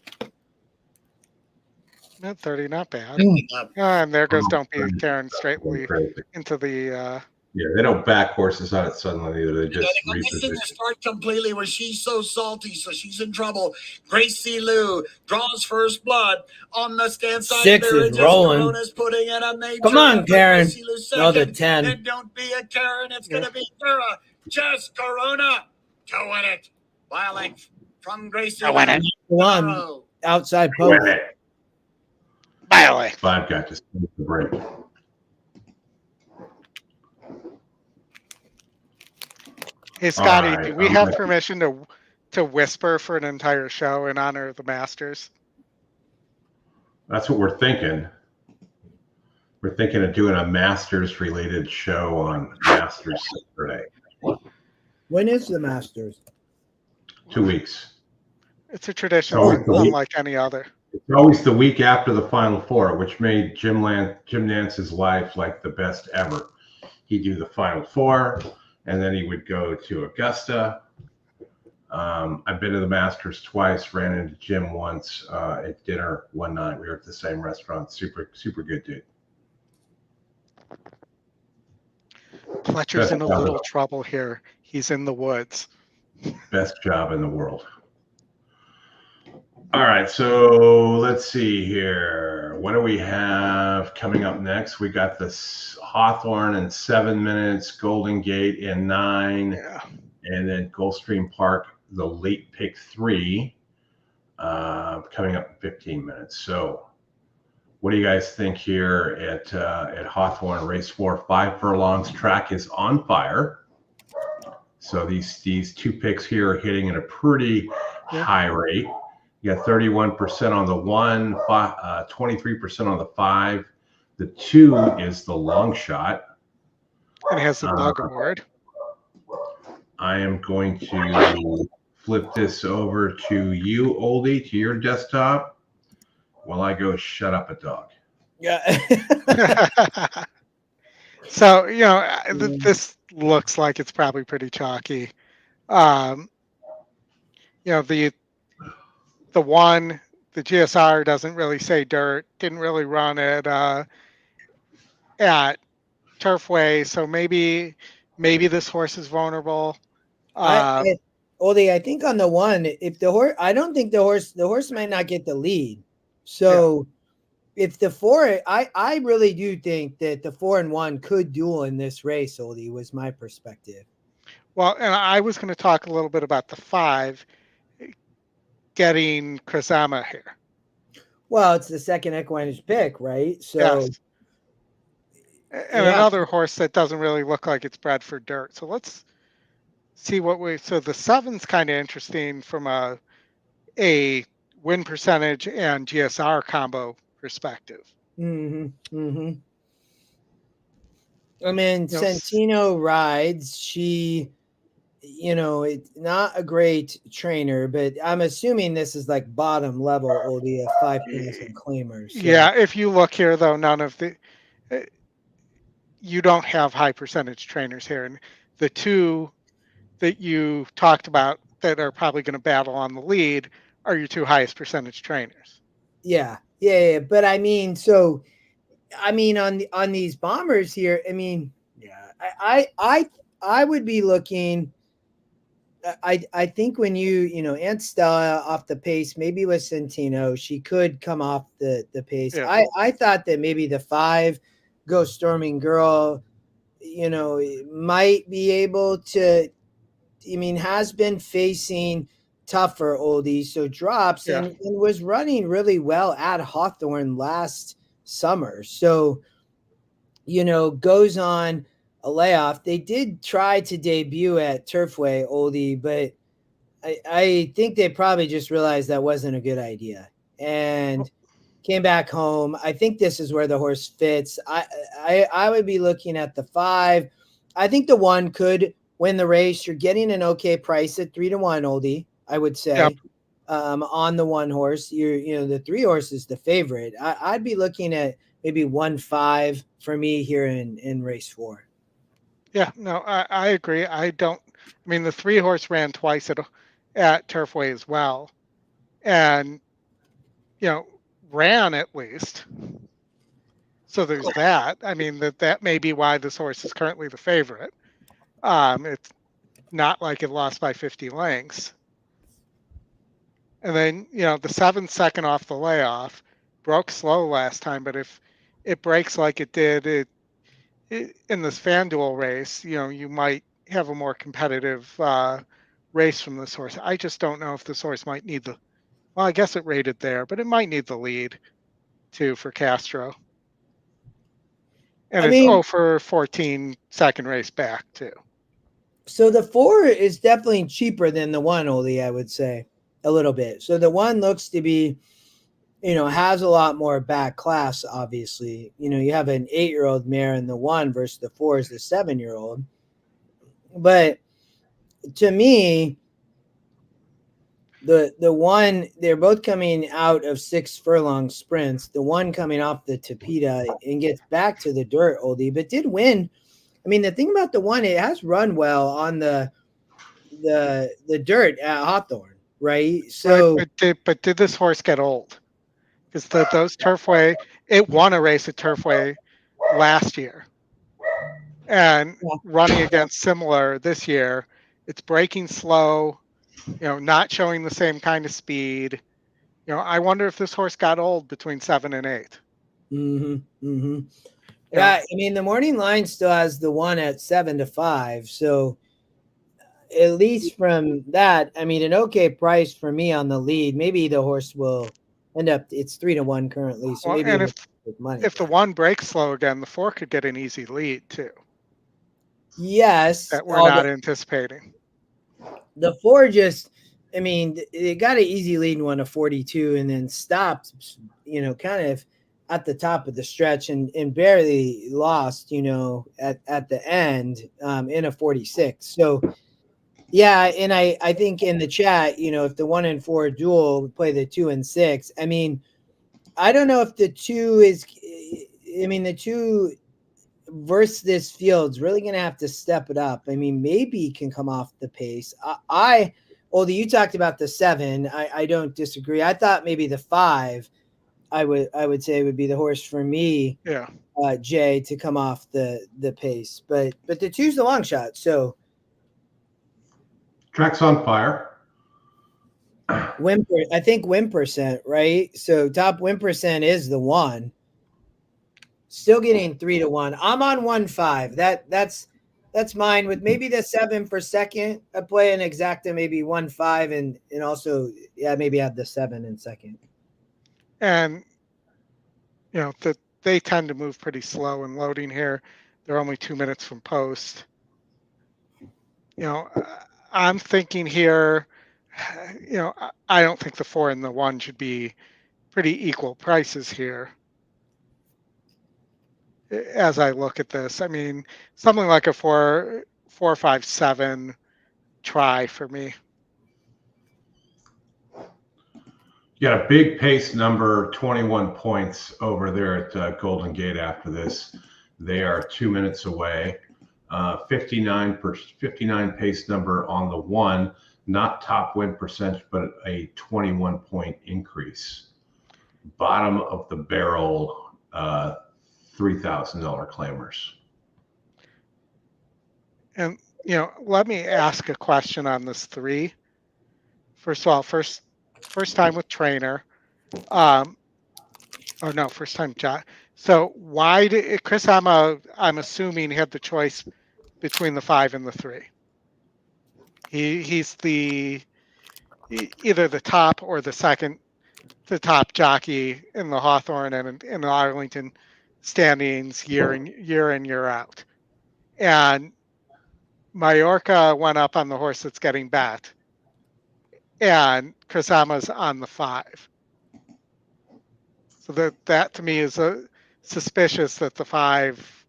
Speaker 3: Not 30, not bad.
Speaker 7: Up.
Speaker 3: And there goes Don't Be a Karen straightly
Speaker 1: Crazy.
Speaker 3: into the.
Speaker 1: Yeah, they don't back horses out at Sunland either. They just
Speaker 7: Missing the
Speaker 1: reposition.
Speaker 7: start completely where She's So Salty, so she's in trouble. Gracie Lou draws first blood on the stand side.
Speaker 2: 6
Speaker 7: Vera
Speaker 2: is
Speaker 7: Jess
Speaker 2: rolling.
Speaker 7: Corona's putting in a major
Speaker 2: Come on,
Speaker 7: effort.
Speaker 2: Karen.
Speaker 7: Gracie Lou
Speaker 2: No, the
Speaker 7: second.
Speaker 2: 10.
Speaker 7: And Don't Be a Karen. It's going to be Vera Jess Corona to win it by a length from Gracie Lou.
Speaker 3: win it.
Speaker 2: 1 outside post.
Speaker 1: Win it.
Speaker 3: By the way.
Speaker 1: 5 got to take the break.
Speaker 3: Hey, Scotty,
Speaker 1: All right,
Speaker 3: do we
Speaker 1: I'm
Speaker 3: have
Speaker 1: ready.
Speaker 3: permission to whisper for an entire show in honor of the Masters?
Speaker 1: That's what we're thinking. We're thinking of doing a Masters-related show on Masters Saturday.
Speaker 2: When is the Masters?
Speaker 1: 2 weeks.
Speaker 3: It's a tradition
Speaker 1: Oh,
Speaker 3: unlike any other.
Speaker 1: It's always the week after the Final Four, which made Jim Nance's life like the best ever. He'd do the Final Four, and then he would go to Augusta. I've been to the Masters twice, ran into Jim once at dinner one night. We were at the same restaurant. Super, super good dude.
Speaker 3: Fletcher's
Speaker 1: Best
Speaker 3: in a
Speaker 1: job
Speaker 3: little
Speaker 1: ever.
Speaker 3: trouble here. He's in the woods.
Speaker 1: Best job in the world. All right, so let's see here. What do we have coming up next? We got this Hawthorne in 7 minutes, Golden Gate in 9,
Speaker 3: Yeah.
Speaker 1: and then Gulfstream Park, the late pick 3, coming up in 15 minutes. So what do you guys think here at Hawthorne Race 4? 5 furlongs. Track is on fire. So these 2 picks here are hitting at a pretty high rate. You got 31% on the 1, 23% on the 5. The 2 is the long shot.
Speaker 3: And he has the bug award.
Speaker 1: I am going to flip this over to you, Oldie, to your desktop, while I go shut up a dog.
Speaker 2: Yeah.
Speaker 3: So, this looks like it's probably pretty chalky. the one, the GSR doesn't really say dirt, didn't really run at Turfway, so maybe this horse is vulnerable.
Speaker 2: Odie, I think on the one, if the horse, I don't think the horse might not get the lead. So if the 4, I really do think that the 4 and 1 could duel in this race. Odie, was my perspective.
Speaker 3: Well, and I was going to talk a little bit about the 5 getting Chris Ama here.
Speaker 2: Well, it's the second EquinEdge pick, right? So,
Speaker 3: yes. And another horse that doesn't really look like it's bred for dirt. So let's see so the 7's kind of interesting from a win percentage and GSR combo perspective.
Speaker 2: I mean, Santino rides. She, it's not a great trainer, but I'm assuming this is like bottom level, Odie, of 5,000 claimers. So.
Speaker 3: Yeah, if you look here, though, none of you don't have high percentage trainers here. And the 2 that you talked about that are probably going to battle on the lead are your 2 highest percentage trainers.
Speaker 2: Yeah. But I mean, on these bombers here, I mean, I would be looking. I think when Aunt Stella off the pace, maybe with Santino, she could come off the pace. Yeah. I thought that maybe the 5 Go Storming Girl, might be able to. I mean, has been facing tougher oldies, so drops and was running really well at Hawthorne last summer. So, goes on a layoff. They did try to debut at Turfway, Oldie, but I think they probably just realized that wasn't a good idea and came back home. I think this is where the horse fits. I would be looking at the 5. I think the 1 could win the race. You're getting an okay price at 3-1, Oldie, I would say. On the 1 horse. The 3 horse is the favorite. I'd be looking at maybe 1-5 for me here in race 4.
Speaker 3: Yeah, no, I agree. The 3 horse ran twice at Turfway as well. And, ran at least. So there's that. I mean, that may be why this horse is currently the favorite. It's not like it lost by 50 lengths. And then, the 7 second off the layoff broke slow last time, but if it breaks like it did in this FanDuel race, you might have a more competitive race from this horse. I just don't know if this horse might need well, I guess it rated there, but it might need the lead too for Castro. And it's 0 for 14 second race back too.
Speaker 2: So the 4 is definitely cheaper than the 1, Oli, I would say a little bit. So the 1 looks to be, has a lot more back class, obviously. You have an 8-year-old mare in the 1 versus the 4 is the 7-year-old. But to me, the 1, they're both coming out of 6 furlong sprints. The 1 coming off the Tapeta and gets back to the dirt, Oldie, but did win. I mean, the thing about the 1, it has run well on the dirt at Hawthorne, right? So,
Speaker 3: but did this horse get old? Because those Turfway, it won a race at Turfway last year, and running against similar this year, it's breaking slow. Not showing the same kind of speed. I wonder if this horse got old between 7 and 8.
Speaker 2: Yeah, I mean, the morning line still has the 1 at 7-5. So at least from that, I mean, an okay price for me on the lead. Maybe the horse will end up, it's 3-1 currently. So maybe
Speaker 3: if the 1 breaks slow again, the 4 could get an easy lead too.
Speaker 2: Yes.
Speaker 3: That we're not anticipating.
Speaker 2: The 4 just, I mean, they got an easy lead in 1-42 and then stopped, kind of at the top of the stretch and barely lost, at the end in a 46. So, yeah, and I think in the chat, if the 1 and 4 duel would play the 2 and 6, I mean, I don't know if the 2 is, the 2 versus this field's really going to have to step it up. I mean, maybe he can come off the pace. I Oldie, you talked about the 7. I don't disagree. I thought maybe the 5, I would say would be the horse for me.
Speaker 3: Yeah.
Speaker 2: Jay, to come off the pace, but the 2's the long shot. So
Speaker 1: Track's on fire.
Speaker 2: I think win percent, right? So top win percent is the 1. Still getting 3-1. I'm on 1-5. That's mine with maybe the 7 for second. I play an exacta, maybe 1-5, and also maybe add the 7 in second.
Speaker 3: And they tend to move pretty slow in loading here. They're only 2 minutes from post. I'm thinking here, I don't think the 4 and the 1 should be pretty equal prices here. As I look at this, I mean, something like a 4, 5, 7 try for me.
Speaker 1: You got a big pace number, 21 points over there at Golden Gate after this. They are 2 minutes away. 59 pace number on the 1, not top win percentage, but a 21 point increase. Bottom of the barrel, $3,000 claimers.
Speaker 3: And, let me ask a question on this 3. First of all, first time with trainer. First time Jockey. So why did Chris? I'm assuming he had the choice between the 5 and the 3. He's either the top or the top jockey in the Hawthorne and in the Arlington standings year in year out. And Mallorca went up on the horse that's getting bet, and Chris Ama's on the 5. So that to me is suspicious that the 5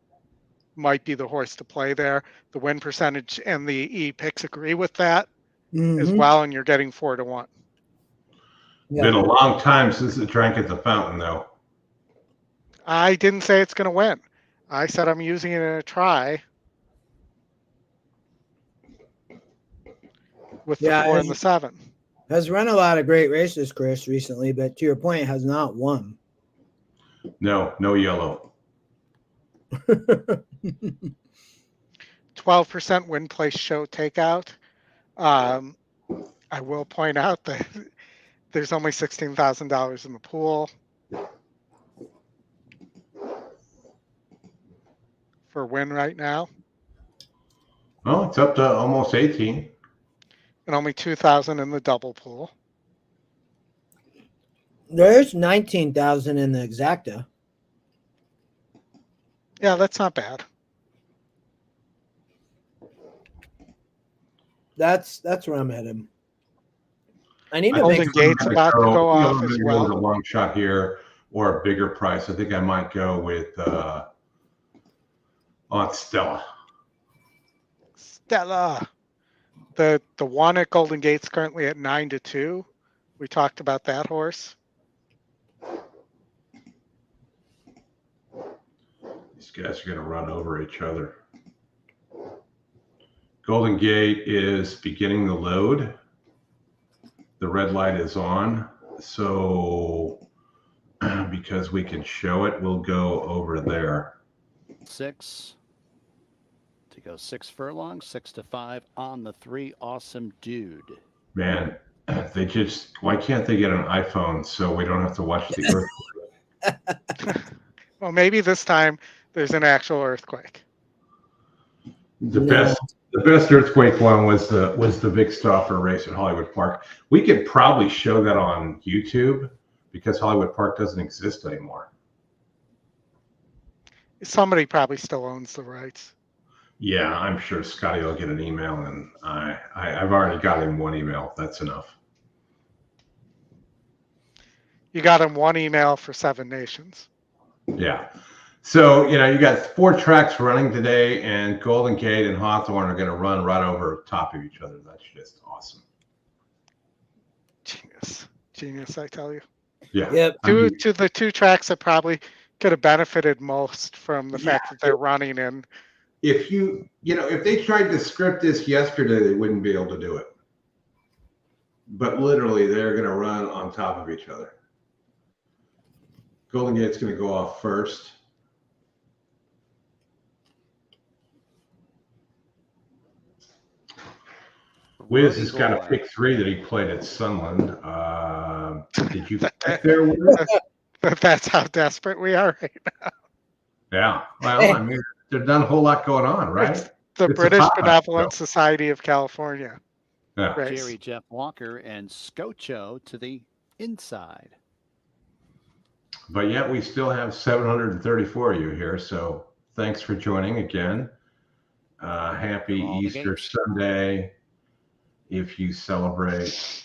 Speaker 3: might be the horse to play there. The win percentage and the E-picks agree with that as well, and you're getting 4-1.
Speaker 2: Yeah.
Speaker 1: Been a long time since it drank at the fountain, though.
Speaker 3: I didn't say it's going to win. I said I'm using it in a try with the 4 and the 7.
Speaker 2: Has run a lot of great races, Chris, recently, but to your point, has not won.
Speaker 1: No yellow.
Speaker 3: 12% win place show takeout. I will point out that there's only $16,000 in the pool for win right now.
Speaker 1: Oh, it's up to almost 18.
Speaker 3: And only 2,000 in the double pool.
Speaker 2: There's 19,000 in the exacta.
Speaker 3: Yeah, that's not bad.
Speaker 2: That's where I'm headed. I need to
Speaker 3: Golden
Speaker 2: make
Speaker 3: Gate's about to go off as well.
Speaker 1: A long shot here or a bigger price. I think I might go with on Stella.
Speaker 3: Stella. The 1 at Golden Gate's currently at 9-2. We talked about that horse.
Speaker 1: These guys are going to run over each other. Golden Gate is beginning the load. The red light is on. So because we can show it, we'll go over there.
Speaker 6: 6 to go 6 furlongs, 6-5 on the 3. Awesome dude.
Speaker 1: Man, why can't they get an iPhone so we don't have to watch the earthquake?
Speaker 3: Well, maybe this time there's an actual earthquake.
Speaker 1: The best earthquake one was the Vic Stauffer race at Hollywood Park. We could probably show that on YouTube because Hollywood Park doesn't exist anymore.
Speaker 3: Somebody probably still owns the rights.
Speaker 1: Yeah, I'm sure Scotty will get an email, and I've already got him one email. That's enough.
Speaker 3: You got him one email for 7 nations.
Speaker 1: Yeah. So, you got 4 tracks running today, and Golden Gate and Hawthorne are going to run right over top of each other. That's just awesome.
Speaker 3: Genius, I tell you.
Speaker 1: Yeah.
Speaker 2: Yep.
Speaker 3: To the 2 tracks that probably could have benefited most from the fact that they're running in.
Speaker 1: If if they tried to script this yesterday, they wouldn't be able to do it. but literally they're going to run on top of each other. Golden Gate's going to go off first. Wiz has got a pick 3 that he played at Sunland. Did you pick there, Wiz?
Speaker 3: That's how desperate we are right now.
Speaker 1: Yeah. Well, I mean, there's not a whole lot going on, right?
Speaker 3: It's the
Speaker 1: It's a
Speaker 3: British
Speaker 1: pop-up
Speaker 3: Benevolent
Speaker 1: show.
Speaker 3: Society of California.
Speaker 1: Yeah.
Speaker 3: race.
Speaker 6: Jerry Jeff Walker and Scocho to the inside.
Speaker 1: But yet we still have 734 of you here. So thanks for joining again. Happy
Speaker 6: All the
Speaker 1: Easter
Speaker 6: gates.
Speaker 1: Sunday if you celebrate.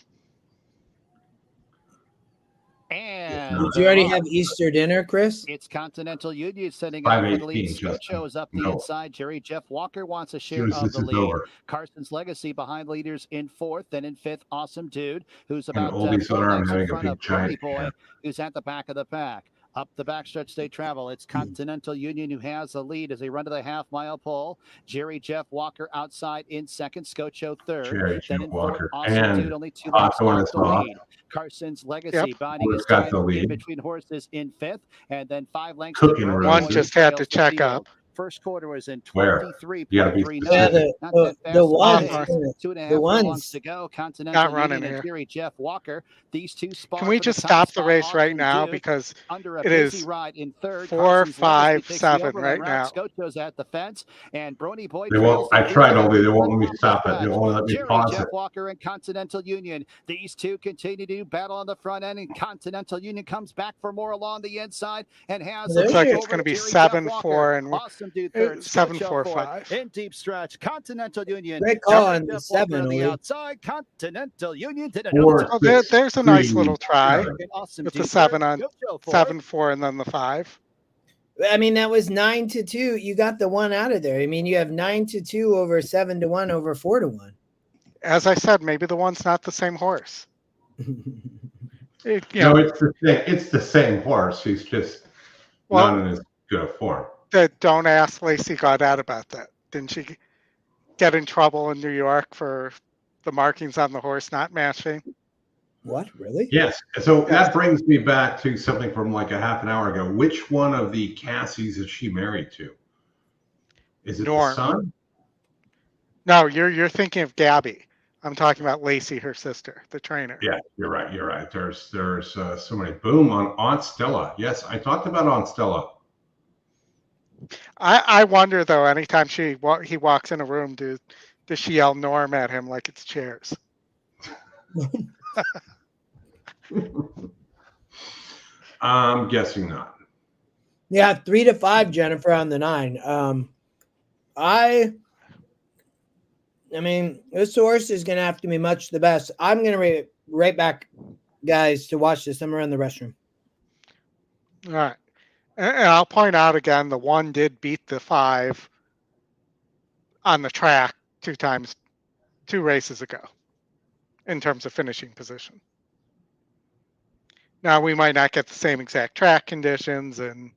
Speaker 6: And
Speaker 2: Did you already have Easter dinner, Chris?
Speaker 6: it's Continental Union setting up for the lead.
Speaker 1: 518, Justin.
Speaker 6: Scocho is up the
Speaker 1: No.
Speaker 6: inside. Jerry Jeff Walker wants a
Speaker 1: As
Speaker 6: share
Speaker 1: soon as
Speaker 6: of
Speaker 1: this
Speaker 6: the
Speaker 1: is
Speaker 6: lead.
Speaker 1: over.
Speaker 6: Carson's Legacy behind leaders in fourth. Then in fifth, Awesome Dude, who's
Speaker 1: And
Speaker 6: about
Speaker 1: Oldie's
Speaker 6: 4
Speaker 1: arm
Speaker 6: lengths in
Speaker 1: having a
Speaker 6: front
Speaker 1: big
Speaker 6: of Brony
Speaker 1: giant
Speaker 6: Boy,
Speaker 1: hand.
Speaker 6: who's at the back of the pack. Up the backstretch they travel. It's Continental Union who has the lead as they run to the half-mile pole. Jerry Jeff Walker outside in second. Scocho third.
Speaker 1: Jerry
Speaker 6: Then
Speaker 1: Jeff
Speaker 6: in fourth,
Speaker 1: Walker.
Speaker 6: Awesome
Speaker 1: And
Speaker 6: Dude, only 2 lengths
Speaker 1: Hawthorne
Speaker 6: off
Speaker 1: is
Speaker 6: the
Speaker 1: off.
Speaker 6: lead. Carson's Legacy
Speaker 3: Yep.
Speaker 6: binding
Speaker 1: We've
Speaker 6: his
Speaker 1: got
Speaker 6: time
Speaker 1: the
Speaker 6: in
Speaker 1: lead.
Speaker 6: between horses in fifth, and then 5 lengths.
Speaker 1: Cooking
Speaker 6: to Brony
Speaker 1: One
Speaker 6: Boy
Speaker 3: just had to
Speaker 6: trails the
Speaker 3: check
Speaker 6: field.
Speaker 3: up.
Speaker 6: First quarter was in
Speaker 1: Where?
Speaker 6: 23.39.
Speaker 1: You gotta be
Speaker 2: Yeah,
Speaker 1: specific.
Speaker 6: Not
Speaker 2: the
Speaker 6: that fast
Speaker 2: the
Speaker 6: of a
Speaker 2: ones,
Speaker 6: pace. 2.5
Speaker 2: the ones.
Speaker 6: furlongs to go. Continental
Speaker 3: Not running
Speaker 6: Union and
Speaker 3: here.
Speaker 6: Jerry Jeff Walker. These two spar
Speaker 3: Can we
Speaker 6: for
Speaker 3: just
Speaker 6: the top
Speaker 3: stop the
Speaker 6: spot.
Speaker 3: race right
Speaker 6: Awesome
Speaker 3: now
Speaker 6: Dude
Speaker 3: because
Speaker 6: under a
Speaker 3: it
Speaker 6: busy
Speaker 3: is
Speaker 6: ride in third.
Speaker 3: 4,
Speaker 6: Carson's Legacy
Speaker 3: 5,
Speaker 6: takes the
Speaker 3: 7
Speaker 6: overland
Speaker 3: right
Speaker 6: route.
Speaker 3: now.
Speaker 6: Scocho's at the fence, and Brony Boy
Speaker 1: They
Speaker 6: trails
Speaker 1: won't.
Speaker 6: the
Speaker 1: I
Speaker 6: field
Speaker 1: tried,
Speaker 6: at
Speaker 1: Oldie. They
Speaker 6: the
Speaker 1: won't let me
Speaker 6: top of the
Speaker 1: stop it. They
Speaker 6: stretch.
Speaker 1: won't let me
Speaker 6: Jerry
Speaker 1: pause
Speaker 6: Jeff
Speaker 1: it.
Speaker 6: Walker and Continental Union. These two continue to battle on the front end, and Continental Union comes back for more along the inside and has
Speaker 2: Looks
Speaker 3: Looks
Speaker 6: the
Speaker 3: like
Speaker 6: lead
Speaker 3: it's
Speaker 6: over
Speaker 3: going to be
Speaker 6: Jerry Jeff
Speaker 3: 7,
Speaker 6: Walker.
Speaker 3: 4, and
Speaker 6: Awesome Dude third.
Speaker 3: 7,
Speaker 6: Scocho
Speaker 3: 4,
Speaker 6: fourth.
Speaker 3: 5.
Speaker 6: In deep stretch, Continental Union.
Speaker 2: Great call
Speaker 6: Jerry
Speaker 2: on the
Speaker 6: Jeff Walker
Speaker 2: 7,
Speaker 6: on the
Speaker 2: Ollie.
Speaker 6: outside. Continental Union to the
Speaker 1: 4,
Speaker 3: Oh,
Speaker 1: 6,
Speaker 3: there's a nice
Speaker 1: 3,
Speaker 3: little try
Speaker 1: 7.
Speaker 6: Awesome
Speaker 3: with the
Speaker 6: Dude
Speaker 3: 7
Speaker 6: third.
Speaker 3: on
Speaker 6: Scocho fourth.
Speaker 3: 7, 4, and then the 5.
Speaker 2: I mean, that was 9-2. You got the one out of there. I mean, you have 9-2 over 7-1 over 4-1.
Speaker 3: As I said, maybe the one's not the same horse. You
Speaker 1: No,
Speaker 3: know,
Speaker 1: it's the same horse. He's just
Speaker 3: Well-
Speaker 1: not in as good a form.
Speaker 3: don't ask Lacey Gaudet about that. Didn't she get in trouble in New York for the markings on the horse not matching?
Speaker 2: What, really?
Speaker 1: Yes. So that brings me back to something from like a half an hour ago. Which one of the Cassies is she married to? Is it
Speaker 3: Norm.
Speaker 1: the son?
Speaker 3: No, you're thinking of Gabby. I'm talking about Lacey, her sister, the trainer.
Speaker 1: Yeah, you're right. You're right. There's so many. Boom on Aunt Stella. Yes, I talked about Aunt Stella.
Speaker 3: I wonder though, anytime he walks in a room, does she yell Norm at him like it's chairs?
Speaker 1: I'm guessing not.
Speaker 2: Yeah, 3-5, Jennifer on the 9. I mean, this horse is going to have to be much the best. I'm going to be right back, guys, to watch this. I'm around the restroom.
Speaker 3: All right. And I'll point out again, the 1 did beat the 5 on the track 2 races ago in terms of finishing position. Now, we might not get the same exact track conditions and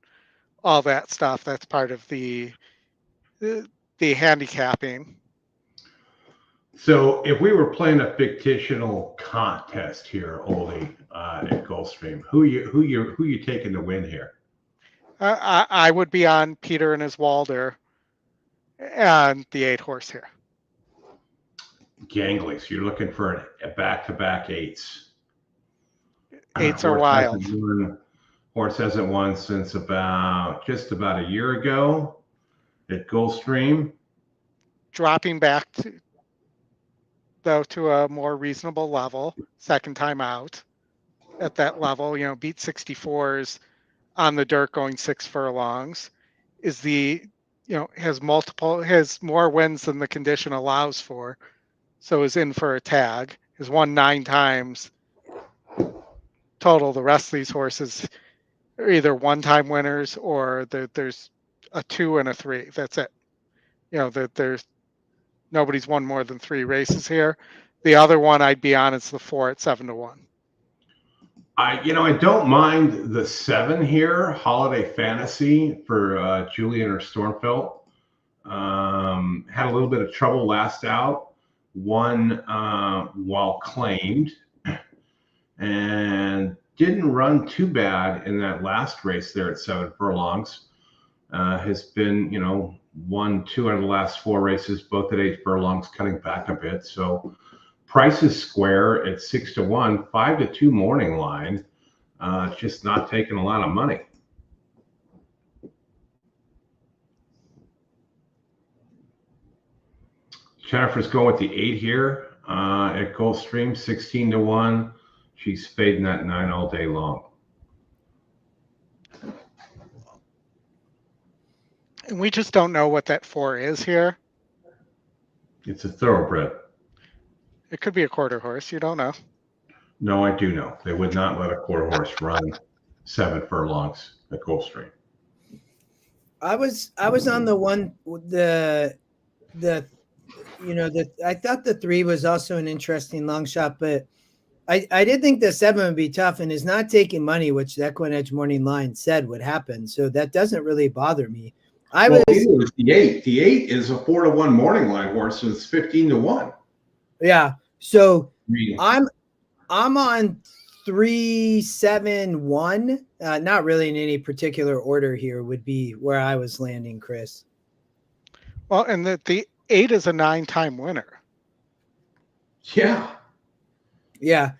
Speaker 3: all that stuff. That's part of the handicapping.
Speaker 1: So if we were playing a fictional contest here, Oldie, at Gulfstream, who you taking to win here?
Speaker 3: I would be on Peter and his Walder and the 8 horse here.
Speaker 1: Gangly. So you're looking for a back-to-back 8s.
Speaker 3: 8s are wild.
Speaker 1: Horse hasn't won since just about a year ago at Gulfstream.
Speaker 3: Dropping back to a more reasonable level, second time out at that level, beat 64s on the dirt going 6 furlongs, has more wins than the condition allows for, so is in for a tag, has won 9 times total. The rest of these horses are either one-time winners or there's a 2 and a 3. That's it. There's nobody's won more than 3 races here. The other one I'd be on is the 4 at 7-1.
Speaker 1: I don't mind the 7 here, Holiday Fantasy for Julian or Stormfelt. Had a little bit of trouble last out, won while claimed, and didn't run too bad in that last race there at 7 furlongs. Has been, won 2 out of the last 4 races, both at 8 furlongs, cutting back a bit. So price is square at 6-1, 5-2 morning line. Just not taking a lot of money. Jennifer's going with the 8 here at Gulfstream, 16-1. She's fading that 9 all day long.
Speaker 3: And we just don't know what that 4 is here.
Speaker 1: It's a thoroughbred.
Speaker 3: It could be a quarter horse. You don't know.
Speaker 1: No, I do know. They would not let a quarter horse run 7 furlongs at Gulfstream.
Speaker 2: I was on the one, I thought the 3 was also an interesting long shot, but I did think the 7 would be tough and is not taking money, which the EquinEdge morning line said would happen. So that doesn't really bother me.
Speaker 1: It was the 8. The 8 is a 4-1 morning line horse, so it's 15-1.
Speaker 2: Yeah. So I'm on 3-7-1. Not really in any particular order here would be where I was landing, Chris.
Speaker 3: Well, and the 8 is a 9-time winner.
Speaker 1: Yeah.
Speaker 2: Yeah.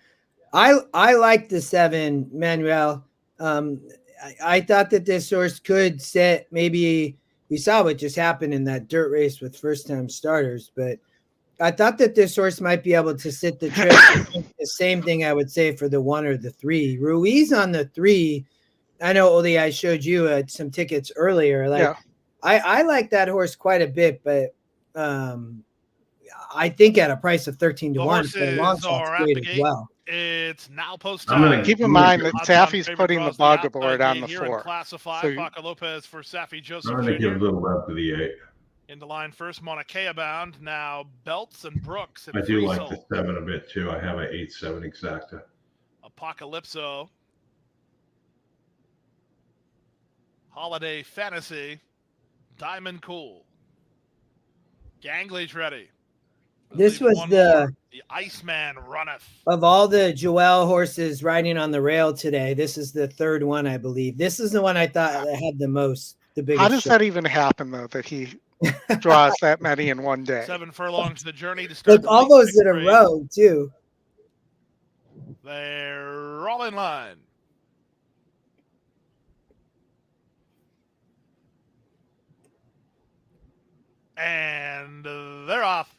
Speaker 2: I like the 7, Manuel. I thought that this horse could set, maybe we saw what just happened in that dirt race with first-time starters, but I thought that this horse might be able to sit the trip. The same thing I would say for the 1 or the 3. Ruiz on the 3. I know, Odie, I showed you some tickets earlier. I like that horse quite a bit, but I think at a price of 13-1 for a long shot's great as well.
Speaker 4: It's now post
Speaker 1: I'm gonna
Speaker 4: time.
Speaker 3: Keep in mind that Safi's putting the bug aboard on the 4.
Speaker 4: Classify
Speaker 3: So
Speaker 4: Paco Lopez for Safi Joseph
Speaker 1: I'm going to give a
Speaker 4: Jr.
Speaker 1: little love to the 8.
Speaker 4: Into line first, Mauna Kea bound. Now Belts and Brooks. And
Speaker 1: I do like
Speaker 4: Friesel.
Speaker 1: the 7 a bit too. I have an 8-7 exacta.
Speaker 4: Apocalypso. Holiday Fantasy. Diamond Cool. Gangley's ready.
Speaker 2: This was
Speaker 4: the Iceman runneth.
Speaker 2: Of all the Joel horses riding on the rail today, this is the 3rd one, I believe. This is the one I thought that had the biggest.
Speaker 3: How does that even happen, though, that he draws that many in one day?
Speaker 4: 7 furlongs the journey to start.
Speaker 2: Look, all those in a row, too.
Speaker 4: They're all in line. And they're off.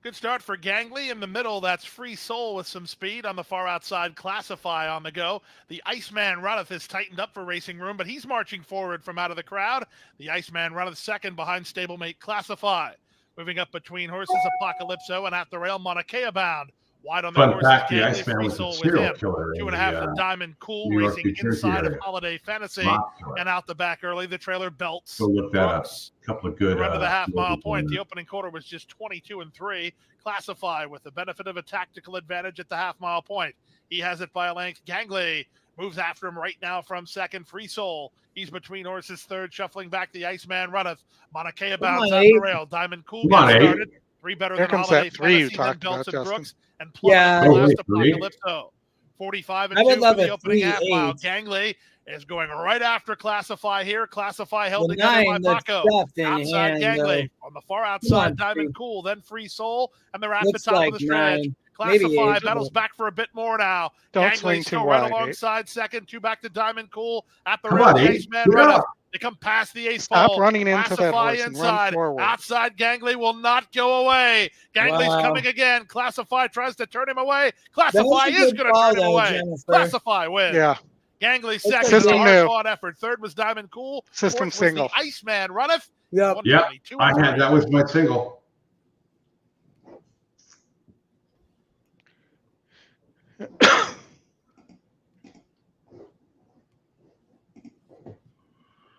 Speaker 4: Good start for Gangley. In the middle, that's Free Soul with some speed. On the far outside, Classify on the go. The Iceman Runneth is tightened up for Racing Room, but he's marching forward from out of the crowd. The Iceman Runneth second behind stablemate Classify. Moving up between horses, Apocalypso, and at the rail, Mauna Kea bound. Wide on the
Speaker 1: Fun
Speaker 4: horses,
Speaker 1: fact, the
Speaker 4: Gangley,
Speaker 1: Iceman
Speaker 4: Free
Speaker 1: was a
Speaker 4: Soul with
Speaker 1: serial
Speaker 4: him.
Speaker 1: killer in
Speaker 4: 2.5
Speaker 1: the,
Speaker 4: for Diamond Cool,
Speaker 1: New York,
Speaker 4: racing
Speaker 1: New Jersey
Speaker 4: inside of
Speaker 1: area.
Speaker 4: Holiday Fantasy.
Speaker 1: Mock killer.
Speaker 4: And out the back early, the trailer Belts.
Speaker 1: Go look that up.
Speaker 4: Brooks.
Speaker 1: A couple of good.
Speaker 4: Run to the half-mile point.
Speaker 1: movie
Speaker 4: The opening quarter was just 22-3. Classify with the benefit of a tactical advantage at the half-mile point. He has it by a length. Gangley moves after him right now from second. Free Soul. He's between horses third, shuffling back the Iceman Runneth. Mauna Kea bounds on the rail. Diamond Cool gets started. 3 better
Speaker 3: Here
Speaker 4: than
Speaker 3: comes
Speaker 4: Holiday
Speaker 3: that 3 you
Speaker 4: Fantasy, then
Speaker 3: talked
Speaker 4: Belts
Speaker 3: about,
Speaker 4: and
Speaker 3: Justin.
Speaker 4: Brooks, and plummeting
Speaker 2: Yeah.
Speaker 4: the last
Speaker 1: three.
Speaker 4: Apocalypso. 45-2
Speaker 2: I would
Speaker 4: for
Speaker 2: love
Speaker 4: the
Speaker 2: a
Speaker 4: opening half
Speaker 2: 3-8.
Speaker 4: mile. Gangley is going right after Classify here. Classify held
Speaker 2: The
Speaker 4: together by
Speaker 2: 9 looks
Speaker 4: Paco.
Speaker 2: tough in
Speaker 4: Outside
Speaker 2: hand,
Speaker 4: Gangley. On the far outside,
Speaker 2: on,
Speaker 4: Diamond
Speaker 2: Free.
Speaker 4: Cool, then Free Soul, and they're at
Speaker 2: Looks
Speaker 4: the top
Speaker 2: like
Speaker 4: of the stretch.
Speaker 2: 9, maybe
Speaker 4: Classify
Speaker 2: 8,
Speaker 4: battles back for a bit more now.
Speaker 3: Don't
Speaker 4: Gangley
Speaker 3: swing
Speaker 4: still
Speaker 3: too
Speaker 4: right
Speaker 3: wide,
Speaker 4: alongside second. 2 back to Diamond Cool. At the
Speaker 1: Come
Speaker 4: rail,
Speaker 1: on,
Speaker 4: the
Speaker 1: Abe.
Speaker 4: Iceman
Speaker 1: Get
Speaker 4: Runneth.
Speaker 1: up.
Speaker 4: They come past the 8th
Speaker 3: Stop
Speaker 4: pole.
Speaker 3: running into that
Speaker 4: Classify
Speaker 3: horse and run
Speaker 4: inside.
Speaker 3: forward.
Speaker 4: Outside Gangley will not go away. Gangley's
Speaker 2: Wow.
Speaker 4: coming again. Classify tries to turn him away.
Speaker 2: That
Speaker 4: Classify
Speaker 2: was a
Speaker 4: is
Speaker 2: good
Speaker 4: going to
Speaker 2: call,
Speaker 4: turn him
Speaker 2: though,
Speaker 4: away.
Speaker 2: Jennifer.
Speaker 4: Classify wins.
Speaker 3: Yeah.
Speaker 4: Gangley
Speaker 2: System
Speaker 4: second. It's a
Speaker 3: knew.
Speaker 4: hard-fought effort. Third was Diamond Cool.
Speaker 3: System
Speaker 4: Fourth
Speaker 3: single.
Speaker 4: was the Iceman Runneth.
Speaker 2: Yep.
Speaker 1: Yep.
Speaker 4: 122
Speaker 1: I
Speaker 4: and
Speaker 1: had
Speaker 4: three.
Speaker 1: that was my single.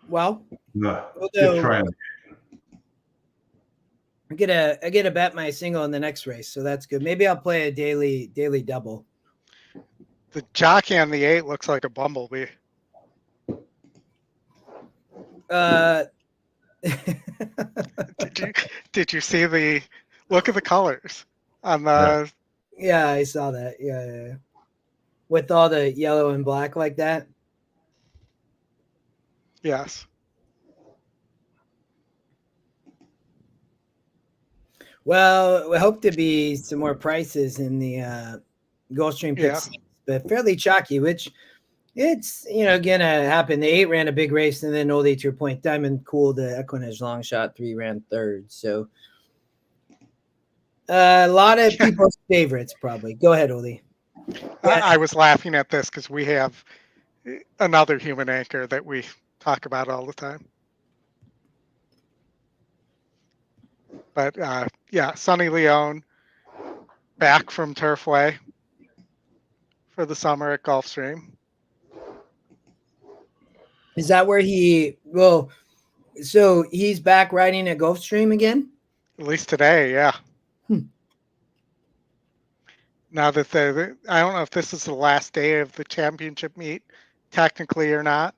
Speaker 2: Well,
Speaker 1: No,
Speaker 2: although-
Speaker 1: good try.
Speaker 2: I get a bet my single in the next race, so that's good. Maybe I'll play a daily double.
Speaker 3: The jockey on the 8 looks like a bumblebee.
Speaker 2: Uh,
Speaker 3: Did you see the Look at the colors on the.
Speaker 2: Yeah, I saw that. Yeah. With all the yellow and black like that.
Speaker 3: Yes.
Speaker 2: Well, we hope to be some more prices in the Gulfstream picks, but fairly chalky, which it's gonna happen. The 8 ran a big race, and then Oldie, to your point, Diamond cooled the EquinEdge long shot. 3 ran third, so a lot of people's favorites probably. Go ahead, Oldie.
Speaker 3: I was laughing at this because we have another human anchor that we talk about all the time. But Sonny Leone back from Turfway for the summer at Gulfstream.
Speaker 2: Is that where so he's back riding at Gulfstream again?
Speaker 3: At least today, yeah. Now that I don't know if this is the last day of the championship meet, technically or not.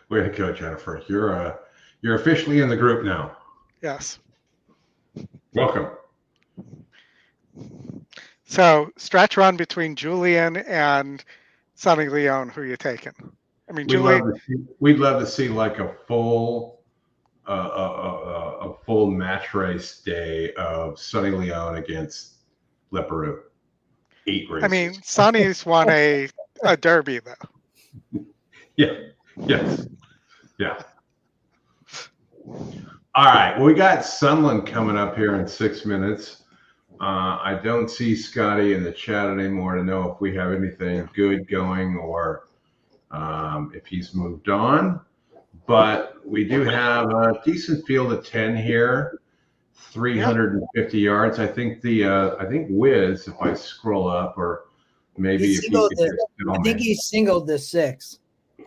Speaker 1: Way to go, Jennifer. You're officially in the group now.
Speaker 3: Yes.
Speaker 1: Welcome.
Speaker 3: So stretch run between Julian and Sonny Leone. Who are you taking? I mean,
Speaker 1: we'd love to see like a full match race day of Sonny Leone against Leperoux. 8 races.
Speaker 3: I mean, Sonny's won a derby though.
Speaker 1: Yeah. Yes. Yeah. All right. Well, we got Sunland coming up here in 6 minutes. I don't see Scotty in the chat anymore to know if we have anything good going or if he's moved on. But we do have a decent field of 10 here, 350 yards. I think Wiz, if I scroll up, or maybe if you could just tell
Speaker 2: I think he singled the 6.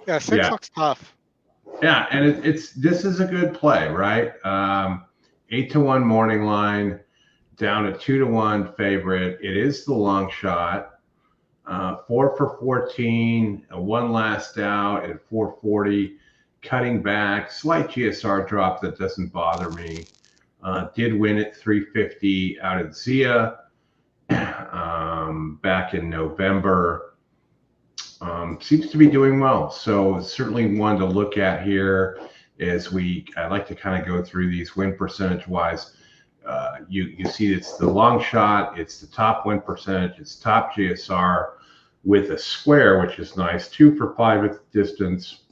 Speaker 3: Yeah, 6 looks tough.
Speaker 1: Yeah, and this is a good play, right? 8-1 morning line, down to 2-1 favorite. It is the long shot. 4 for 14, one last out at 440, cutting back, slight GSR drop that doesn't bother me. Did win at 350 out at Zia back in November. Seems to be doing well. So certainly one to look at here as I like to kind of go through these win percentage wise. You see it's the long shot, it's the top win percentage, it's top GSR with a square, which is nice. 2 for 5 at the distance.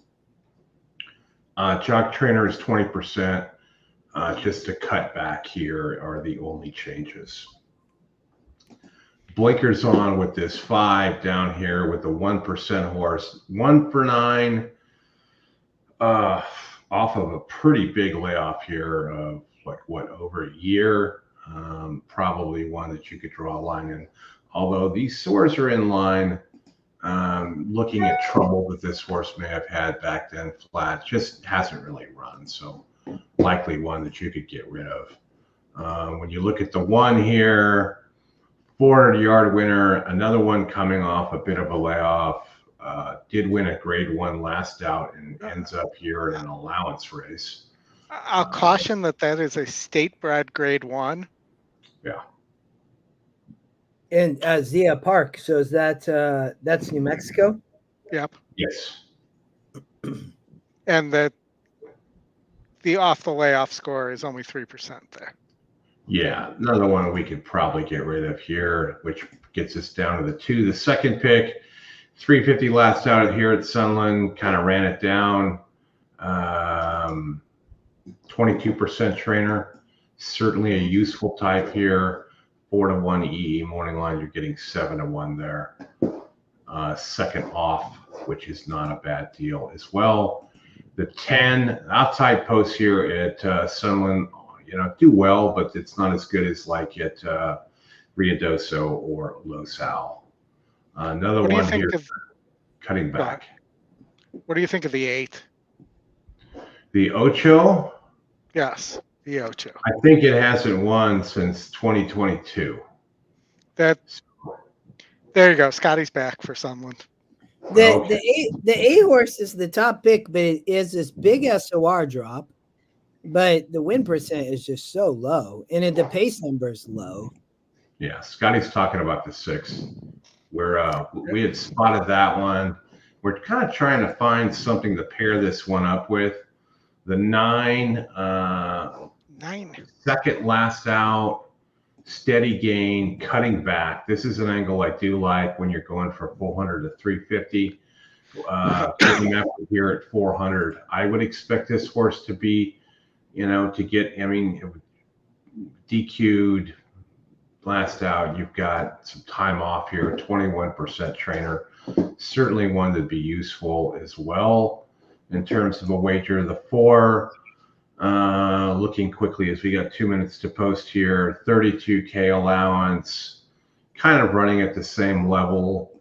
Speaker 1: Jock trainer is 20%. Just a cut back here are the only changes. Blinkers on with this 5 down here with the 1% horse. 1 for 9 off of a pretty big layoff here of over a year. Probably one that you could draw a line in. Although these sores are in line, looking at trouble that this horse may have had back then flat, just hasn't really run. So likely one that you could get rid of. When you look at the 1 here, 400-yard winner, another one coming off a bit of a layoff, did win a grade 1 last out and ends up here in an allowance race.
Speaker 3: I'll caution that is a state-bred grade 1.
Speaker 1: Yeah.
Speaker 2: And Zia Park. So is that's New Mexico?
Speaker 3: Yep.
Speaker 1: Yes.
Speaker 3: And the off the layoff score is only 3% there.
Speaker 1: Yeah, another one we could probably get rid of here, which gets us down to the 2. The second pick, 350 last out here at Sunland, kind of ran it down. 22% trainer, certainly a useful type here. 4-1 EE morning line, you're getting 7-1 there. Second off, which is not a bad deal as well. The 10 outside post here at Sunland, do well, but it's not as good as like at Riadoso or Los Al. Another one here, cutting back.
Speaker 3: What do you think of the 8?
Speaker 1: The Ocho?
Speaker 3: Yes, the Ocho.
Speaker 1: I think it hasn't won since 2022.
Speaker 3: There you go. Scotty's back for Sunland.
Speaker 2: The A horse is the top pick, but it is this big SOR drop. but the win percent is just so low, and the pace number is low.
Speaker 1: Yeah, Scotty's talking about the 6. Where we had spotted that one. We're kind of trying to find something to pair this one up with. The 9,
Speaker 3: 9.
Speaker 1: second last out, steady gain, cutting back. This is an angle I do like when you're going for 400 to 350. Picking up here at 400. I would expect this horse to be, to get, DQ'd last out. You've got some time off here, 21% trainer. Certainly one that'd be useful as well in terms of a wager. The 4, looking quickly as we got 2 minutes to post here, 32K allowance, kind of running at the same level.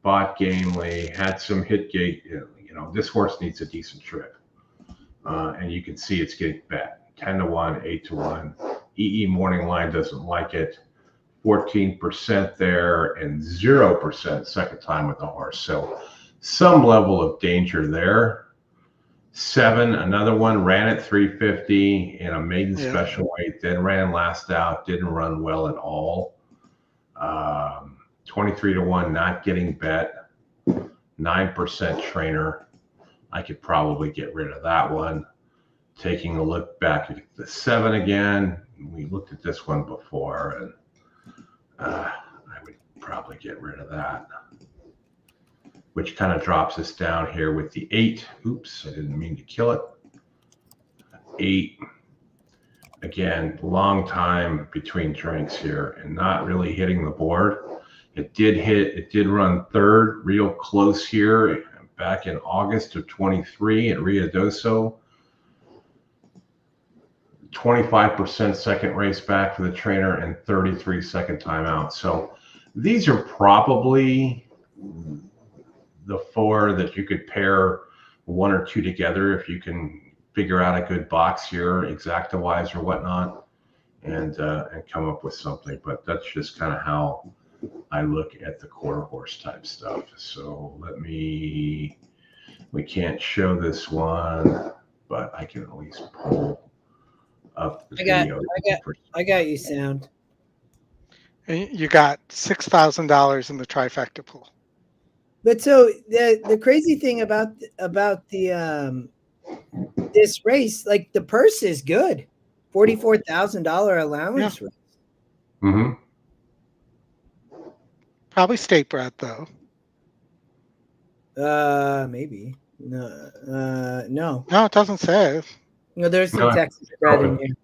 Speaker 1: Bought gamely, had some hit gate. This horse needs a decent trip. And you can see it's getting bet 10 to 1, 8 to 1. EE morning line doesn't like it. 14% there and 0% second time with the horse. So some level of danger there. 7, another one, ran at 350 in a maiden special weight, then ran last out, didn't run well at all. 23 to 1, not getting bet. 9% trainer. I could probably get rid of that one. Taking a look back at the 7 again. We looked at this one before, and I would probably get rid of that, which kind of drops us down here with the 8. Oops, I didn't mean to kill it. 8. Again, long time between drinks here and not really hitting the board. It did run 3rd, real close here back in August of 23 at Rio Doso. 25% second race back for the trainer and 33 second timeout. So these are probably the 4 that you could pair 1 or 2 together if you can figure out a good box here, exacta-wise or whatnot, and come up with something. But that's just kind of how I look at the quarter horse type stuff. So we can't show this one, but I can at least pull up the video.
Speaker 2: I got you, Sound.
Speaker 3: You got $6,000 in the trifecta pool.
Speaker 2: But so the crazy thing about the this race, like the purse is good, $44,000 allowance.
Speaker 3: Yeah.
Speaker 1: Mm-hmm.
Speaker 3: Probably state bred though.
Speaker 2: Maybe no.
Speaker 3: No, it doesn't say.
Speaker 2: No, there's some Texas bred in here.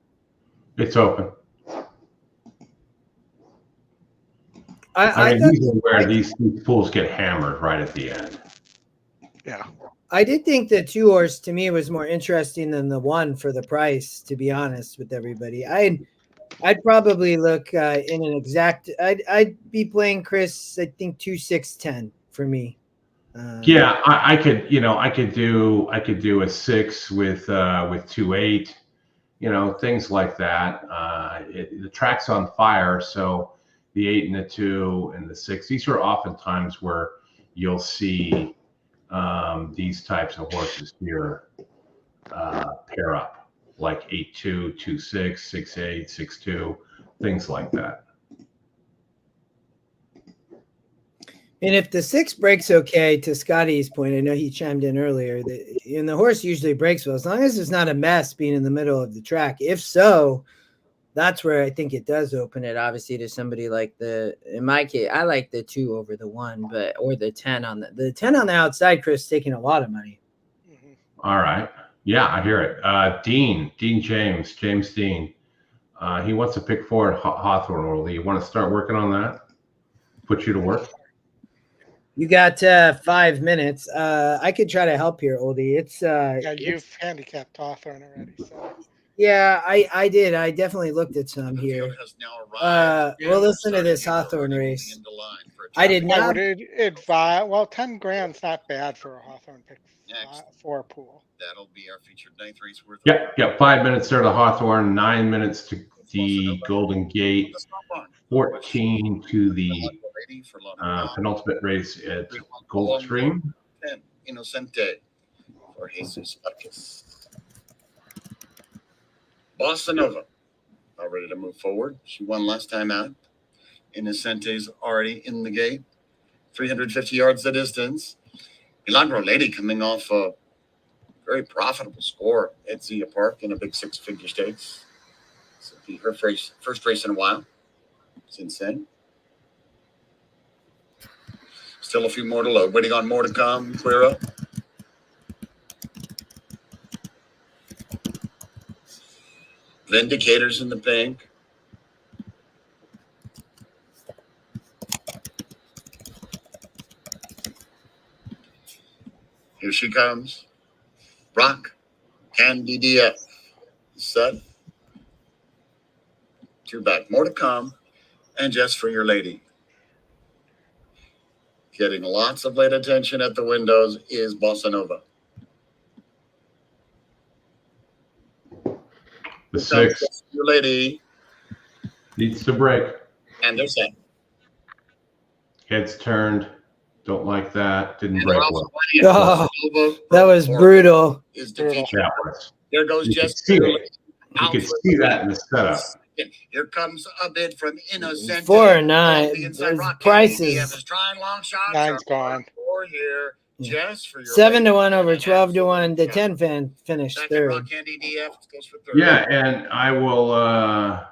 Speaker 1: It's open.
Speaker 2: I
Speaker 1: mean, these are where these pools get hammered right at the end.
Speaker 3: Yeah.
Speaker 2: I did think the 2 horse to me was more interesting than the 1 for the price, to be honest with everybody. I'd probably look in an exact. I'd be playing Chris. I think 2, 6, 10 for me.
Speaker 1: Yeah, I could do a 6 with 2, 8, things like that. The track's on fire, so the 8 and the 2 and the 6. These are oftentimes where you'll see these types of horses here pair up, like 8-2, 2-6, 6-8, 6-2, things like that.
Speaker 2: And if the 6 breaks okay, to Scotty's point, I know he chimed in earlier, and the horse usually breaks well, as long as it's not a mess being in the middle of the track. If so, that's where I think it does open it, obviously, to somebody like in my case, I like the 2 over the 1, or the 10 on the 10 on the outside, Chris, taking a lot of money.
Speaker 3: Mm-hmm.
Speaker 1: All right. Yeah, I hear it. James Dean. He wants to pick 4 at Hawthorne. Oldy, you want to start working on that? Put you to work?
Speaker 2: You got 5 minutes. I could try to help here, Odie.
Speaker 3: You've handicapped Hawthorne already. So.
Speaker 2: Yeah, I did. I definitely looked at some here. We'll listen to this Hawthorne race. I did not.
Speaker 3: Well, 10 grand's not bad for a Hawthorne pick 4 pool.
Speaker 7: That'll be our featured 9th race worth.
Speaker 1: Yep. 5 minutes there to Hawthorne, 9 minutes to the Golden Gate, 14 to the penultimate race at Gulfstream.
Speaker 7: Inocente for Jesus Marquez. Bossa Nova, all ready to move forward. She won last time out. Innocente's already in the gate. 350 yards the distance. Milagro Lady coming off a very profitable score at Zia Park in a big 6-figure stakes. This will be her first race in a while. It's insane. Still a few more to load. Waiting on more to come. Clear up. Vindicators in the pink. Here she comes. Rock Candy DF. Set. 2 back. More to come. And just for your lady. Getting lots of late attention at the windows is Bossa Nova.
Speaker 1: The 6
Speaker 7: Your lady.
Speaker 1: needs to break.
Speaker 7: And they're set.
Speaker 1: Heads turned. Don't like that. Didn't
Speaker 7: And
Speaker 1: break
Speaker 7: they're also
Speaker 1: well.
Speaker 7: winning. Bossa Nova
Speaker 2: That was brutal.
Speaker 7: is defeated.
Speaker 1: That was.
Speaker 7: There goes
Speaker 1: You could
Speaker 7: Jess.
Speaker 1: see it. You could see that in the setup.
Speaker 7: Here comes a bid from Innocent.
Speaker 2: 4 or 9.
Speaker 7: The inside
Speaker 2: Those
Speaker 7: rock
Speaker 2: prices.
Speaker 7: is trying long shots.
Speaker 3: 9's gone.
Speaker 7: 4 here. Jess for your
Speaker 2: 7 to
Speaker 7: lady.
Speaker 2: 1 over
Speaker 7: And
Speaker 2: 12 to 1. The
Speaker 7: absolute
Speaker 2: 10 fan finished
Speaker 7: second
Speaker 2: third.
Speaker 7: rock candy DF goes for third.
Speaker 1: Yeah, and I will let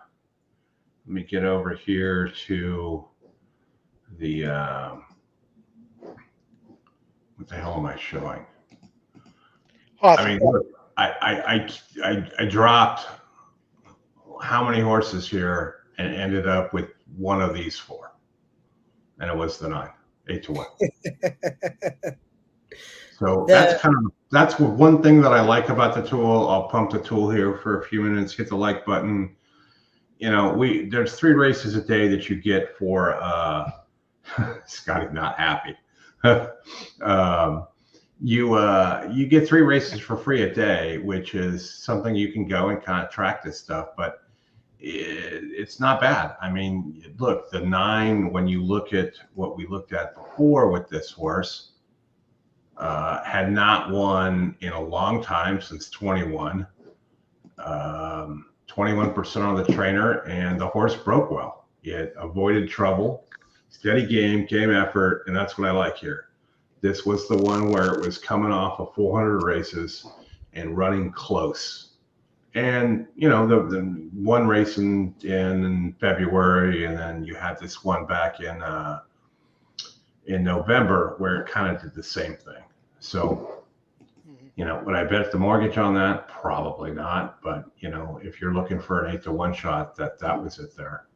Speaker 1: me get over here to the what the hell am I showing?
Speaker 3: Hawthorne.
Speaker 1: I mean, look, I dropped how many horses here and ended up with one of these 4, and it was the 9, 8 to 1. So that's one thing that I like about the tool. I'll pump the tool here for a few minutes, hit the like button. You know, there's 3 races a day that you get for Scotty not happy. You get 3 races for free a day, which is something you can go and kind of track this stuff, but it's not bad. I mean, look, the 9, when you look at what we looked at before with this horse, had not won in a long time, since 21. 21% on the trainer, and the horse broke well. It avoided trouble, steady game effort, and that's what I like here. This was the one where it was coming off of 400 races and running close. And, you know, the one race in February, and then you had this one back in November where it kind of did the same thing. So, you know, would I bet the mortgage on that? Probably not. But, you know, if you're looking for an 8 to 1 shot, that was it there.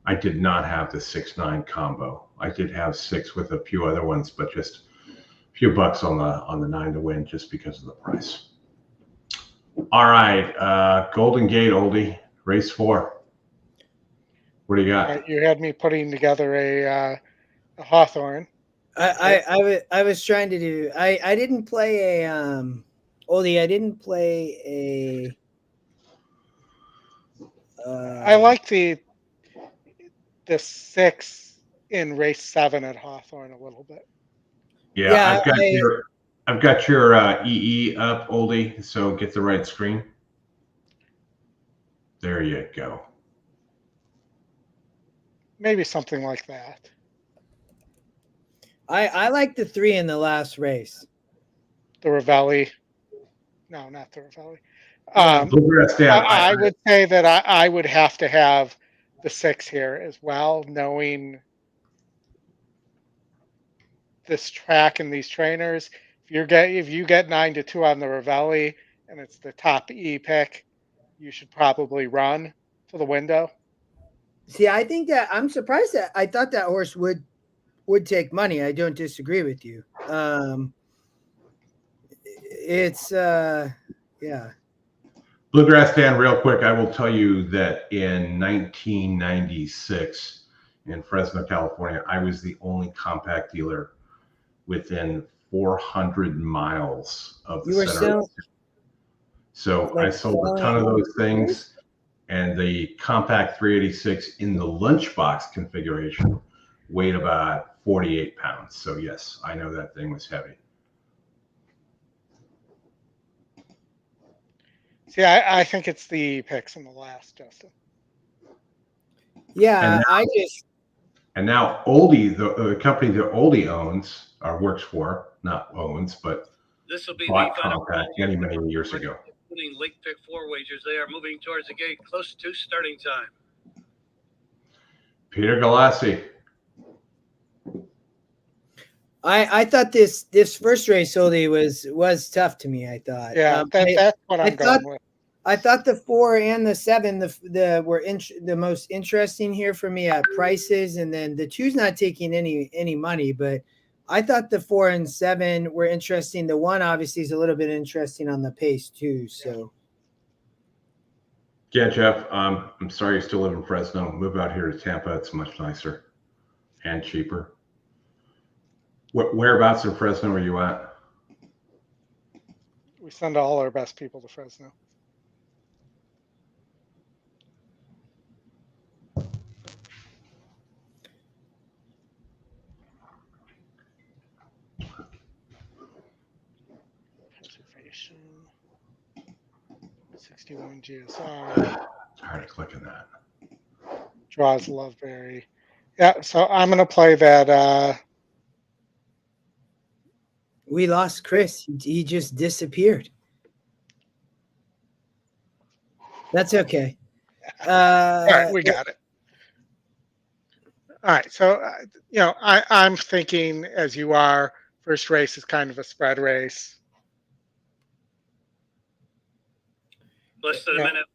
Speaker 1: I did not have the 6-9 combo. I did have 6 with a few other ones, but just a few bucks on the 9 to win just because of the price. All right, Golden Gate, Oldie, race 4. What do you got?
Speaker 3: You had me putting together a Hawthorne.
Speaker 2: I was trying to do. I didn't play a Oldie. I didn't play a.
Speaker 3: I like the 6 in race 7 at Hawthorne a little bit.
Speaker 1: Yeah, I've got your EE up, Oldie. So get the right screen. There you go.
Speaker 3: Maybe something like that.
Speaker 2: I like the 3 in the last race.
Speaker 3: The Ravelli. No, not the Ravelli. I would say that I would have to have the 6 here as well, knowing this track and these trainers. If you get 9 to 2 on the Ravelli and it's the top E pick, you should probably run to the window.
Speaker 2: See, I think that I'm surprised that I thought that horse would take money. I don't disagree with you. It's yeah.
Speaker 1: Bluegrass Dan, real quick, I will tell you that in 1996 in Fresno, California, I was the only compact dealer within 400 miles of the center. So I sold a ton of those things, and the compact 386 in the lunchbox configuration weighed about 48 pounds. So yes, I know that thing was heavy.
Speaker 3: See, I think it's the picks in the last, Justin.
Speaker 2: Yeah,
Speaker 1: And now Oldie, the company that Oldie owns or works for, not owns, but
Speaker 5: This will be the
Speaker 1: bought
Speaker 5: final
Speaker 1: Compact many, many years ago.
Speaker 5: including late pick 4 wagers. They are moving towards the gate close to starting time.
Speaker 1: Peter Galassi.
Speaker 2: I thought this first race, Odie, was tough to me. I thought.
Speaker 3: Yeah, that's what I'm going with.
Speaker 2: I thought the 4 and the 7 were the most interesting here for me at prices, and then the 2's not taking any money, but I thought the 4 and 7 were interesting. The 1 obviously is a little bit interesting on the pace too. So
Speaker 1: Yeah, Jeff. I'm sorry you still live in Fresno. Move out here to Tampa. It's much nicer and cheaper. Whereabouts in Fresno are you at?
Speaker 3: We send all our best people to Fresno. Preservation. 61 GSR.
Speaker 1: Tired of clicking that.
Speaker 3: Draws Loveberry. Yeah, so I'm going to play that.
Speaker 2: we lost Chris. He just disappeared. That's okay.
Speaker 3: All right, we got it. All right, so I'm thinking, as you are, first race is kind of a spread race.
Speaker 5: Less than a minute.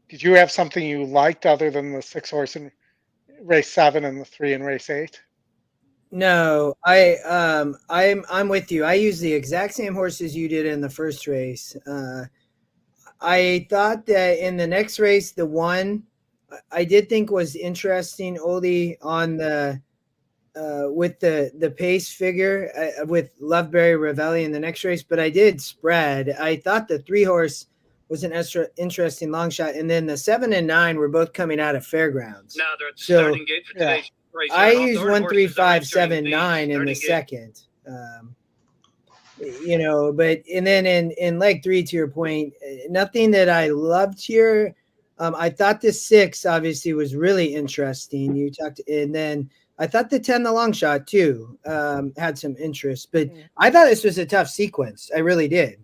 Speaker 3: Did you have something you liked other than the 6 horse in race 7 and the 3 in race 8?
Speaker 2: No, I'm with you. I use the exact same horses you did in the first race. I thought that in the next race, the 1 I did think was interesting, Odie, on the with the pace figure with Loveberry Ravelli in the next race, but I did spread. I thought the 3 horse was an extra interesting long shot, and then the 7 and 9 were both coming out of Fairgrounds.
Speaker 5: Now they're at the starting gate for today's race.
Speaker 2: I used 1, 3, 5, 7, 9 in the second. But and then in leg 3, to your point, nothing that I loved here. I thought the 6 obviously was really interesting. You talked, and then I thought the 10, the long shot too, had some interest. But I thought this was a tough sequence. I really did.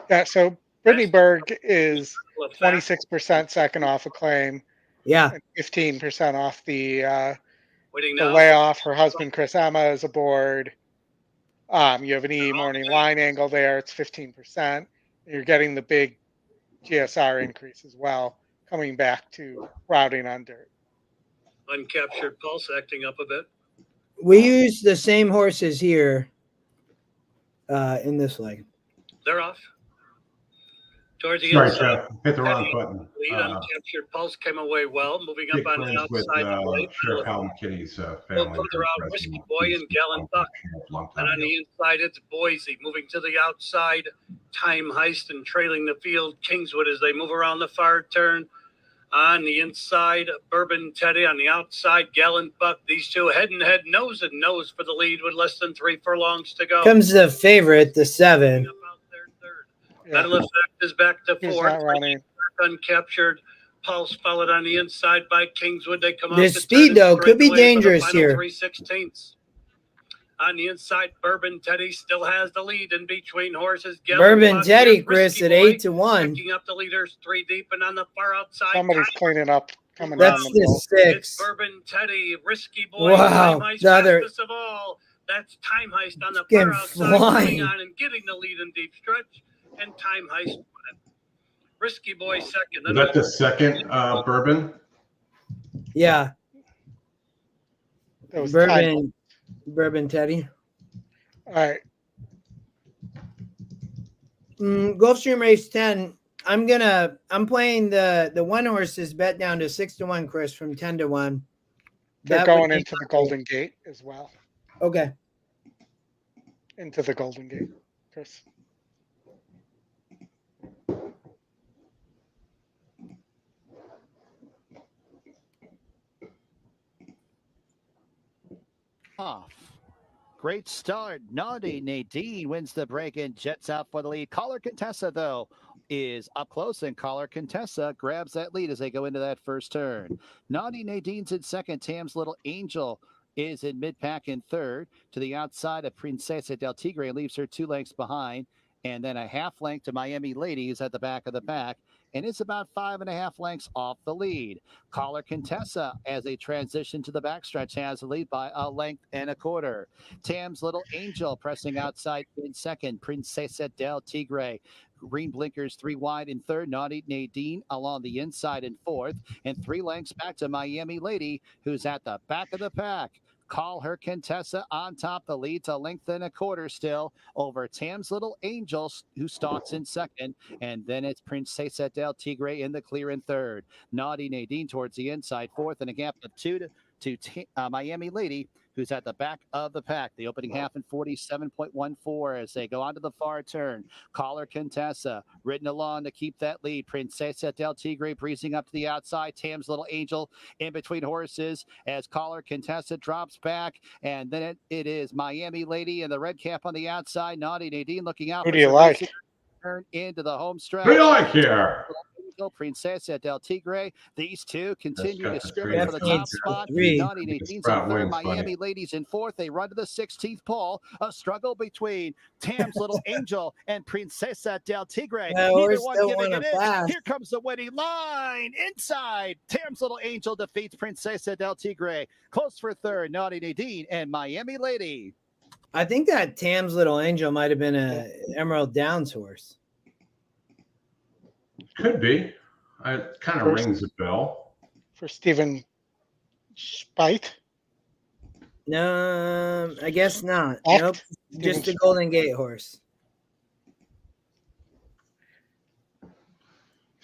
Speaker 3: Yeah. So Brittany Berg is 26% second off a claim.
Speaker 2: Yeah.
Speaker 3: And 15% off the layoff. Her husband Chris Emma is aboard. You have an E morning line angle there. It's 15%. You're getting the big GSR increase as well, coming back to routing on dirt.
Speaker 5: Uncaptured pulse acting up a bit.
Speaker 2: We use the same horses here in this leg.
Speaker 5: They're off. Towards the
Speaker 1: Sorry,
Speaker 5: inside.
Speaker 1: Jeff. Hit the wrong button.
Speaker 5: Lead uncaptured pulse came away well, moving up on the outside.
Speaker 1: With Sheriff Helen Kitty's family.
Speaker 5: Further out, Risky Boy and Gallant Buck. And on the inside, it's Boise moving to the outside. Time Heist and trailing the field. Kingswood as they move around the far turn. On the inside, Bourbon Teddy. On the outside, Gallant Buck. These two head and head, nose and nose for the lead with less than 3 furlongs to go.
Speaker 2: Comes the favorite, the 7.
Speaker 5: Battle Effect is back to 4. Uncaptured. Pulse followed on the inside by Kingswood. They come
Speaker 2: the
Speaker 5: off the
Speaker 2: speed, though, could be dangerous here.
Speaker 5: 3/16. On the inside, Bourbon Teddy still has the lead in between horses.
Speaker 2: Bourbon Teddy, Chris, at 8 to 1.
Speaker 5: Picking up the leaders 3 deep, and on the far outside,
Speaker 3: somebody's cleaning up. Coming
Speaker 2: That's
Speaker 3: down
Speaker 2: the 6.
Speaker 5: It's Bourbon Teddy, Risky Boy.
Speaker 2: Wow, the other
Speaker 5: of all. That's Time Heist on the
Speaker 2: getting
Speaker 5: far outside,
Speaker 2: flying
Speaker 5: on and getting the lead in deep stretch, and Time Heist. Risky Boy second.
Speaker 1: Is that the second Bourbon?
Speaker 2: Yeah.
Speaker 3: That was
Speaker 2: Bourbon Teddy.
Speaker 3: All right.
Speaker 2: Gulfstream race 10. I'm playing the 1 horses bet down to 6 to 1, Chris, from 10 to 1.
Speaker 3: They're going into the Golden Gate as well.
Speaker 2: Okay.
Speaker 3: Into the Golden Gate, Chris.
Speaker 6: Off. Great start. Naughty Nadine wins the break and jets out for the lead. Caller Contessa, though, is up close, and Caller Contessa grabs that lead as they go into that first turn. Naughty Nadine's in second. Tam's Little Angel is in mid-pack in third. To the outside of Princesa del Tigre, leaves her 2 lengths behind. And then a half length to Miami Ladies at the back of the pack. And it's about 5.5 lengths off the lead. Caller Contessa, as they transition to the backstretch, has the lead by 1.25 lengths. Tam's Little Angel pressing outside in second. Princesa del Tigre. Green blinkers 3 wide in third. Naughty Nadine along the inside in fourth. And 3 lengths back to Miami Lady, who's at the back of the pack. Call her Contessa on top. The lead's 1.25 lengths still over Tam's Little Angel, who stalks in second. And then it's Princesa del Tigre in the clear in third. Naughty Nadine towards the inside fourth, and a gap of 2 to Miami Lady, who's at the back of the pack. The opening half in 47.14 as they go onto the far turn. Caller Contessa ridden along to keep that lead. Princesa del Tigre breezing up to the outside. Tam's Little Angel in between horses as Caller Contessa drops back. And then it is Miami Lady and the red cap on the outside. Naughty Nadine looking out.
Speaker 3: Who do you like?
Speaker 6: Turn into the home stretch.
Speaker 1: Who do you like here?
Speaker 6: Princesa del Tigre. These two continue to
Speaker 1: That's
Speaker 6: scrimmage for the top spot. Naughty Nadine's in third. Miami Ladies in fourth. They run to the 16th pole. A struggle between Tam's Little Angel and Princesa del Tigre. Neither one giving it in. Here comes the winning line. Inside. Tam's Little Angel defeats Princesa del Tigre. Close for third. Naughty Nadine and Miami Lady.
Speaker 2: I think that Tam's Little Angel might have been a Emerald Downs horse.
Speaker 1: Could be. It kind of rings a bell.
Speaker 3: For Stephen Spite?
Speaker 2: No, I guess not. Nope. Just the Golden Gate horse.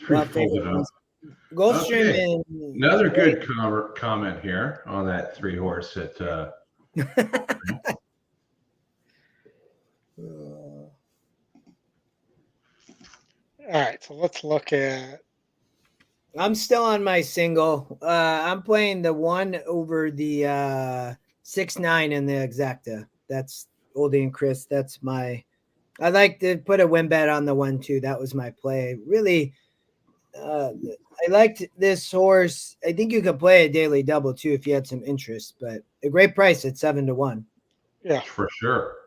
Speaker 2: Gulfstream.
Speaker 1: Okay. Another good comment here on that 3 horse at
Speaker 3: All right, so let's look at.
Speaker 2: I'm still on my single. I'm playing the 1 over the 6-9 in the exacta. That's Oldy and Chris. That's my. I like to put a win bet on the 1-2. That was my play. Really, I liked this horse. I think you could play a daily double too if you had some interest, but a great price at 7-1.
Speaker 3: Yeah,
Speaker 1: for sure.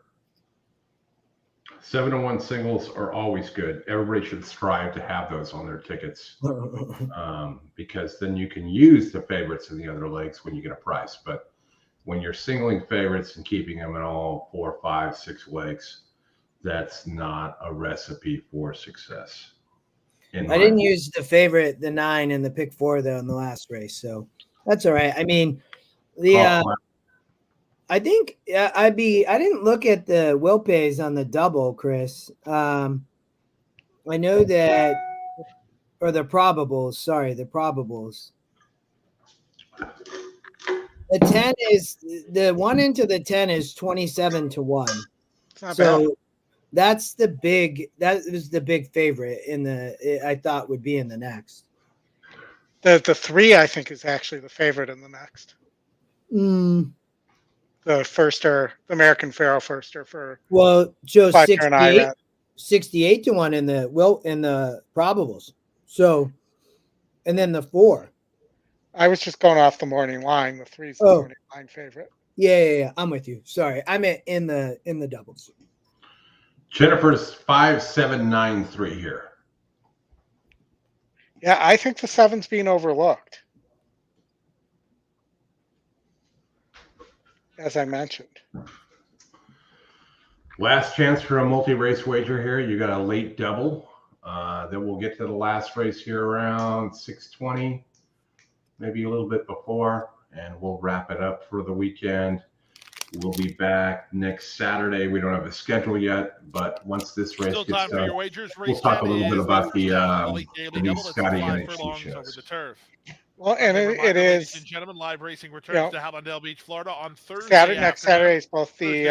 Speaker 1: 7-1 singles are always good. Everybody should strive to have those on their tickets because then you can use the favorites in the other legs when you get a price. But when you're singling favorites and keeping them in all 4, 5, 6 legs, that's not a recipe for success.
Speaker 2: I didn't use the favorite, the 9 and the pick 4 though in the last race, so that's all right. I mean, I think I didn't look at the will pays on the double, Chris. I know that, or the probables. Sorry, the probables. The 10 is the 1 into the 10 is 27-1. So that's the big. That is the big favorite in the. I thought would be in the next.
Speaker 3: The 3 I think is actually the favorite in the next. The firster, the American Pharaoh firster for
Speaker 2: so 68-1 in the probables. So, and then the 4.
Speaker 3: I was just going off the morning line. The 3's the morning line favorite.
Speaker 2: Yeah. I'm with you. Sorry, I meant in the doubles.
Speaker 1: Jennifer's 5793 here.
Speaker 3: Yeah, I think the 7's being overlooked. As I mentioned.
Speaker 1: Last chance for a multi-race wager here. You got a late double. Then we'll get to the last race here around 6:20, maybe a little bit before, and we'll wrap it up for the weekend. We'll be back next Saturday. We don't have a schedule yet, but once this race gets done, we'll talk a little bit about the new Scotty McKeever shows.
Speaker 3: Well, and it is.
Speaker 4: Ladies and gentlemen, live racing returns to Hallandale Beach, Florida on Thursday.
Speaker 3: Next Saturday is both the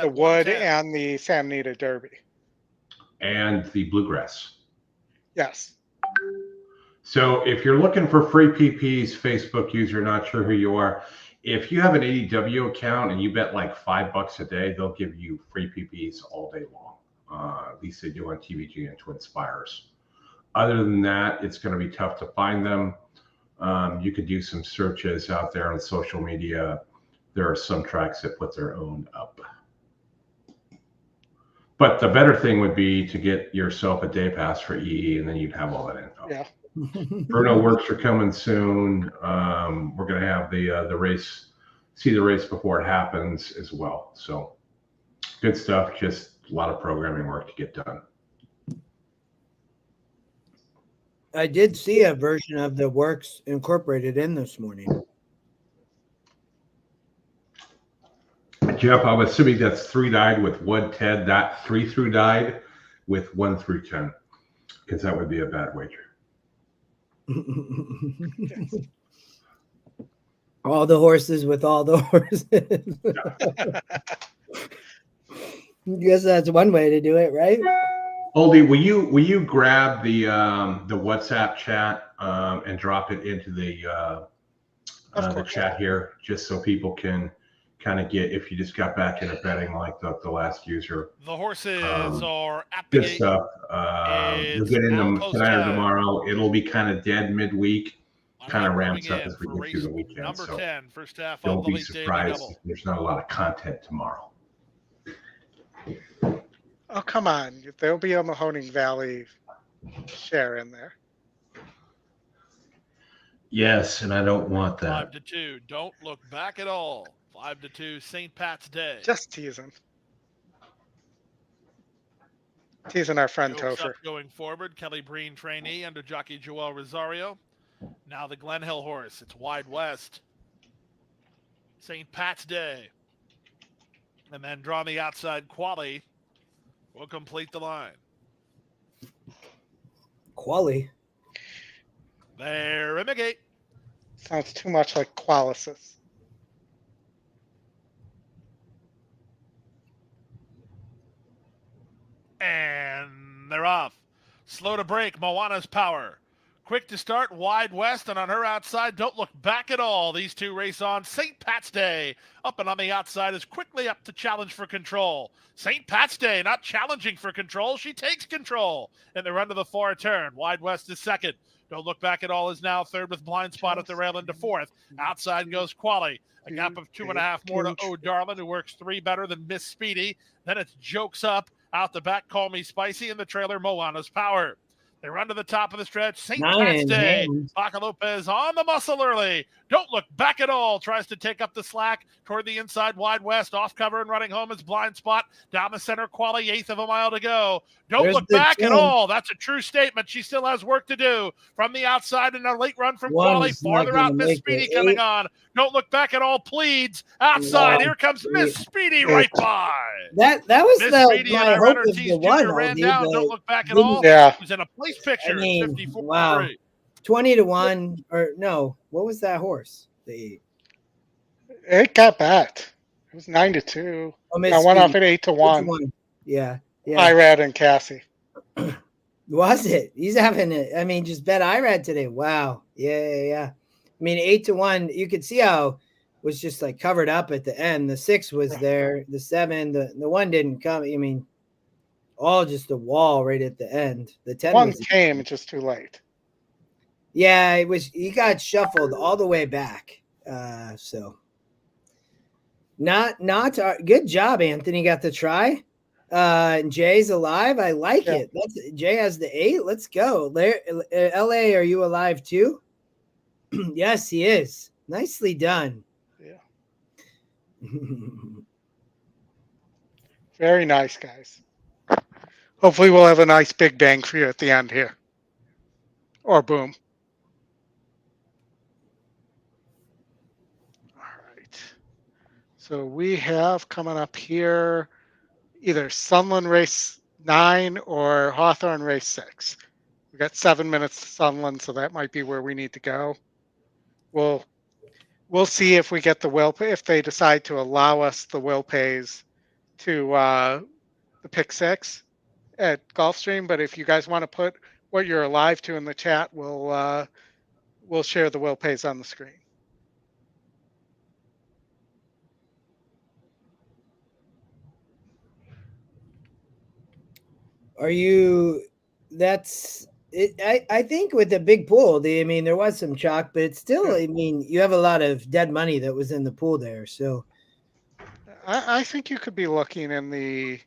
Speaker 3: Wood
Speaker 4: 1:10.
Speaker 3: and the Santa Anita Derby.
Speaker 1: And the Bluegrass.
Speaker 3: Yes.
Speaker 1: So if you're looking for free PPs, Facebook user, not sure who you are, if you have an ADW account and you bet like $5 a day, they'll give you free PPs all day long. At least they do on TVG and Twin Spires. Other than that, it's going to be tough to find them. You could do some searches out there on social media. There are some tracks that put their own up. But the better thing would be to get yourself a day pass for EE, and then you'd have all that info.
Speaker 3: Yeah.
Speaker 1: Bruno works are coming soon. We're going to have the race, see the race before it happens as well. So good stuff. Just a lot of programming work to get done.
Speaker 2: I did see a version of the works incorporated in this morning.
Speaker 1: Jeff, I'm assuming that's 3 died with 1 10, not 3 through died with 1 through 10, because that would be a bad wager.
Speaker 2: All the horses with all the horses. I guess that's one way to do it, right?
Speaker 1: Odie, will you grab the WhatsApp chat and drop it into the chat here, just so people can kind of get, if you just got back into betting like the last user.
Speaker 4: The horses are at the
Speaker 1: Good
Speaker 4: gate.
Speaker 1: stuff. You'll get in them tonight or tomorrow. It'll be kind of dead midweek. Kind of ramps up as we get through the weekend.
Speaker 4: Number
Speaker 1: so
Speaker 4: 10, first half
Speaker 1: don't
Speaker 4: of the
Speaker 1: be
Speaker 4: late
Speaker 1: surprised
Speaker 4: double.
Speaker 1: if there's not a lot of content tomorrow.
Speaker 3: Oh, come on. There'll be a Mahoning Valley share in there.
Speaker 1: Yes, and I don't want that.
Speaker 4: 5-2. Don't look back at all. 5-2, St. Pat's Day.
Speaker 3: Just teasing. Teasing our friend
Speaker 4: Jokes
Speaker 3: Topher.
Speaker 4: up going forward. Kelly Breen trainee under jockey Joel Rosario. Now the Glen Hill horse. It's Wide West. St. Pat's Day. And then draw the outside Quali. Will complete the line.
Speaker 2: Quali.
Speaker 4: There in the gate.
Speaker 3: Sounds too much like Qualysis.
Speaker 4: And they're off. Slow to break, Moana's Power. Quick to start, Wide West, and on her outside, don't look back at all. These two race on St. Pat's Day. Up and on the outside is quickly up to challenge for control. St. Pat's Day not challenging for control. She takes control in the run to the far turn. Wide West is second. Don't look back at all is now third with Blind Spot at the rail into fourth. Outside goes Quali. A gap of 2.5 more to O Darlin, who works 3 better than Miss Speedy. Then it's Jokes Up. Out the back, Call Me Spicy. In the trailer, Moana's Power. They run to the top of the stretch. St. Pat's Day. Paco Lopez on the muscle early. Don't look back at all. Tries to take up the slack toward the inside. Wide West. Off cover and running home is Blind Spot. Down the center, Quali. 1/8 of a mile to go. Don't look back at all. That's a true statement. She still has work to do. From the outside and a late run from Quali. Farther out, Miss Speedy coming on. Don't look back at all. Pleads. Outside. Here comes Miss Speedy right by.
Speaker 2: That was
Speaker 4: Miss
Speaker 2: the
Speaker 4: Speedy
Speaker 2: my
Speaker 4: and
Speaker 2: hope
Speaker 4: Irene
Speaker 2: is
Speaker 4: Ortiz
Speaker 2: the one.
Speaker 4: Jr. ran
Speaker 2: Odie,
Speaker 4: down.
Speaker 2: but
Speaker 4: Don't look back at all.
Speaker 3: Yeah.
Speaker 4: Who's in a place picture.
Speaker 2: I mean,
Speaker 4: 54
Speaker 2: wow. 20-1 or no? What was that horse?
Speaker 3: It got backed. It was 9-2.
Speaker 2: Oh, Miss
Speaker 3: I went off
Speaker 2: Speedy.
Speaker 3: at 8-1.
Speaker 2: Yeah.
Speaker 3: Irad and Cassie.
Speaker 2: Was it? He's having it. I mean, just bet Irad today. Wow. Yeah. I mean, 8-1. You could see how it was just like covered up at the end. The 6 was there. The 7. The 1 didn't come. I mean, all just a wall right at the end. The 10
Speaker 3: 1
Speaker 2: was,
Speaker 3: came just too late.
Speaker 2: yeah, it was. He got shuffled all the way back. So not good job, Anthony. Got the try. Jay's alive. I like it. Jay has the 8. Let's go. LA, are you alive too? Yes, he is. Nicely done.
Speaker 3: Yeah. Very nice, guys. Hopefully we'll have a nice big bang for you at the end here. Or boom. All right. So we have coming up here either Sunland race 9 or Hawthorne race 6. We got 7 minutes to Sunland, so that might be where we need to go. We'll see if we get the will pay, if they decide to allow us the will pays to the pick 6 at Gulfstream. But if you guys want to put what you're alive to in the chat, we'll share the will pays on the screen.
Speaker 2: Are you? That's it. I think with the big pool, I mean, there was some chalk, but it's still. I mean, you have a lot of dead money that was in the pool there. So
Speaker 3: I think you could be looking in the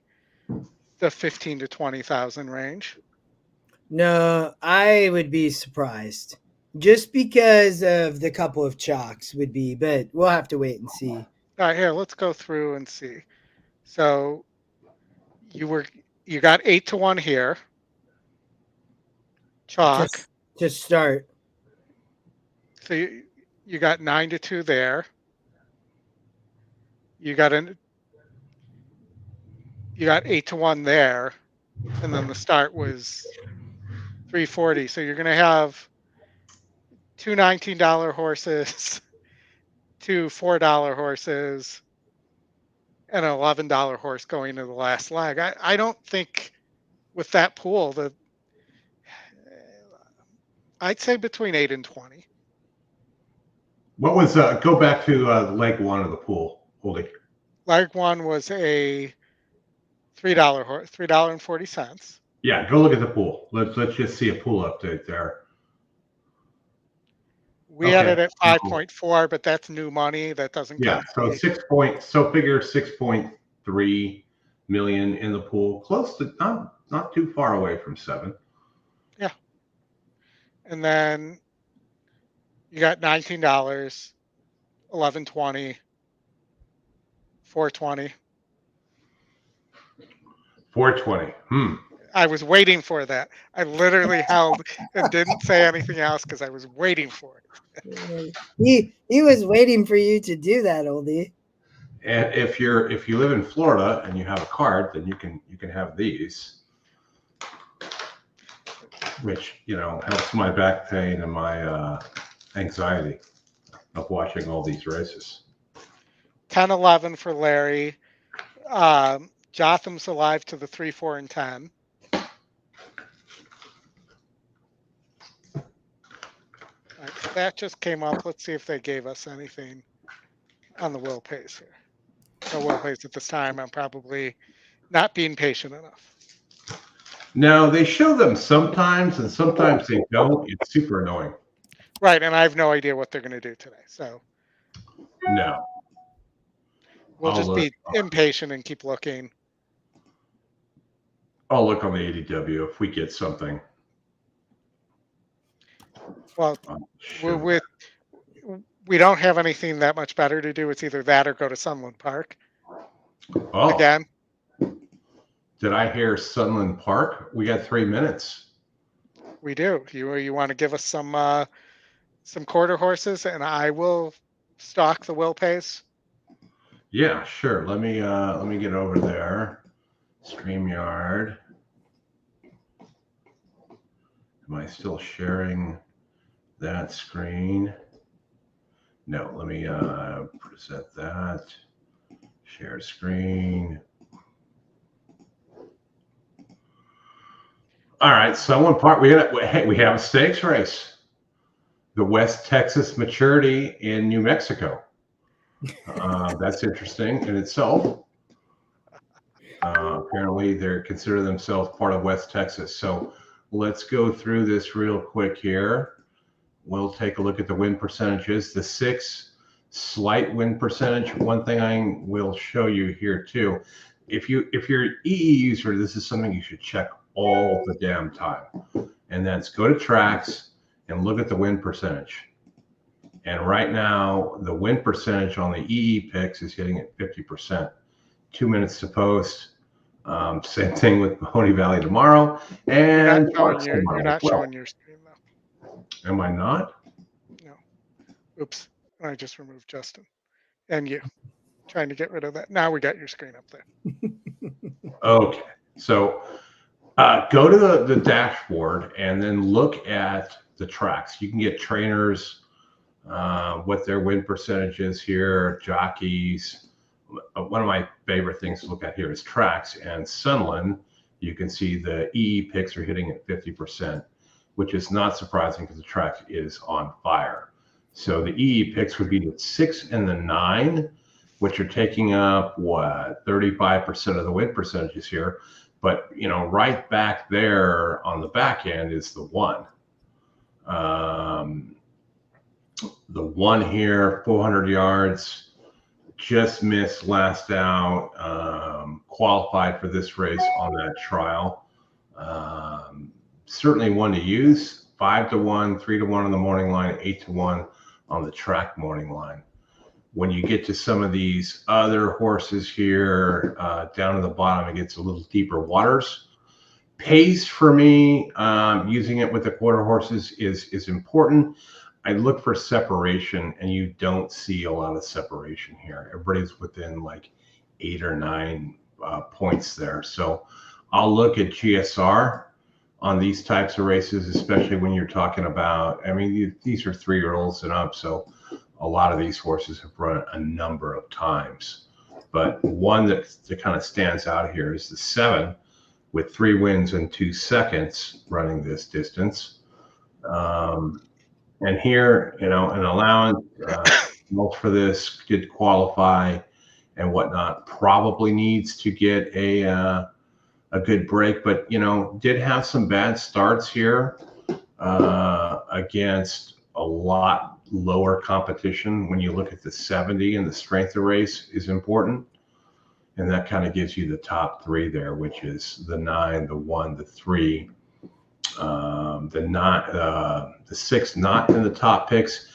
Speaker 3: 15 to 20,000 range.
Speaker 2: no, I would be surprised just because of the couple of chalks would be, but we'll have to wait and see.
Speaker 3: All right, here, let's go through and see. So you got 8-1 here. Chalk.
Speaker 2: To start.
Speaker 3: So you got 9-2 there. You got 8-1 there, and then the start was 340. So you're going to have two $19 horses, two $4 horses, and an $11 horse going to the last leg. I don't think with that pool that I'd say between 8 and 20.
Speaker 1: What was go back to leg one of the pool, Oldy.
Speaker 3: Leg one was a $3 horse, $3.40.
Speaker 1: Yeah, go look at the pool. Let's just see a pool update there.
Speaker 3: We had it at 5.4, but that's new money. That doesn't count.
Speaker 1: So figure 6.3 million in the pool, close to not too far away from 7.
Speaker 3: Yeah. And then you got $19, $11.20, $4.20.
Speaker 1: $4.20.
Speaker 3: I was waiting for that. I literally held and didn't say anything else because I was waiting for it.
Speaker 2: He was waiting for you to do that, Oldie.
Speaker 1: And if you live in Florida and you have a card, then you can have these, which helps my back pain and my anxiety of watching all these races.
Speaker 3: 10-11 for Larry. Jotham's alive to the 3, 4, and 10. Right, so that just came up. Let's see if they gave us anything on the will pays here. No will pays at this time. I'm probably not being patient enough.
Speaker 1: No, they show them sometimes, and sometimes they don't. It's super annoying.
Speaker 3: Right, and I have no idea what they're going to do today. So
Speaker 1: no,
Speaker 3: we'll just be impatient and keep looking.
Speaker 1: I'll look on the ADW if we get something.
Speaker 3: Well, we don't have anything that much better to do. It's either that or go to Sunland Park.
Speaker 1: Oh,
Speaker 3: again.
Speaker 1: Did I hear Sunland Park? We got 3 minutes.
Speaker 3: We do. You want to give us some quarter horses, and I will stock the will pays.
Speaker 1: Yeah, sure. Let me get over there. StreamYard. Am I still sharing that screen? No, let me present that. Share screen. All right, Sunland Park. We have a stakes race. The West Texas Maturity in New Mexico. That's interesting in itself. Apparently, they consider themselves part of West Texas. So let's go through this real quick here. We'll take a look at the win percentages. The 6 slight win percentage. One thing I will show you here too. If you're an EE user, this is something you should check all the damn time. And that's go to tracks and look at the win percentage. And right now, the win percentage on the EE picks is hitting at 50%. 2 minutes to post. Same thing with Mahoney Valley tomorrow. And
Speaker 3: you're not showing your screen though.
Speaker 1: Am I not?
Speaker 3: No. Oops. I just removed Justin. And you. Trying to get rid of that. Now we got your screen up there.
Speaker 1: Okay. So go to the dashboard and then look at the tracks. You can get trainers, what their win percentage is here, jockeys. One of my favorite things to look at here is tracks, and Sunland. You can see the EE picks are hitting at 50%, which is not surprising because the track is on fire. So the EE picks would be the 6 and the 9, which are taking up 35% of the win percentages here. But, you know, right back there on the back end is the 1. The 1 here, 400 yards, just missed last out, qualified for this race on that trial. Certainly one to use. 5-1, 3-1 on the morning line, 8-1 on the track morning line. When you get to some of these other horses here, down to the bottom, it gets a little deeper waters. Pace for me, using it with the quarter horses is important. I look for separation, and you don't see a lot of separation here. Everybody's within like 8 or 9 points there. So I'll look at GSR on these types of races, especially when you're talking about, I mean, these are 3-year-olds and up, so a lot of these horses have run a number of times. But one that kind of stands out here is the 7 with 3 wins and 2 seconds running this distance. And here, you know, an allowance for this did qualify and whatnot, probably needs to get a good break, but, you know, did have some bad starts here against a lot lower competition. When you look at the 70 and the strength of race is important. And that kind of gives you the top 3 there, which is the 9, the 1, the 3, the 6 not in the top picks,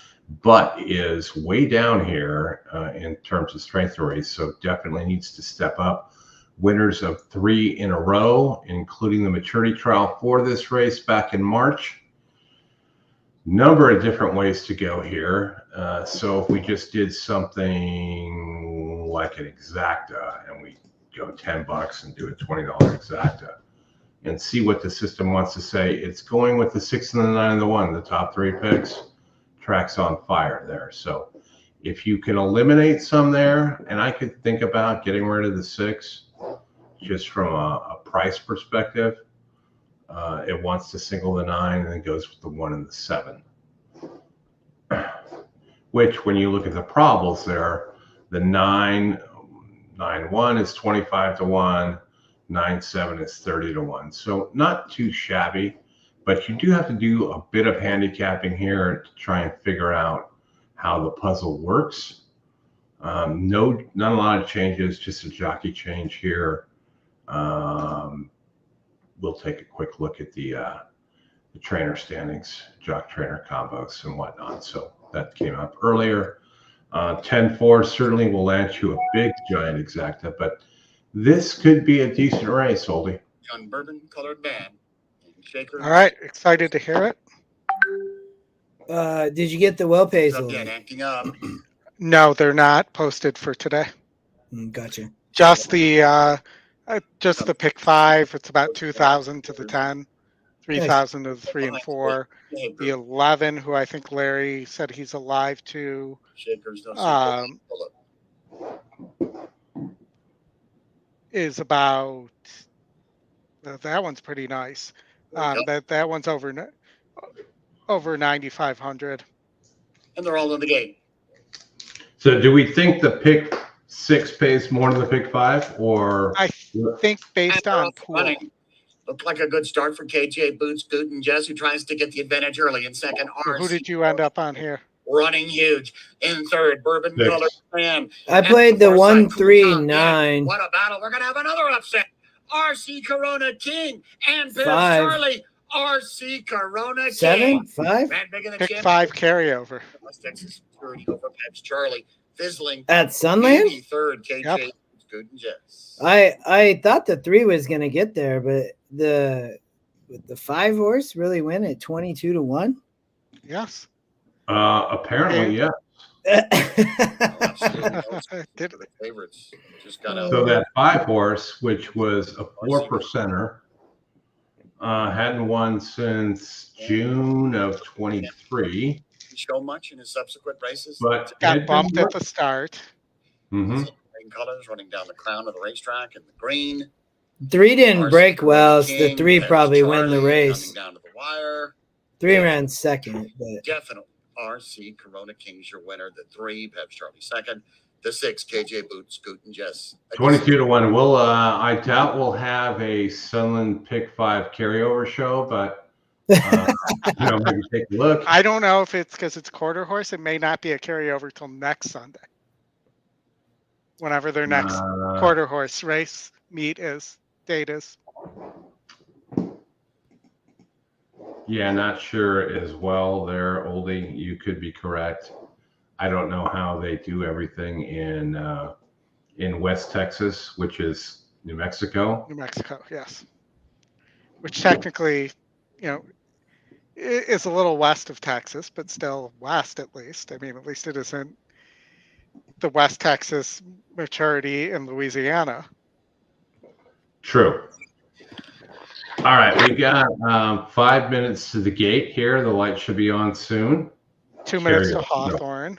Speaker 1: but is way down here in terms of strength of race. So definitely needs to step up. Winners of 3 in a row, including the maturity trial for this race back in March. Number of different ways to go here. So if we just did something like an exacta and we go $10 and do a $20 exacta and see what the system wants to say, it's going with the 6 and the 9 and the 1, the top 3 picks. Track's on fire there. So if you can eliminate some there, and I could think about getting rid of the 6 just from a price perspective. It wants to single the 9 and then goes with the 1 and the 7. Which, when you look at the probables there, the 9-1 is 25-1, 9-7 is 30-1. So not too shabby, but you do have to do a bit of handicapping here to try and figure out how the puzzle works. Not a lot of changes, just a jockey change here. We'll take a quick look at the trainer standings, jock trainer combos and whatnot. So that came up earlier. 10-4 certainly will land you a big giant exacta, but this could be a decent race, Oldy.
Speaker 7: Young bourbon colored band. Shaker.
Speaker 3: All right, excited to hear it.
Speaker 2: Did you get the well pays?
Speaker 7: Acting up.
Speaker 3: No, they're not posted for today.
Speaker 2: Gotcha.
Speaker 3: Just the pick 5. It's about 2,000 to the 10, 3,000 to the 3 and 4. The 11, who I think Larry said he's alive to, is about. That one's pretty nice. That one's over 9,500.
Speaker 7: And they're all in the game.
Speaker 1: So do we think the pick 6 pays more than the pick 5, or?
Speaker 3: I think based on pool.
Speaker 7: Running. Looked like a good start for KJ, Boots, Scoot, and Jess, who tries to get the advantage early in second.
Speaker 3: Who did you end up on here?
Speaker 7: Running huge. In third, Bourbon Colored Man.
Speaker 2: I played the 1-3-9.
Speaker 7: What a battle. We're going to have another upset. RC Corona King and Bill
Speaker 2: 5.
Speaker 7: Charlie. RC Corona
Speaker 2: 7,
Speaker 7: King.
Speaker 2: 5?
Speaker 3: Pick 5 carryover.
Speaker 7: Texas Security over Peps Charlie. Fizzling.
Speaker 2: At Sunland?
Speaker 7: Third, KJ,
Speaker 3: Yep.
Speaker 7: Scoot, and Jess.
Speaker 2: I thought the 3 was going to get there, but the 5 horse really win at 22-1.
Speaker 3: Yes.
Speaker 1: Apparently, yeah.
Speaker 7: Did the favorites just got out.
Speaker 1: So that 5 horse, which was a 4%er, hadn't won since June of 23.
Speaker 7: Show much in his subsequent races,
Speaker 1: But
Speaker 3: Got bumped at the start.
Speaker 1: Mm-hmm.
Speaker 7: green colors running down the crown of the racetrack and the green.
Speaker 2: 3 didn't break well, so the
Speaker 7: King,
Speaker 2: 3
Speaker 7: Peps
Speaker 2: probably win the
Speaker 7: Charlie
Speaker 2: race.
Speaker 7: coming down to the wire.
Speaker 2: 3 ran second, but
Speaker 7: Definitely RC Corona King's your winner. The 3, Peps Charlie second. The 6, KJ Boots, Scoot and Jess.
Speaker 1: 22-1. We'll I doubt we'll have a Sunland Pick 5 carryover show, but maybe take a look.
Speaker 3: I don't know if it's because it's quarter horse. It may not be a carryover till next Sunday. Whenever their next quarter horse race date is.
Speaker 1: Yeah, not sure as well there, Oldie. You could be correct. I don't know how they do everything in West Texas, which is New Mexico.
Speaker 3: New Mexico, yes. Which technically, is a little west of Texas, but still west at least. I mean, at least it isn't the West Texas maturity in Louisiana.
Speaker 1: True. All right, we got 5 minutes to the gate here. The light should be on soon.
Speaker 3: 2 minutes to Hawthorne.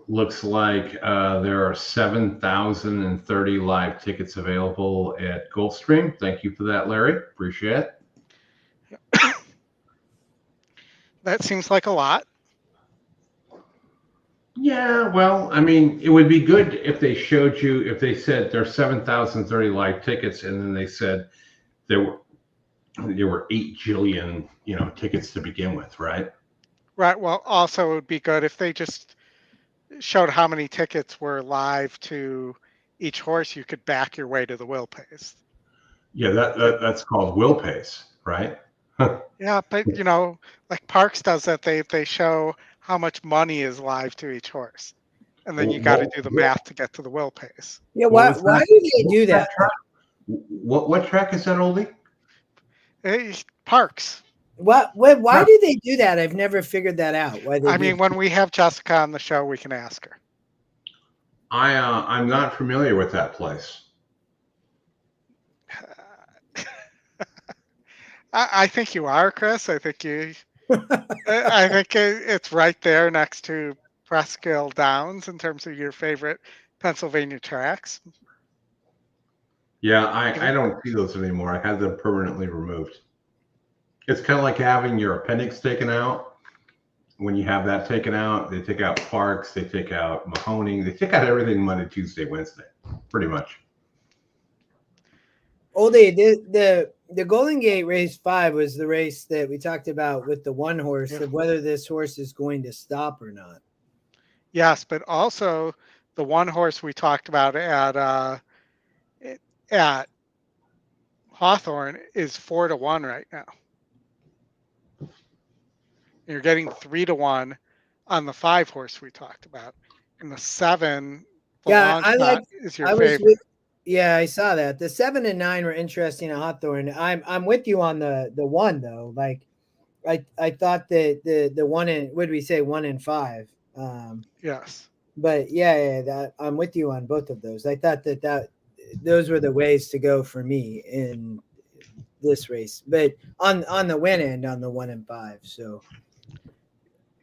Speaker 1: Looks like there are 7,030 live tickets available at Gulfstream. Thank you for that, Larry. Appreciate it.
Speaker 3: That seems like a lot.
Speaker 1: Yeah, well, I mean, it would be good if they showed you, if they said there's 7,030 live tickets, and then they said there were 8 jillion, tickets to begin with, right?
Speaker 3: Right. Well, also it would be good if they just showed how many tickets were live to each horse. You could back your way to the will pays.
Speaker 1: Yeah, that's called will pays, right?
Speaker 3: Yeah, but like Parks does that. They show how much money is live to each horse, and then you got to do the math to get to the will pays.
Speaker 2: Yeah, why do they do that?
Speaker 1: What track is that, Oldie?
Speaker 3: Parks.
Speaker 2: Why do they do that? I've never figured that out.
Speaker 3: I mean, when we have Jessica on the show, we can ask her.
Speaker 1: I'm not familiar with that place.
Speaker 3: I think you are, Chris. I think you. I think it's right there next to Presskill Downs in terms of your favorite Pennsylvania tracks.
Speaker 1: Yeah, I don't see those anymore. I had them permanently removed. It's kind of like having your appendix taken out. When you have that taken out, they take out Parks, they take out Mahoning, they take out everything Monday, Tuesday, Wednesday, pretty much.
Speaker 2: Oldie, the Golden Gate race 5 was the race that we talked about with the one horse of whether this horse is going to stop or not.
Speaker 3: Yes, but also the one horse we talked about at Hawthorne is 4-1 right now. You're getting 3-1 on the 5 horse we talked about, and the 7. Is your favorite.
Speaker 2: Yeah, I saw that. The 7 and 9 were interesting at Hawthorne. I'm with you on the 1 though. Like, I thought that the 1 and would we say 1 and 5?
Speaker 3: Yes.
Speaker 2: But that I'm with you on both of those. I thought that those were the ways to go for me in this race. But on the win end on the 1 and 5. So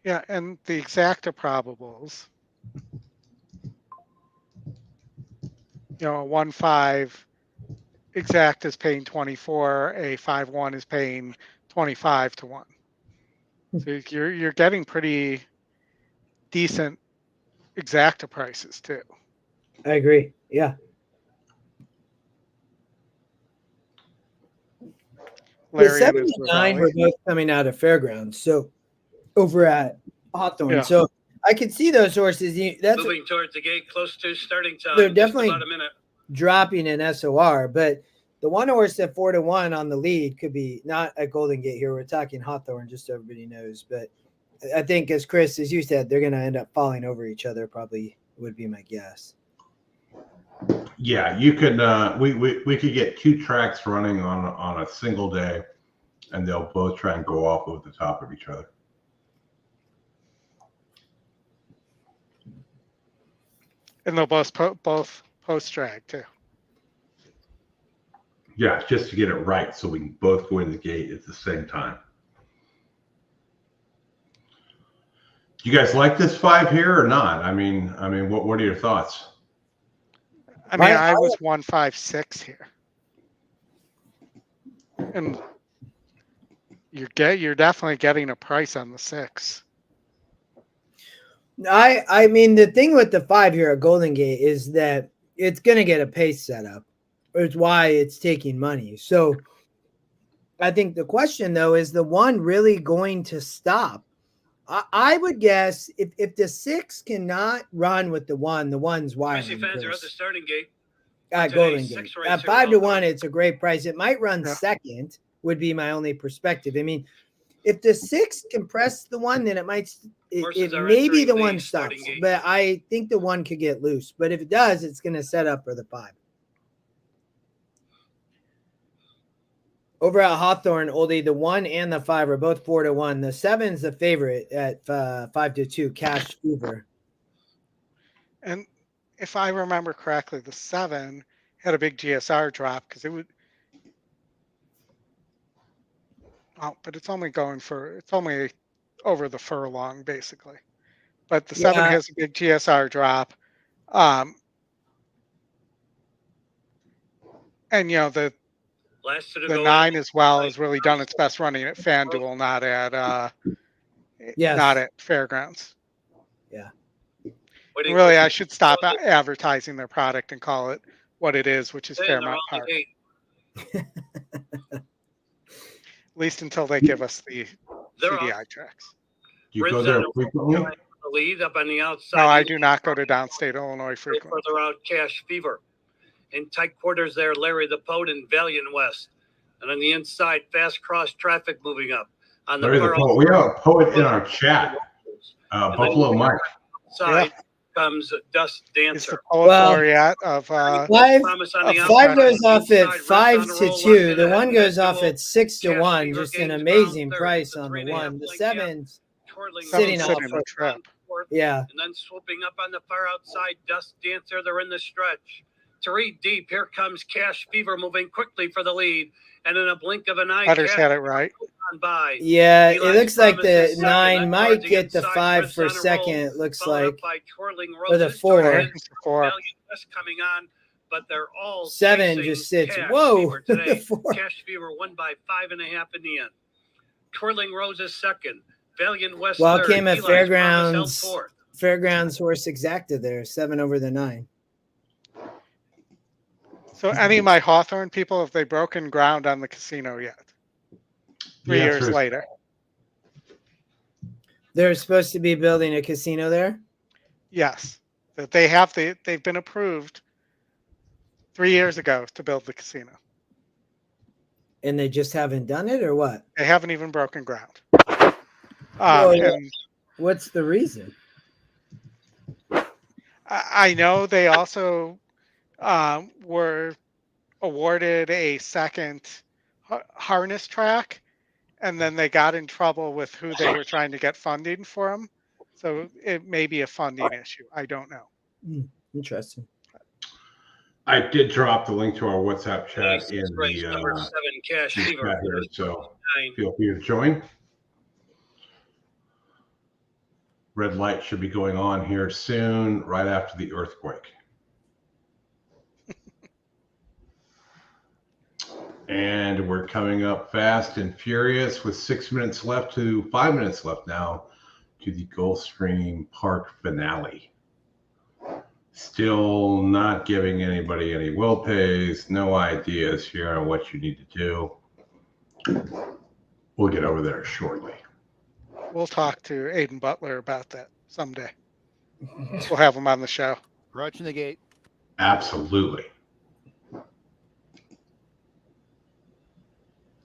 Speaker 3: yeah, and the exacta probables. A 1-5 exact is paying 24. A 5-1 is paying 25 to 1. So you're getting pretty decent exacta prices too.
Speaker 2: I agree. Yeah. The 7 and 9 were both coming out of Fairgrounds, so over at Hawthorne. Yeah. So I can see those horses. That's
Speaker 5: moving towards the gate, close to starting time.
Speaker 2: They're definitely
Speaker 5: about a minute.
Speaker 2: Dropping in SOR, but the one horse at 4-1 on the lead could be not a Golden Gate here. We're talking Hawthorne, just so everybody knows. But I think, as you said, they're going to end up falling over each other. Probably would be my guess.
Speaker 1: Yeah, you could. We could get 2 tracks running on a single day, and they'll both try and go off over the top of each other.
Speaker 3: And they'll both post drag too.
Speaker 1: Yeah, just to get it right, so we can both go in the gate at the same time. Do you guys like this 5 here or not? I mean, what are your thoughts?
Speaker 3: I mean, I was 1-5-6 here, and you're definitely getting a price on the 6.
Speaker 2: I mean, the thing with the 5 here at Golden Gate is that it's going to get a pace set up. It's why it's taking money. So I think the question, though, is the 1 really going to stop? I would guess if the 6 cannot run with the 1, the 1's wiring.
Speaker 5: Fans are at the starting gate.
Speaker 2: At Golden Gate. At 5 to 1, it's a great price. It might run second, would be my only perspective. I mean, if the 6 can press the 1, then it might, maybe the 1 stops. But I think the 1 could get loose. But if it does, it's going to set up for the 5. Over at Hawthorne, Oldie, the 1 and the 5 are both 4 to 1. The 7's the favorite at 5 to 2. Cash Fever.
Speaker 3: And if I remember correctly, the 7 had a big GSR drop because it would. Oh, but it's only over the furlong basically. But the 7 has a big GSR drop. And the 9 as well has really done its best running at FanDuel, not at Fairgrounds.
Speaker 2: Yeah.
Speaker 3: Really, I should stop advertising their product and call it what it is, which is Fairmount Park. At least until they give us the CDI tracks.
Speaker 1: Do you go there frequently?
Speaker 5: Lead up on the outside.
Speaker 3: No, I do not go to downstate Illinois frequently.
Speaker 5: Further out, Cash Fever. In tight quarters there, Larry the Poet and Valiant West. And on the inside, fast cross traffic moving up. On the
Speaker 1: Larry the Poet. We have a poet in our chat. Buffalo Mike.
Speaker 5: Side comes Dust Dancer.
Speaker 3: It's the poet laureate of
Speaker 2: 5 goes off at 5 to 2. The 1 goes off at 6 to 1. Just an amazing price on the 1. The 7's sitting off
Speaker 3: a trip.
Speaker 2: Yeah.
Speaker 5: And then swooping up on the far outside, Dust Dancer. They're in the stretch. 3 deep. Here comes Cash Fever moving quickly for the lead. And in a blink of an eye,
Speaker 3: Butters had it right.
Speaker 2: Yeah, it looks like the 9 might get the 5 for second. It looks like, or the 4.
Speaker 5: Coming on, but they're all
Speaker 2: 7 just sits. Whoa,
Speaker 5: the 4. Cash Fever won by 5.5 in the end. Twirling Roses second. Valiant West.
Speaker 2: Well, came at Fairgrounds horse exacta there, 7 over the 9.
Speaker 3: So any of my Hawthorne people, have they broken ground on the casino yet? 3 years later.
Speaker 2: They're supposed to be building a casino there?
Speaker 3: Yes. That they've been approved 3 years ago to build the casino.
Speaker 2: And they just haven't done it, or what?
Speaker 3: They haven't even broken ground.
Speaker 2: And what's the reason?
Speaker 3: I know they also were awarded a second harness track, and then they got in trouble with who they were trying to get funding for them. So it may be a funding issue. I don't know.
Speaker 2: Interesting.
Speaker 1: I did drop the link to our WhatsApp chat in the
Speaker 5: number 7 Cash Fever
Speaker 1: here, so feel free to join. Red light should be going on here soon, right after the earthquake. And we're coming up fast and furious with 6 minutes left to 5 minutes left now to the Gulfstream Park finale. Still not giving anybody any will pays, no ideas here on what you need to do. We'll get over there shortly.
Speaker 3: We'll talk to Aiden Butler about that someday. We'll have him on the show.
Speaker 6: Approaching the gate.
Speaker 1: Absolutely.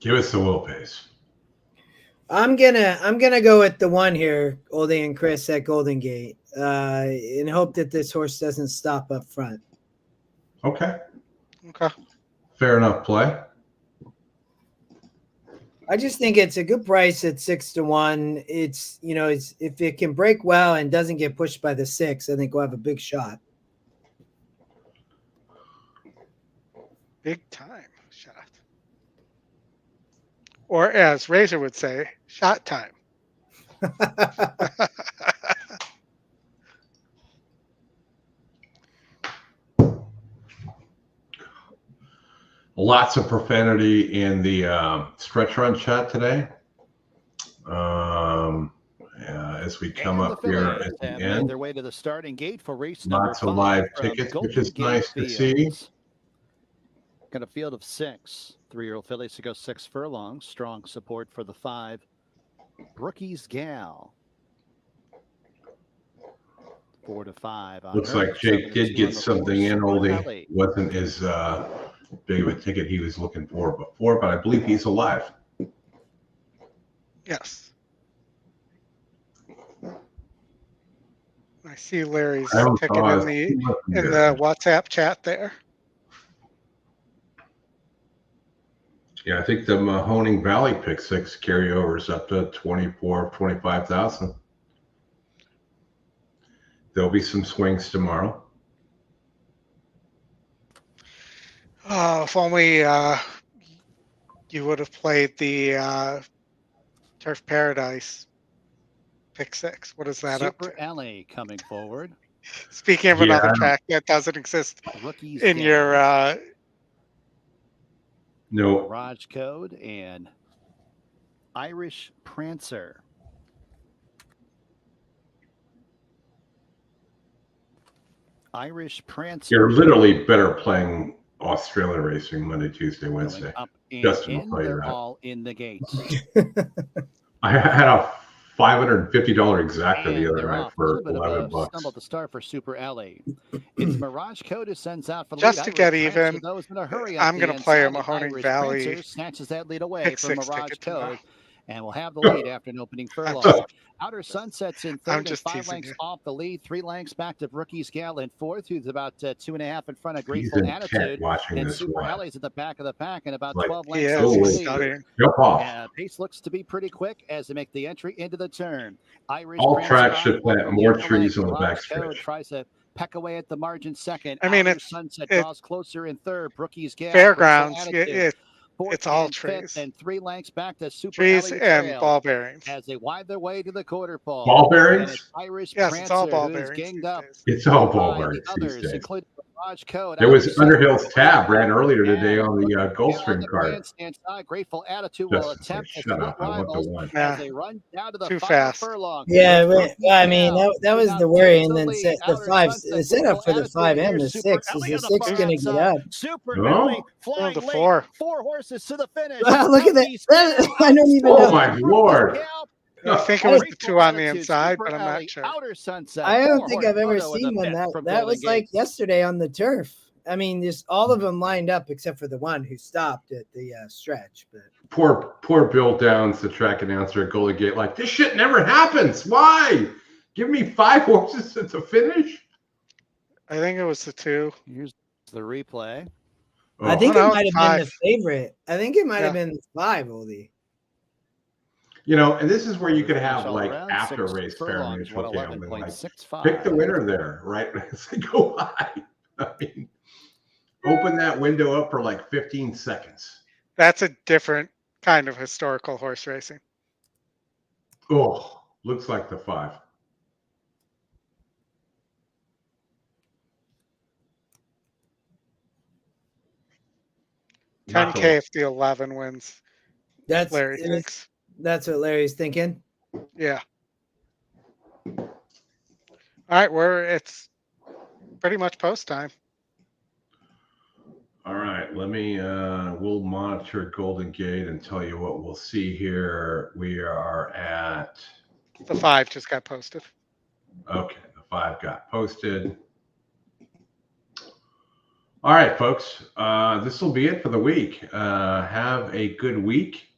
Speaker 1: Give us the will pays.
Speaker 2: I'm gonna go with the 1 here, Oldy and Chris at Golden Gate, and hope that this horse doesn't stop up front.
Speaker 1: Okay.
Speaker 3: Okay.
Speaker 1: Fair enough play.
Speaker 2: I just think it's a good price at 6 to 1. It's if it can break well and doesn't get pushed by the 6, I think we'll have a big shot.
Speaker 3: Big time shot. Or as Razor would say, shot time.
Speaker 1: Lots of profanity in the stretch run chat today. as we come
Speaker 6: And the
Speaker 1: up here
Speaker 6: Phillies
Speaker 1: at the
Speaker 6: have made
Speaker 1: end.
Speaker 6: their way to the starting gate for race number
Speaker 1: Lots
Speaker 6: 5
Speaker 1: of live
Speaker 6: from
Speaker 1: tickets, which
Speaker 6: Golden
Speaker 1: is
Speaker 6: Gate
Speaker 1: nice to see.
Speaker 6: Fields. Got a field of 6 3-year-old fillies to go 6 furlongs. Strong support for the 5 Brookie's Gal. 4 to 5. On
Speaker 1: Looks
Speaker 6: her.
Speaker 1: like Jake
Speaker 6: 7 to
Speaker 1: did
Speaker 6: 2
Speaker 1: get
Speaker 6: on the
Speaker 1: something
Speaker 6: four,
Speaker 1: in,
Speaker 6: Super
Speaker 1: Oldie.
Speaker 6: Alley.
Speaker 1: Wasn't as big of a ticket he was looking for before, but I believe he's alive.
Speaker 3: Yes. I see Larry's
Speaker 1: I don't
Speaker 3: ticket
Speaker 1: know,
Speaker 3: in the WhatsApp chat there.
Speaker 1: Yeah, I think the Mahoning Valley pick 6 carryovers up to 25,000. There'll be some swings tomorrow.
Speaker 3: If only you would have played the Turf Paradise pick 6. What is that up to?
Speaker 6: Super Alley coming forward.
Speaker 3: Speaking of another track that doesn't exist
Speaker 6: Brookie's
Speaker 3: in
Speaker 6: Gal.
Speaker 3: your
Speaker 1: No.
Speaker 6: Garage Code and Irish Prancer. Irish Prancer.
Speaker 1: You're literally better playing Australian racing Monday, Tuesday, Wednesday.
Speaker 6: Up and
Speaker 1: Justin will
Speaker 6: in,
Speaker 1: tell you
Speaker 6: they're
Speaker 1: that.
Speaker 6: all in the gates.
Speaker 1: I had a $550 exacta
Speaker 6: And
Speaker 1: the other
Speaker 6: they're
Speaker 1: night
Speaker 6: off. A
Speaker 1: for
Speaker 6: little bit of
Speaker 1: $11.
Speaker 6: a stumble to start for Super Alley. It's Mirage Code who sends out for the
Speaker 3: Just
Speaker 6: lead.
Speaker 3: to
Speaker 6: Irish
Speaker 3: get
Speaker 6: Prancer,
Speaker 3: even,
Speaker 6: those in a hurry
Speaker 3: I'm
Speaker 6: going
Speaker 3: gonna
Speaker 6: to
Speaker 3: play a
Speaker 6: inside.
Speaker 3: Mahoning
Speaker 6: Irish
Speaker 3: Valley
Speaker 6: Prancer snatches that lead away
Speaker 3: pick
Speaker 6: from
Speaker 3: 6
Speaker 6: Mirage
Speaker 3: ticket tomorrow.
Speaker 6: Code and will have the lead after an opening furlong. Outer Sunsets in
Speaker 3: I'm
Speaker 6: third and
Speaker 3: just
Speaker 6: 5
Speaker 3: teasing
Speaker 6: lengths
Speaker 3: you.
Speaker 6: off the lead. 3 lengths back to Brookie's Gal in fourth, who's about 2.5 in front of
Speaker 1: He's
Speaker 6: Grateful
Speaker 1: intent
Speaker 6: Attitude.
Speaker 1: watching
Speaker 6: And
Speaker 1: this
Speaker 6: Super
Speaker 1: one.
Speaker 6: Alley's at the back of the pack and about
Speaker 1: Like,
Speaker 6: 12
Speaker 3: He
Speaker 6: lengths
Speaker 3: is.
Speaker 6: over the
Speaker 3: He's
Speaker 6: lead.
Speaker 3: studying.
Speaker 1: Jump off.
Speaker 6: Pace looks to be pretty quick as they make the entry into the turn. Irish
Speaker 1: All
Speaker 6: Prancer
Speaker 1: tracks
Speaker 6: on
Speaker 1: should
Speaker 6: board
Speaker 1: plant
Speaker 6: from
Speaker 1: more
Speaker 6: the upper
Speaker 1: trees
Speaker 6: lane.
Speaker 1: on the
Speaker 6: Mirage Code
Speaker 1: backstretch.
Speaker 6: tries to peck away at the margin second.
Speaker 3: I mean,
Speaker 6: Outer
Speaker 3: it's
Speaker 6: Sunset
Speaker 3: it,
Speaker 6: draws closer in third. Brookie's Gal.
Speaker 3: fairgrounds.
Speaker 6: Attitude. Fourth
Speaker 3: It's all
Speaker 6: and fifth
Speaker 3: trees.
Speaker 6: and 3 lengths back to Super
Speaker 3: Trees
Speaker 6: Alley
Speaker 3: and
Speaker 6: Trail
Speaker 3: ball bearings.
Speaker 6: as they wind their way to the quarter pole.
Speaker 1: Ball
Speaker 6: And
Speaker 1: bearings?
Speaker 6: it's Irish
Speaker 3: Yes, it's all
Speaker 6: Prancer
Speaker 3: ball
Speaker 6: who's
Speaker 3: bearings
Speaker 6: ganged
Speaker 3: these
Speaker 6: up
Speaker 3: days.
Speaker 1: It's all ball
Speaker 6: by the
Speaker 1: bearings these
Speaker 6: others,
Speaker 1: days.
Speaker 6: including Garage Code.
Speaker 1: There was
Speaker 6: Outer
Speaker 1: Underhill's
Speaker 6: Sunset
Speaker 1: tab ran earlier today
Speaker 6: and
Speaker 1: on the
Speaker 6: Gal on
Speaker 1: Gulfstream
Speaker 6: the
Speaker 1: card.
Speaker 6: grandstand side. Grateful Attitude will
Speaker 1: Justin's like,
Speaker 6: attempt to
Speaker 1: shut
Speaker 6: split
Speaker 1: up. I want the
Speaker 6: rivals
Speaker 1: one.
Speaker 3: Nah,
Speaker 6: as they run down to the
Speaker 3: too
Speaker 6: final
Speaker 3: fast.
Speaker 6: furlong.
Speaker 2: Yeah,
Speaker 6: Brookie's
Speaker 2: I mean
Speaker 6: Gal
Speaker 2: that was
Speaker 6: about
Speaker 2: the worry,
Speaker 6: 10
Speaker 2: and
Speaker 6: to
Speaker 2: then
Speaker 6: lead.
Speaker 2: the
Speaker 6: Outer
Speaker 2: 5,
Speaker 6: Sunset,
Speaker 2: the setup for the
Speaker 6: Attitude.
Speaker 2: 5 and
Speaker 6: Here's
Speaker 2: the
Speaker 6: Super
Speaker 2: 6 is
Speaker 6: Alley
Speaker 2: the
Speaker 6: on the
Speaker 2: 6
Speaker 6: far
Speaker 2: going to get
Speaker 6: outside.
Speaker 2: up.
Speaker 6: Super
Speaker 1: No?
Speaker 6: Alley
Speaker 3: Well,
Speaker 6: flying
Speaker 3: the
Speaker 6: late.
Speaker 3: 4.
Speaker 6: 4 horses to the finish.
Speaker 2: Look at that.
Speaker 6: Brookie's Gal
Speaker 2: I don't even
Speaker 1: Oh
Speaker 2: know.
Speaker 1: my
Speaker 6: Brookie's
Speaker 1: Lord.
Speaker 6: Gal.
Speaker 3: I think it
Speaker 2: I
Speaker 3: was the
Speaker 6: Grateful
Speaker 3: 2 on the
Speaker 6: Attitude,
Speaker 3: inside,
Speaker 6: Super
Speaker 3: but I'm
Speaker 6: Alley,
Speaker 3: not sure.
Speaker 6: Outer Sunset.
Speaker 2: I don't
Speaker 6: 4
Speaker 2: think
Speaker 6: horse
Speaker 2: I've ever
Speaker 6: photo with
Speaker 2: seen
Speaker 6: the
Speaker 2: one
Speaker 6: fifth
Speaker 2: that
Speaker 6: from
Speaker 2: that
Speaker 6: Golden
Speaker 2: was
Speaker 6: Gate.
Speaker 2: like yesterday on the turf. I mean, just all of them lined up except for the one who stopped at the stretch. But
Speaker 1: Poor Bill Downs, the track announcer at Golden Gate, like, this shit never happens. Why? Give me 5 horses at the finish?
Speaker 3: I think it was the 2.
Speaker 6: Here's the replay.
Speaker 2: I think
Speaker 3: Oh,
Speaker 2: it
Speaker 3: no,
Speaker 2: might
Speaker 3: it's
Speaker 2: have been the
Speaker 3: 5.
Speaker 2: favorite. I think it might have
Speaker 3: Yeah.
Speaker 2: been the 5, Oldie.
Speaker 1: You know, and this is where you could
Speaker 6: Finish
Speaker 1: have
Speaker 6: all
Speaker 1: like
Speaker 6: around,
Speaker 1: after
Speaker 6: 6
Speaker 1: race
Speaker 6: furlongs,
Speaker 1: fairness gambling, like
Speaker 6: 111.65.
Speaker 1: pick the winner there, right? It's like, go high. I mean, open that window up for like 15 seconds.
Speaker 3: That's a different kind of historical horse racing.
Speaker 1: Oh, looks like the 5. Not
Speaker 3: 10K
Speaker 1: the-
Speaker 3: if the 11 wins.
Speaker 2: That's
Speaker 3: Larry thinks.
Speaker 2: that's what Larry's thinking.
Speaker 3: Yeah. All right, it's pretty much post time.
Speaker 1: All right, let me, we'll monitor Golden Gate and tell you what we'll see here. We are at,
Speaker 3: The 5 just got posted.
Speaker 1: okay, the 5 got posted. All right, folks, this will be it for the week. Have a good week.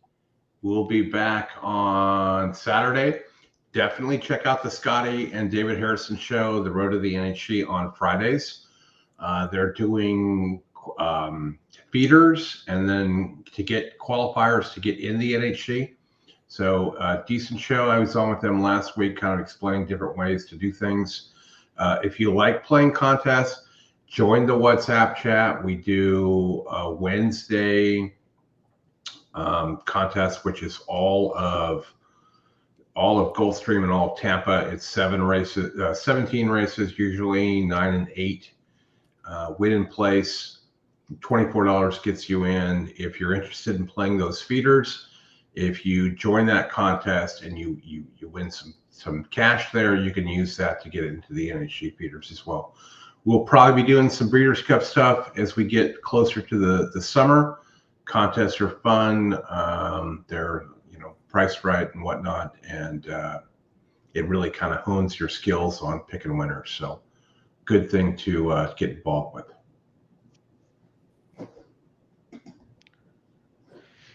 Speaker 1: We'll be back on Saturday. Definitely check out the Scotty and David Harrison show, The Road to the NHC, on Fridays. They're doing feeders and then to get qualifiers to get in the NHC. So decent show. I was on with them last week, kind of explaining different ways to do things. If you like playing contests, join the WhatsApp chat. We do a Wednesday contest, which is all of Gulfstream and all of Tampa. It's 17 races, usually 9 and 8. Win in place. $24 gets you in. If you're interested in playing those feeders, if you join that contest and you win some cash there, you can use that to get into the NHG feeders as well. We'll probably be doing some Breeders' Cup stuff as we get closer to the summer. Contests are fun. They're priced right and whatnot, and it really kind of hones your skills on picking winners. So good thing to get involved with.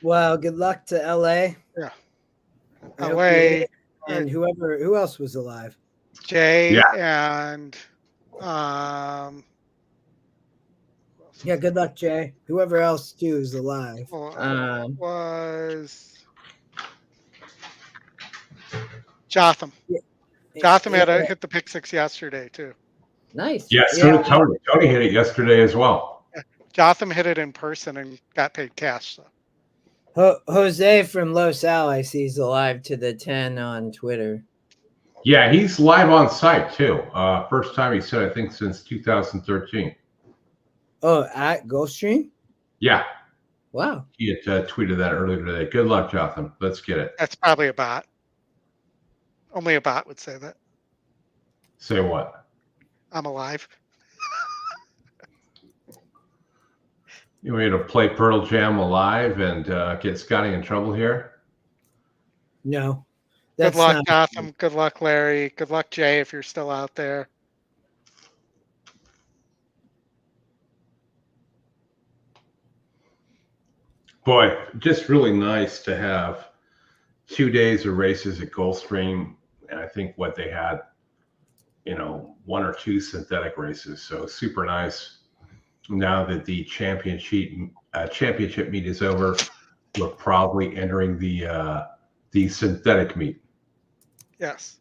Speaker 2: Well, good luck to LA.
Speaker 3: Yeah.
Speaker 2: I hope
Speaker 3: LA
Speaker 2: and who else was alive?
Speaker 3: Jay
Speaker 1: Yeah.
Speaker 3: and
Speaker 2: Yeah, good luck, Jay. Whoever else too is alive.
Speaker 3: Was Jotham.
Speaker 2: Yeah.
Speaker 3: Jotham had hit the pick 6 yesterday too.
Speaker 8: Nice.
Speaker 1: Yeah, so did Tony. Tony hit it yesterday as well.
Speaker 3: Jotham hit it in person and got paid cash. So.
Speaker 2: Jose from Los Al, I see, is alive to the 10 on Twitter.
Speaker 1: Yeah, he's live on site too. First time he said, I think, since 2013.
Speaker 2: Oh, at Gulfstream?
Speaker 1: Yeah.
Speaker 2: Wow.
Speaker 1: He had tweeted that earlier today. Good luck, Jotham. Let's get it.
Speaker 3: That's probably a bot. Only a bot would say that.
Speaker 1: Say what?
Speaker 3: I'm alive.
Speaker 1: You want me to play Pearl Jam alive and get Scotty in trouble here?
Speaker 2: No.
Speaker 3: Good luck, Jotham. Good luck, Larry. Good luck, Jay, if you're still out there.
Speaker 1: Boy, just really nice to have 2 days of races at Gulfstream. And I think what they had, 1 or 2 synthetic races. So super nice. Now that the championship meet is over, we're probably entering the synthetic meet.
Speaker 3: Yes.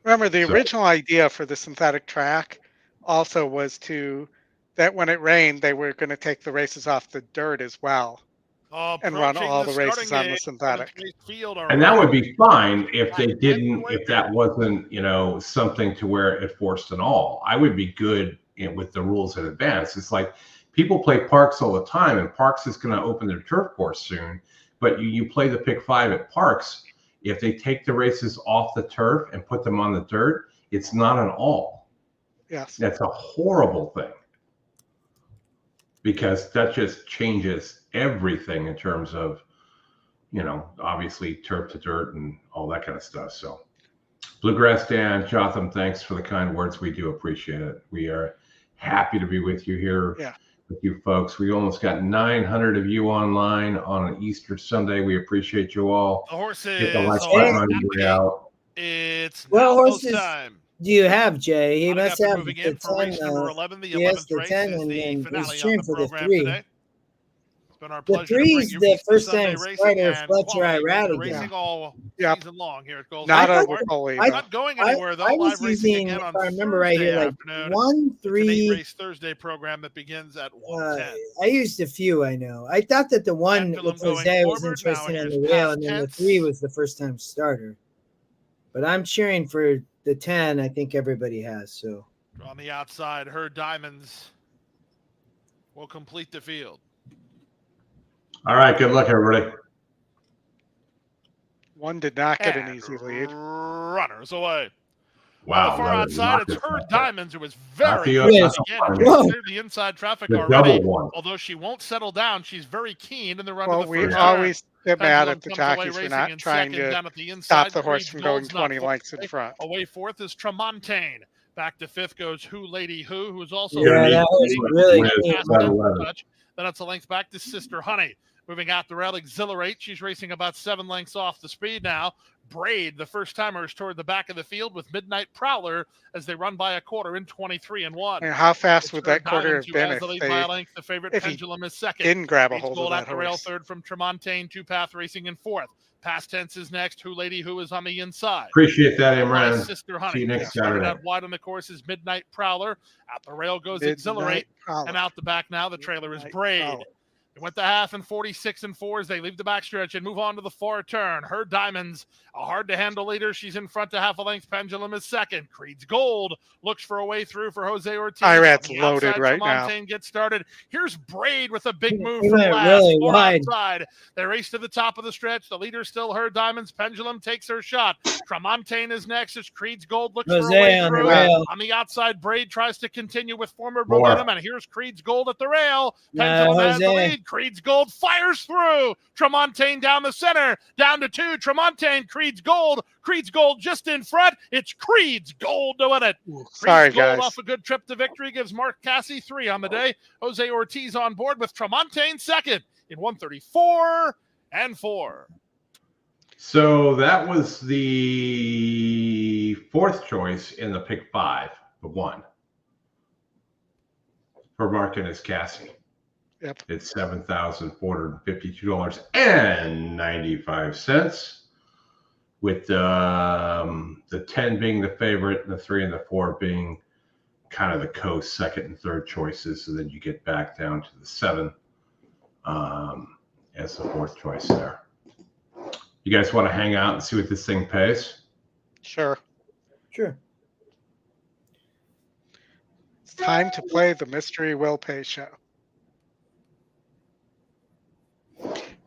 Speaker 3: Remember, the original idea for the synthetic track also was that when it rained, they were going to take the races off the dirt as well and run all the races on the synthetic.
Speaker 1: And that would be fine if they didn't, if that wasn't, something to where it forced an all. I would be good with the rules in advance. It's like people play Parks all the time, and Parks is going to open their turf course soon. But you play the pick 5 at Parks. If they take the races off the turf and put them on the dirt, it's not an all.
Speaker 3: Yes.
Speaker 1: That's a horrible thing, because that just changes everything in terms of, obviously turf to dirt and all that kind of stuff. So Bluegrass Dan, Jotham, thanks for the kind words. We do appreciate it. We are happy to be with you here.
Speaker 3: Yeah.
Speaker 1: With you folks. We almost got 900 of you online on an Easter Sunday. We appreciate you all.
Speaker 4: The horses.
Speaker 1: Hit the like button on your way out.
Speaker 4: It's
Speaker 2: horses
Speaker 4: time.
Speaker 2: Do you have, Jay? He must have
Speaker 4: moving
Speaker 2: the
Speaker 4: in for
Speaker 2: 10.
Speaker 4: race number 11. The 11th
Speaker 2: the
Speaker 4: race
Speaker 2: 10
Speaker 4: is
Speaker 2: and
Speaker 4: the
Speaker 2: then
Speaker 4: finale
Speaker 2: he's
Speaker 4: on
Speaker 2: cheering
Speaker 4: the
Speaker 2: for the
Speaker 4: program
Speaker 2: 3.
Speaker 4: today. It's been our
Speaker 2: The
Speaker 4: pleasure to
Speaker 2: 3
Speaker 4: bring
Speaker 2: is
Speaker 4: you
Speaker 2: the first
Speaker 4: Sunday
Speaker 2: time
Speaker 4: racing
Speaker 2: starter
Speaker 4: and
Speaker 2: Fletcher
Speaker 4: quality
Speaker 2: Irad
Speaker 4: racing
Speaker 2: again.
Speaker 4: all
Speaker 3: Yep.
Speaker 4: season long here at Gulfstream
Speaker 3: Not
Speaker 4: Park.
Speaker 3: a bully.
Speaker 4: Not going anywhere though.
Speaker 2: I was
Speaker 4: Live racing
Speaker 2: using,
Speaker 4: again
Speaker 2: if
Speaker 4: on
Speaker 2: I remember right here,
Speaker 4: Thursday
Speaker 2: like
Speaker 4: afternoon.
Speaker 2: 1, 3.
Speaker 4: It's an 8-race Thursday program that begins at 1:10.
Speaker 2: I used a few, I know. I thought that the 1
Speaker 4: Pendulum
Speaker 2: with
Speaker 4: going
Speaker 2: Jose was
Speaker 4: forward.
Speaker 2: interesting
Speaker 4: Now
Speaker 2: on
Speaker 4: here's
Speaker 2: the rail,
Speaker 4: past
Speaker 2: and then the
Speaker 4: tense.
Speaker 2: 3 was the first time starter. But I'm cheering for the 10. I think everybody has. So
Speaker 4: On the outside, her diamonds will complete the field.
Speaker 1: All right. Good luck, everybody.
Speaker 3: 1 did not get an
Speaker 4: And
Speaker 3: easy lead.
Speaker 4: Runners away.
Speaker 1: Wow.
Speaker 4: On the far
Speaker 1: that-
Speaker 4: outside,
Speaker 1: not
Speaker 4: it's
Speaker 1: this
Speaker 4: her
Speaker 1: one.
Speaker 4: diamonds, who was
Speaker 1: Not
Speaker 4: very
Speaker 1: the-
Speaker 4: good
Speaker 2: Yes.
Speaker 4: again.
Speaker 2: Whoa.
Speaker 4: Cleared the inside traffic
Speaker 1: The
Speaker 4: already.
Speaker 1: double one.
Speaker 4: Although she won't settle down, she's very keen in the run
Speaker 3: Well,
Speaker 4: to the
Speaker 3: we
Speaker 4: first
Speaker 3: always get mad
Speaker 4: Pendulum
Speaker 3: at the
Speaker 4: comes away
Speaker 3: jockeys for
Speaker 4: racing
Speaker 3: not
Speaker 4: in
Speaker 3: trying
Speaker 4: second.
Speaker 3: to
Speaker 4: Down at the
Speaker 3: stop
Speaker 4: inside,
Speaker 3: the horse
Speaker 4: Creed
Speaker 3: from going
Speaker 4: Gold's not
Speaker 3: 20
Speaker 4: full
Speaker 3: lengths in
Speaker 4: away.
Speaker 3: front.
Speaker 4: Away fourth is Tremontaine. Back to fifth goes Who Lady Who is also
Speaker 2: Yeah, that was really
Speaker 1: With
Speaker 2: cute.
Speaker 4: past
Speaker 1: about
Speaker 4: that
Speaker 1: 11.
Speaker 4: touch. Then it's a length back to Sister Honey. Moving out the rail, Exhilarate. She's racing about 7 lengths off the speed now. Braid, the first timers toward the back of the field with Midnight Prowler as they run by a quarter in 23-1.
Speaker 3: And how fast
Speaker 4: It's
Speaker 3: would
Speaker 4: her
Speaker 3: that quarter have
Speaker 4: Diamonds who
Speaker 3: been
Speaker 4: has
Speaker 3: if
Speaker 4: the lead by a
Speaker 3: they
Speaker 4: length. The favorite
Speaker 3: if he
Speaker 4: Pendulum is second.
Speaker 3: didn't grab a
Speaker 4: Beats
Speaker 3: hold
Speaker 4: Gold
Speaker 3: of
Speaker 4: at
Speaker 3: that
Speaker 4: the rail
Speaker 3: horse?
Speaker 4: third from Tremontaine. Two Path racing in fourth. Past tense is next. Who Lady Who is on the inside.
Speaker 1: Appreciate that,
Speaker 4: By
Speaker 1: Imran.
Speaker 4: Sister
Speaker 1: See
Speaker 4: Honey.
Speaker 1: you next
Speaker 4: Started
Speaker 1: Saturday.
Speaker 4: out wide on the course is Midnight Prowler. Out the rail goes
Speaker 3: Midnight
Speaker 4: Exhilarate.
Speaker 3: Prowler.
Speaker 4: And out the back now, the trailer is
Speaker 3: Midnight
Speaker 4: Braid.
Speaker 3: Prowler.
Speaker 4: It went the half and 46 and 4 as they leave the backstretch and move on to the far turn. Her Diamonds, a hard-to-handle leader. She's in front to half a length. Pendulum is second. Creed's Gold looks for a way through for Jose Ortiz.
Speaker 3: Irad's loaded right now.
Speaker 4: Tremontaine gets started. Here's Braid with a big move
Speaker 2: He
Speaker 4: from
Speaker 2: went
Speaker 4: last.
Speaker 2: really
Speaker 4: Four
Speaker 2: wide.
Speaker 4: outside. They race to the top of the stretch. The leader still Her Diamonds. Pendulum takes her shot. Tremontaine is next as Creed's Gold looks for a
Speaker 2: Jose
Speaker 4: way
Speaker 2: on the
Speaker 4: through.
Speaker 2: rail.
Speaker 4: On the outside, Braid tries to continue with forward
Speaker 1: More.
Speaker 4: momentum, and here's Creed's Gold at the rail. Pendulum has the
Speaker 2: Jose.
Speaker 4: lead. Creed's Gold fires through. Tremontaine down the center, down to 2. Tremontaine, Creed's Gold. Creed's Gold just in front. It's Creed's Gold to win it.
Speaker 3: Sorry,
Speaker 4: Creed's Gold
Speaker 3: guys.
Speaker 4: off a good trip to victory gives Mark Cassie 3 on the day. Jose Ortiz on board with Tremontaine second in 134 and 4.
Speaker 1: So that was the fourth choice in the pick 5, the 1 for Martinez Cassie.
Speaker 3: Yep.
Speaker 1: It's $7,452.95, with the 10 being the favorite and the 3 and the 4 being kind of the coast second and third choices, and then you get back down to the 7 as the fourth choice there. You guys want to hang out and see what this thing pays?
Speaker 3: Sure.
Speaker 2: Sure.
Speaker 3: It's time to play the Mystery Will Pay show.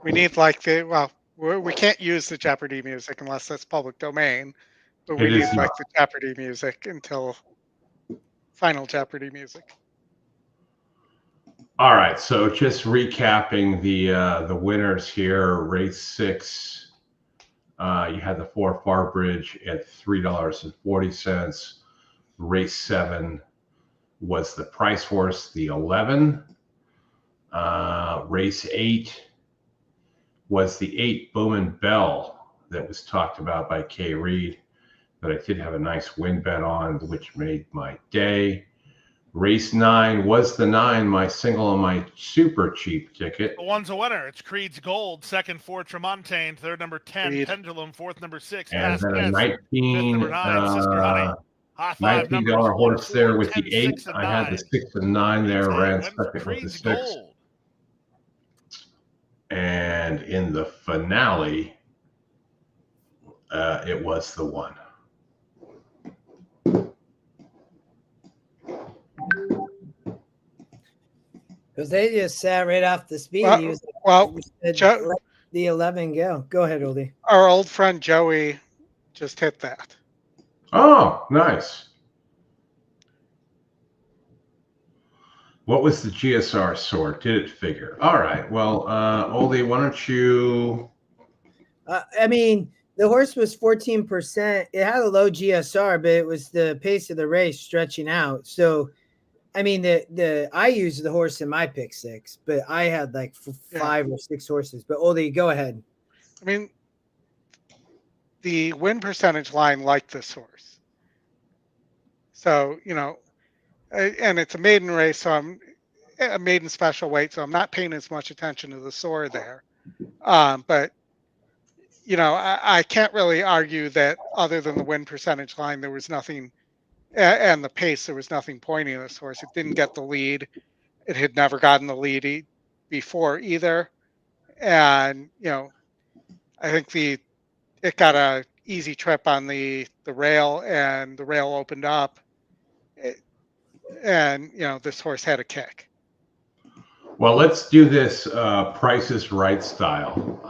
Speaker 3: We need like we can't use the Jeopardy music unless that's public domain, but we
Speaker 1: It
Speaker 3: need
Speaker 1: is
Speaker 3: like
Speaker 1: not.
Speaker 3: the Jeopardy music until final Jeopardy music.
Speaker 1: All right, so just recapping the winners here. Race 6, you had the 4 Farbridge at $3.40. Race 7 was the Price Horse, the 11. Race 8 was the 8 Bowman Bell that was talked about by Kay Reed, that I did have a nice win bet on, which made my day. Race 9 was the 9, my single on my super cheap ticket.
Speaker 4: The 1's a winner. It's Creed's Gold. Second, 4 Tremontaine. Third, number 10,
Speaker 3: Creed.
Speaker 4: Pendulum. Fourth, number 6,
Speaker 1: And
Speaker 4: Past
Speaker 1: then a
Speaker 4: Miss.
Speaker 1: 19,
Speaker 4: Fifth, number 9, Sister Honey. High five numbers.
Speaker 1: $19
Speaker 4: 1,
Speaker 1: horse there
Speaker 4: 4,
Speaker 1: with
Speaker 4: 10,
Speaker 1: the 8.
Speaker 4: 6, and
Speaker 1: I had the
Speaker 4: 9.
Speaker 1: 6 and 9 there,
Speaker 4: Creed's
Speaker 1: ran
Speaker 4: Gold.
Speaker 1: second with the
Speaker 4: Creed's
Speaker 1: 6.
Speaker 4: Gold.
Speaker 1: And in the finale, it was the 1.
Speaker 2: Because they just sat right off the speed.
Speaker 3: Well,
Speaker 2: He was said,
Speaker 3: Joe-
Speaker 2: let the 11 go. Go ahead, Oldie.
Speaker 3: Our old friend Joey just hit that.
Speaker 1: Oh, nice. What was the GSR sort? Did it figure? All right. Well, Oldie, why don't you...
Speaker 2: I mean, the horse was 14%. It had a low GSR, but it was the pace of the race stretching out. So, I mean, I used the horse in my pick 6, but I had like 5 or 6 horses. But Oldie, go ahead.
Speaker 3: I mean, the win percentage line liked this horse. So, and it's a maiden race, so I'm a maiden special weight, so I'm not paying as much attention to the sore there. But, I can't really argue that other than the win percentage line, there was nothing, and the pace, there was nothing pointing at this horse. It didn't get the lead. It had never gotten the lead before either. And, I think it got a easy trip on the rail, and the rail opened up. And this horse had a kick.
Speaker 1: Well, let's do this Price is Right style.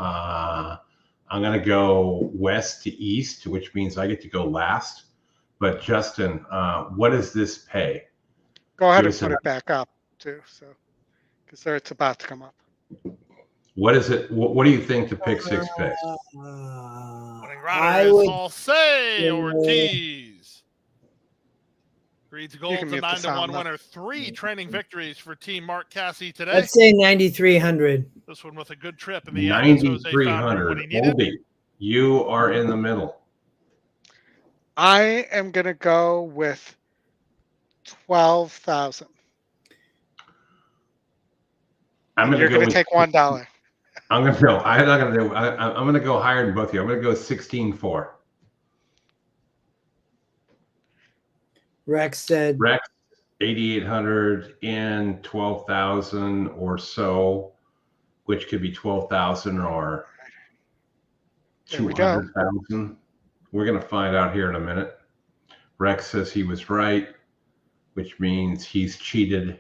Speaker 1: I'm going to go west to east, which means I get to go last. But Justin, what does this pay?
Speaker 3: Go ahead
Speaker 1: Give
Speaker 3: and
Speaker 1: us
Speaker 3: put
Speaker 1: a-
Speaker 3: it back up too, so because it's about to come up.
Speaker 1: What is it? What do you think the pick 6 pays?
Speaker 4: Winning
Speaker 2: I
Speaker 4: rider is
Speaker 2: would
Speaker 4: Jose Ortiz. Creed's Gold's
Speaker 3: can
Speaker 4: a
Speaker 3: mute the
Speaker 4: 9-1
Speaker 3: sound, though.
Speaker 4: winner. 3 training victories for Team Mark Cassie today.
Speaker 2: let's say 9,300.
Speaker 4: This one with a good trip in the end. as Jose found what
Speaker 1: 9,300.
Speaker 4: he needed.
Speaker 1: Oldie, you are in the middle.
Speaker 3: I am gonna go with 12,000.
Speaker 1: I'm going
Speaker 3: You're
Speaker 1: to go
Speaker 3: gonna
Speaker 1: with,
Speaker 3: take $1.
Speaker 1: I'm going to go. I'm not going to do. I'm going to go higher than both of you. I'm going to go 16.4.
Speaker 2: Rex said,
Speaker 1: Rex 8,800 in 12,000 or so. which could be 12,000 or
Speaker 3: There we go.
Speaker 1: 200,000. We're going to find out here in a minute. Rex says he was right, which means he's cheated.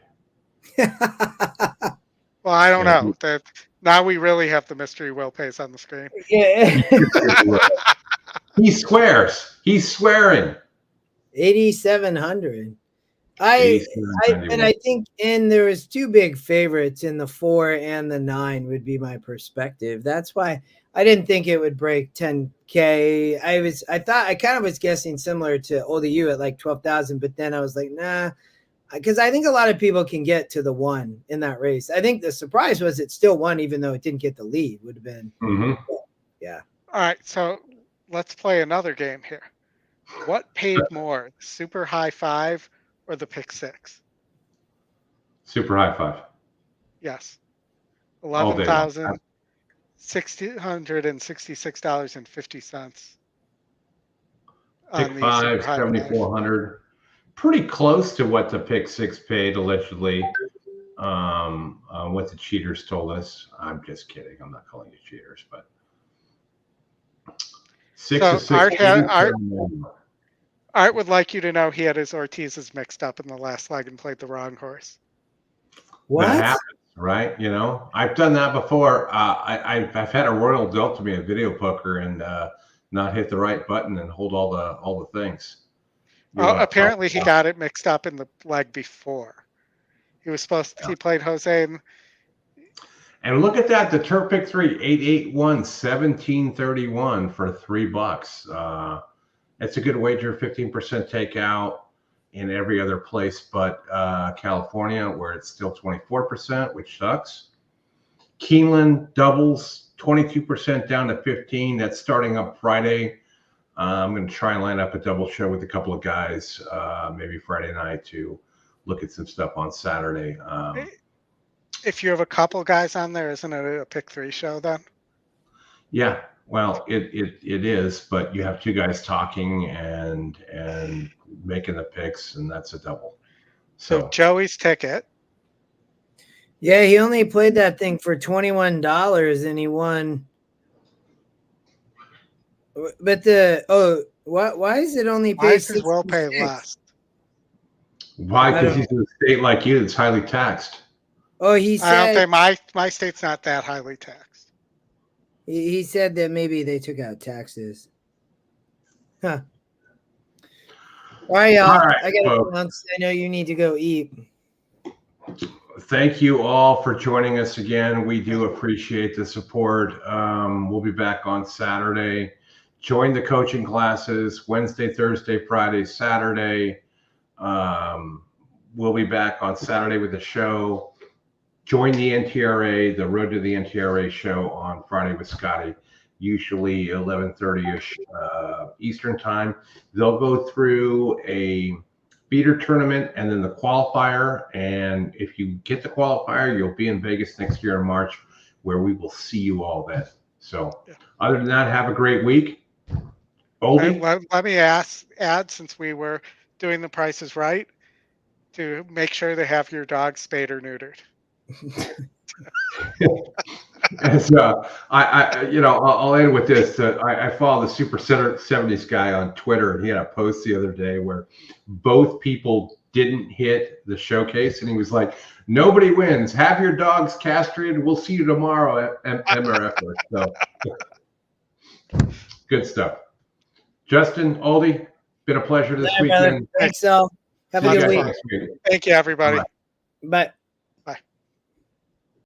Speaker 3: Well, I don't know. Now we really have the mystery Will pays on the screen.
Speaker 2: Yeah.
Speaker 1: He swears. He's swearing.
Speaker 2: 8,700. I think, and there was two big favorites in the 4 and the 9 would be my perspective. That's why I didn't think it would break 10K. I kind of was guessing similar to Oldy you at like 12,000, but then I was like, nah, because I think a lot of people can get to the 1 in that race. I think the surprise was it still won, even though it didn't get the lead. Would have been, yeah.
Speaker 3: All right, so let's play another game here. What paid more, Super High 5 or the Pick 6?
Speaker 1: Super High 5.
Speaker 3: Yes. $11,666.50.
Speaker 1: Pick 5, 7,400. Pretty close to what the Pick 6 paid, allegedly. What the cheaters told us. I'm just kidding. I'm not calling you cheaters, but 6
Speaker 3: So
Speaker 1: to 6.
Speaker 3: Art would like you to know he had his Ortizes mixed up in the last leg and played the wrong horse.
Speaker 2: What?
Speaker 1: That happens, right? You know, I've done that before. I've had a Royal dealt to me a video poker and not hit the right button and hold all the things.
Speaker 3: Apparently he got it mixed up in the leg before. He was supposed to, he played Jose
Speaker 1: and look at that, the turn pick 3, 881, 1731 for $3. It's a good wager, 15% takeout in every other place but California, where it's still 24%, which sucks. Keeneland doubles 22% down to 15. That's starting up Friday. I'm going to try and line up a double show with a couple of guys, maybe Friday night, to look at some stuff on Saturday.
Speaker 3: If you have a couple guys on there, isn't it a pick 3 show then?
Speaker 1: Yeah, well, it is, but you have two guys talking and making the picks, and that's a double.
Speaker 3: So Joey's ticket.
Speaker 2: Yeah, he only played that thing for $21 and he won. But why is it only paid?
Speaker 3: Why is his well pay less?
Speaker 1: Why? Because he's in a state like you that's highly taxed.
Speaker 2: Oh, he said.
Speaker 3: I don't think my state's not that highly taxed.
Speaker 2: He said that maybe they took out taxes. Huh. All right, y'all.
Speaker 1: All right,
Speaker 2: I gotta bounce. I know you need to go eat.
Speaker 1: Thank you all for joining us again. We do appreciate the support. We'll be back on Saturday. Join the coaching classes Wednesday, Thursday, Friday, Saturday. We'll be back on Saturday with the show. Join the NTRA, the Road to the NTRA show on Friday with Scotty, usually 11:30ish Eastern time. They'll go through a beater tournament and then the qualifier. And if you get the qualifier, you'll be in Vegas next year in March, where we will see you all then. So other than that, have a great week. Odie?
Speaker 3: Let me add, since we were doing the prices right, to make sure they have your dog spayed or neutered.
Speaker 1: So I'll end with this. I follow the Super 70s guy on Twitter, and he had a post the other day where both people didn't hit the showcase, and he was like, "Nobody wins. Have your dogs castrated. We'll see you tomorrow at MRF." So good stuff. Justin, Oldie, been a pleasure this weekend.
Speaker 2: Thanks, all. Have a good week.
Speaker 3: Thank you, everybody.
Speaker 2: Bye.